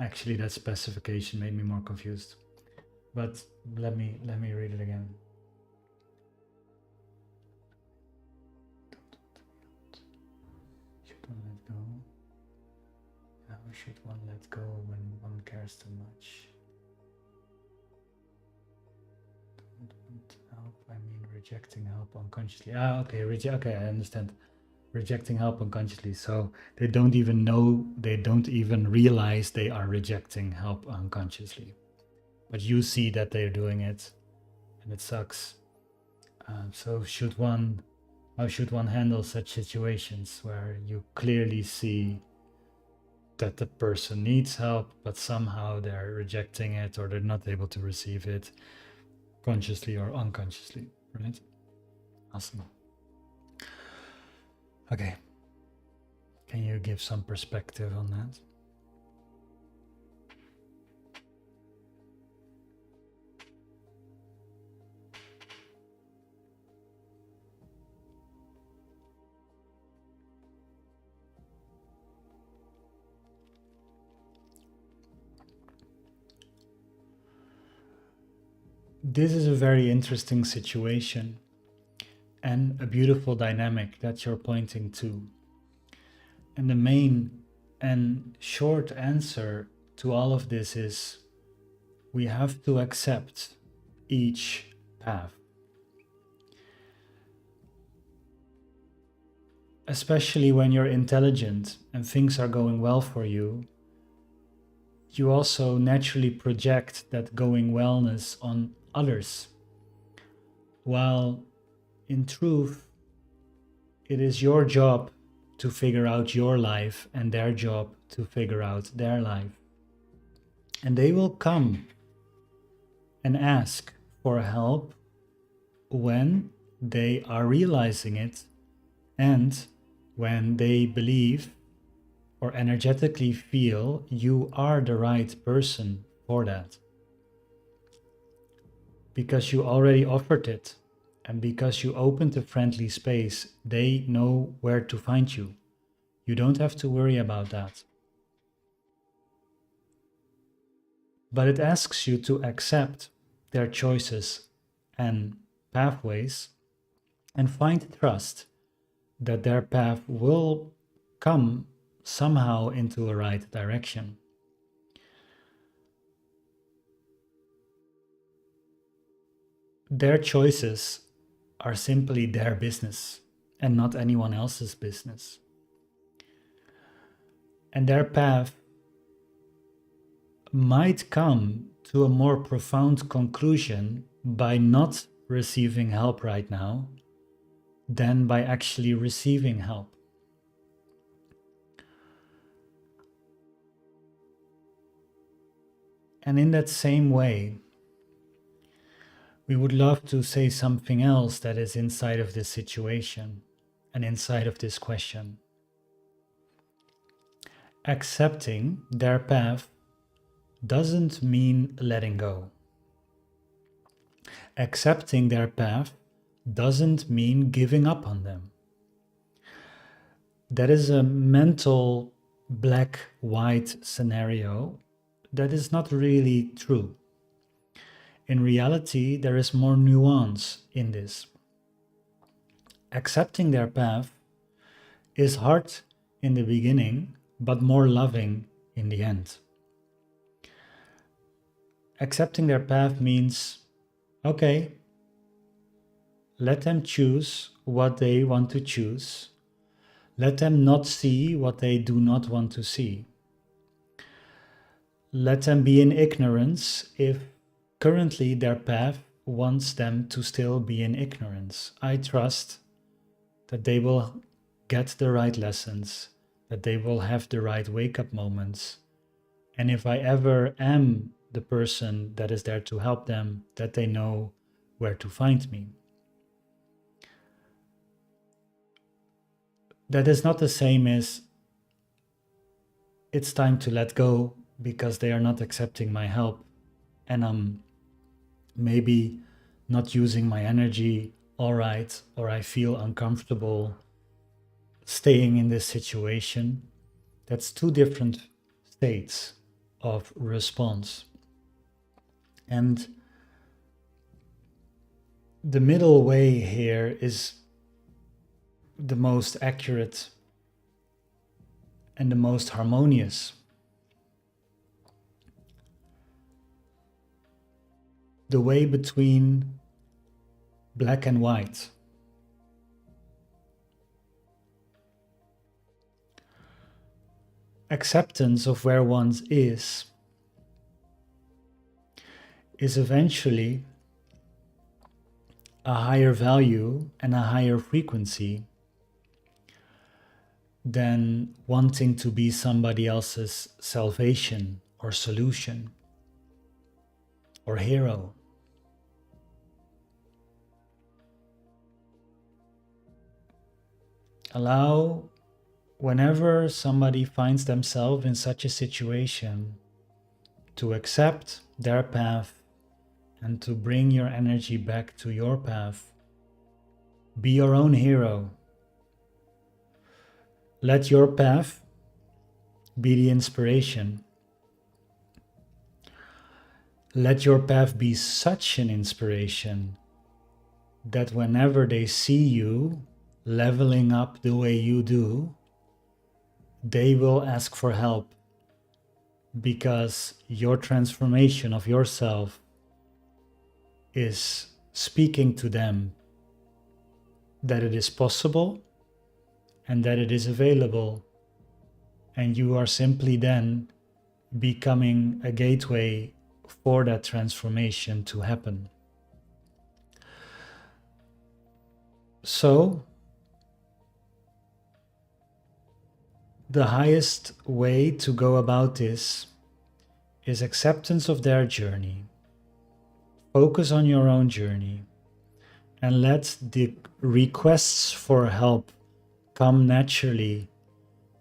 Actually, that specification made me more confused. But let me read it again. Should one let go? How should one let go when one cares too much? Don't want help. I mean rejecting help unconsciously. Okay, okay, I understand. Rejecting help unconsciously. So they don't even know, they don't even realize they are rejecting help unconsciously. But you see that they're doing it, and it sucks. So how should one handle such situations where you clearly see that the person needs help, but somehow they're rejecting it or they're not able to receive it consciously or unconsciously, right? Awesome. Okay. Can you give some perspective on that? This is a very interesting situation and a beautiful dynamic that you're pointing to. And the main and short answer to all of this is we have to accept each path. Especially when you're intelligent and things are going well for you, you also naturally project that going wellness on others. While in truth, it is your job to figure out your life and their job to figure out their life. And they will come and ask for help when they are realizing it and when they believe or energetically feel you are the right person for that. Because you already offered it and because you opened a friendly space, they know where to find you. You don't have to worry about that. But it asks you to accept their choices and pathways and find trust that their path will come somehow into a right direction. Their choices are simply their business and not anyone else's business. And their path might come to a more profound conclusion by not receiving help right now than by actually receiving help. And in that same way, we would love to say something else that is inside of this situation and inside of this question. Accepting their path doesn't mean letting go. Accepting their path doesn't mean giving up on them. That is a mental black-white scenario that is not really true. In reality, there is more nuance in this. Accepting their path is hard in the beginning, but more loving in the end. Accepting their path means, okay, let them choose what they want to choose. Let them not see what they do not want to see. Let them be in ignorance if currently their path wants them to still be in ignorance. I trust that they will get the right lessons, that they will have the right wake-up moments. And if I ever am the person that is there to help them, that they know where to find me. That is not the same as it's time to let go because they are not accepting my help and I'm maybe not using my energy all right, or I feel uncomfortable staying in this situation. That's two different states of response. And the middle way here is the most accurate and the most harmonious. The way between black and white. Acceptance of where one is eventually a higher value and a higher frequency than wanting to be somebody else's salvation or solution or hero. Allow, whenever somebody finds themselves in such a situation, to accept their path and to bring your energy back to your path. Be your own hero. Let your path be the inspiration. Let your path be such an inspiration that whenever they see you leveling up the way you do, they will ask for help, because your transformation of yourself is speaking to them that it is possible and that it is available, and you are simply then becoming a gateway for that transformation to happen. So, the highest way to go about this is acceptance of their journey. Focus on your own journey and let the requests for help come naturally,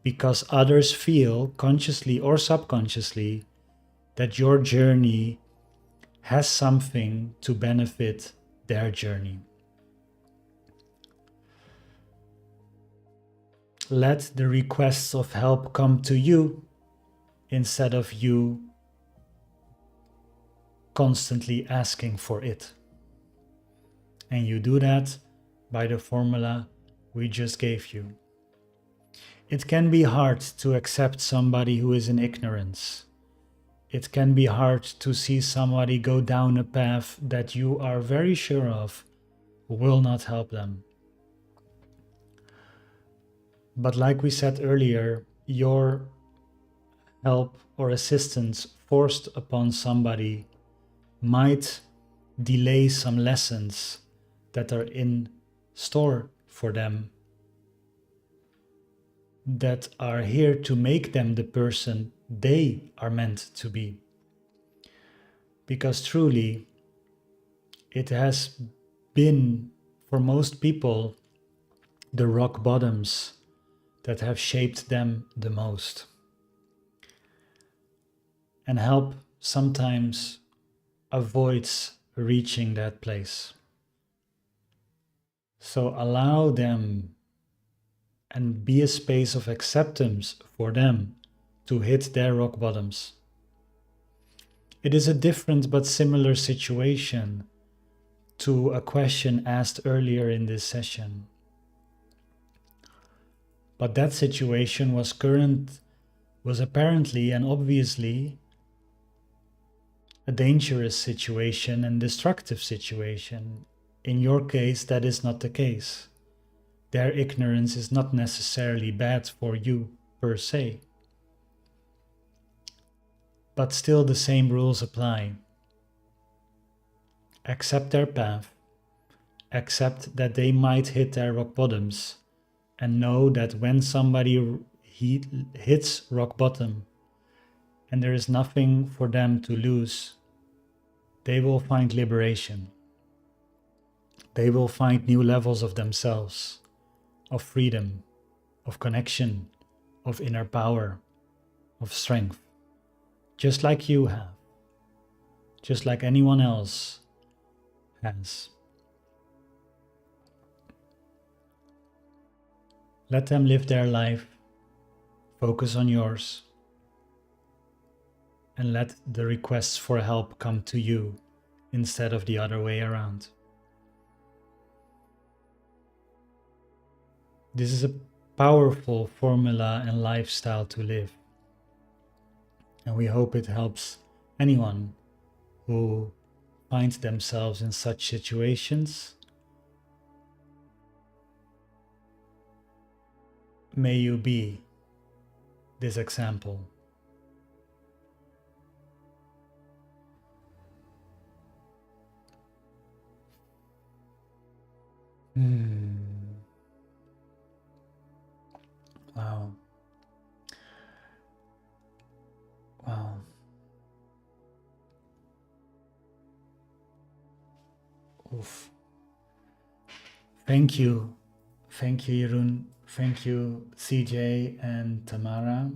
because others feel, consciously or subconsciously, that your journey has something to benefit their journey. Let the requests of help come to you instead of you constantly asking for it. And you do that by the formula we just gave you. It can be hard to accept somebody who is in ignorance. It can be hard to see somebody go down a path that you are very sure of will not help them. But like we said earlier, your help or assistance forced upon somebody might delay some lessons that are in store for them, that are here to make them the person they are meant to be. Because truly, it has been, for most people, the rock bottoms that have shaped them the most. And help sometimes avoids reaching that place. So allow them and be a space of acceptance for them to hit their rock bottoms. It is a different but similar situation to a question asked earlier in this session. But that situation was apparently and obviously a dangerous situation and destructive situation. In your case, that is not the case. their ignorance is not necessarily bad for you per se. But still the same rules apply. Accept their path, accept that they might hit their rock bottoms, and know that when somebody hits rock bottom and there is nothing for them to lose, they will find liberation. They will find new levels of themselves, of freedom, of connection, of inner power, of strength, just like you have, just like anyone else has. Let them live their life, focus on yours, and let the requests for help come to you instead of the other way around. This is a powerful formula and lifestyle to live. And we hope it helps anyone who finds themselves in such situations. May you be this example. Wow. Wow. Oof. Thank you. Thank you, Jeroen. Thank you, CJ and Tamara,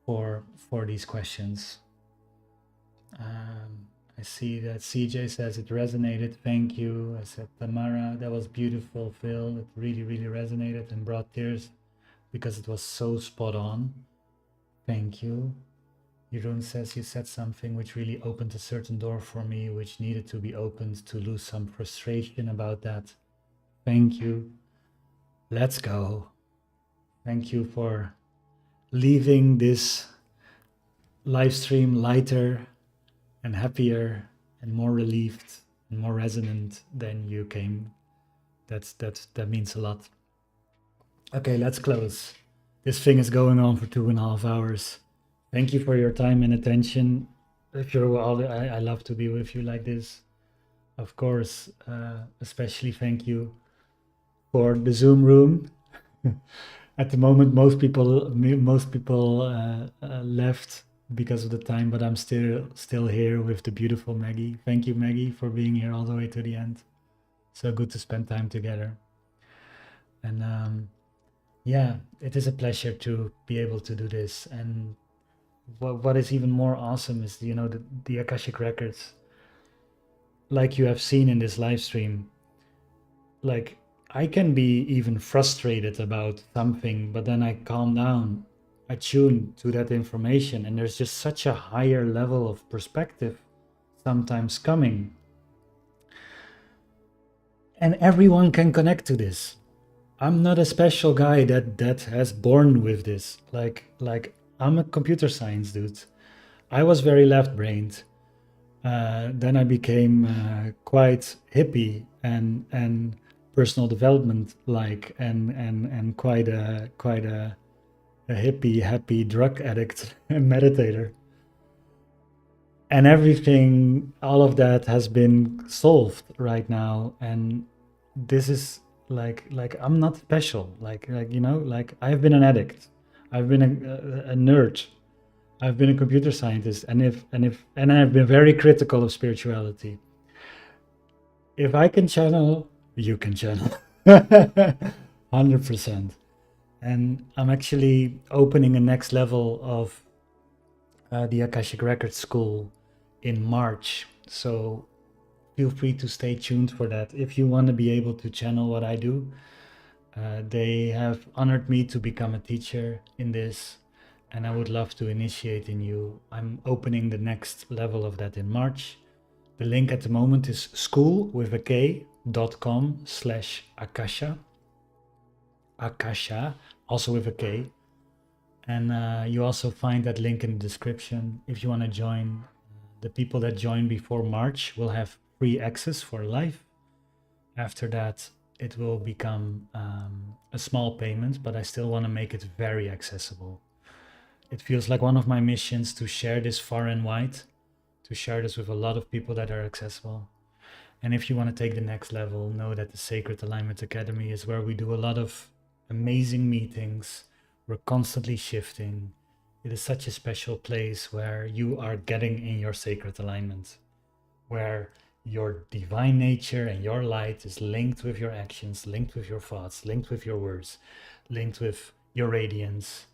for these questions. I see that CJ says it resonated. Thank you. I said, Tamara, that was beautiful, Phil. It really, really resonated and brought tears because it was so spot on. Thank you. Jeroen says, you said something which really opened a certain door for me, which needed to be opened to lose some frustration about that. Thank you. Let's go. Thank you for leaving this live stream lighter and happier and more relieved and more resonant than you came. That means a lot. Okay, let's close. This thing is going on for 2.5 hours. Thank you for your time and attention. If you're all, I love to be with you like this. Of course, especially thank you for the Zoom room. At the moment, most people left because of the time, but I'm still here with the beautiful Maggie. Thank you, Maggie, for being here all the way to the end. So good to spend time together. And yeah, it is a pleasure to be able to do this. And what is even more awesome is, you know, the Akashic records, like you have seen in this live stream. Like, I can be even frustrated about something, but then I calm down, I tune to that information, and there's just such a higher level of perspective sometimes coming. And everyone can connect to this. I'm not a special guy that has born with this. Like I'm a computer science dude. I was very left-brained. Then I became quite hippie and personal development like and quite a hippie, happy drug addict and meditator. And everything, all of that has been solved right now. And this is like I'm not special. Like you know, like I've been an addict. I've been a nerd. I've been a computer scientist, and I've been very critical of spirituality. If I can channel, you can channel. 100%. And I'm actually opening a next level of the Akashic Records School in March. So feel free to stay tuned for that. If you want to be able to channel what I do, they have honored me to become a teacher in this, and I would love to initiate in you. I'm opening the next level of that in March. The link at the moment is school.com/Akasha. Akasha, also with a K. And you also find that link in the description if you want to join. The people that join before March will have free access for life. After that, it will become a small payment, but I still want to make it very accessible. It feels like one of my missions to share this far and wide, to share this with a lot of people that are accessible. And if you want to take the next level, know that the Sacred Alignment Academy is where we do a lot of amazing meetings. We're constantly shifting. It is such a special place where you are getting in your sacred alignment, where your divine nature and your light is linked with your actions, linked with your thoughts, linked with your words, linked with your radiance.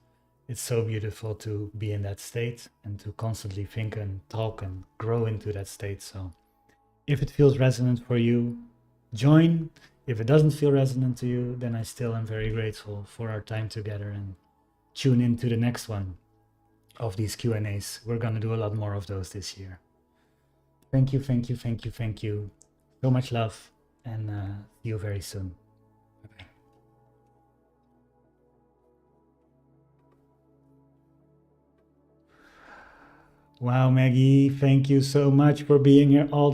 It's so beautiful to be in that state and to constantly think and talk and grow into that state. So if it feels resonant for you, join. If it doesn't feel resonant to you, then I still am very grateful for our time together, and tune in to the next one of these Q&As. We're going to do a lot more of those this year. Thank you, thank you, thank you, thank you. So much love, and see you very soon. Bye-bye. Wow, Maggie, thank you so much for being here all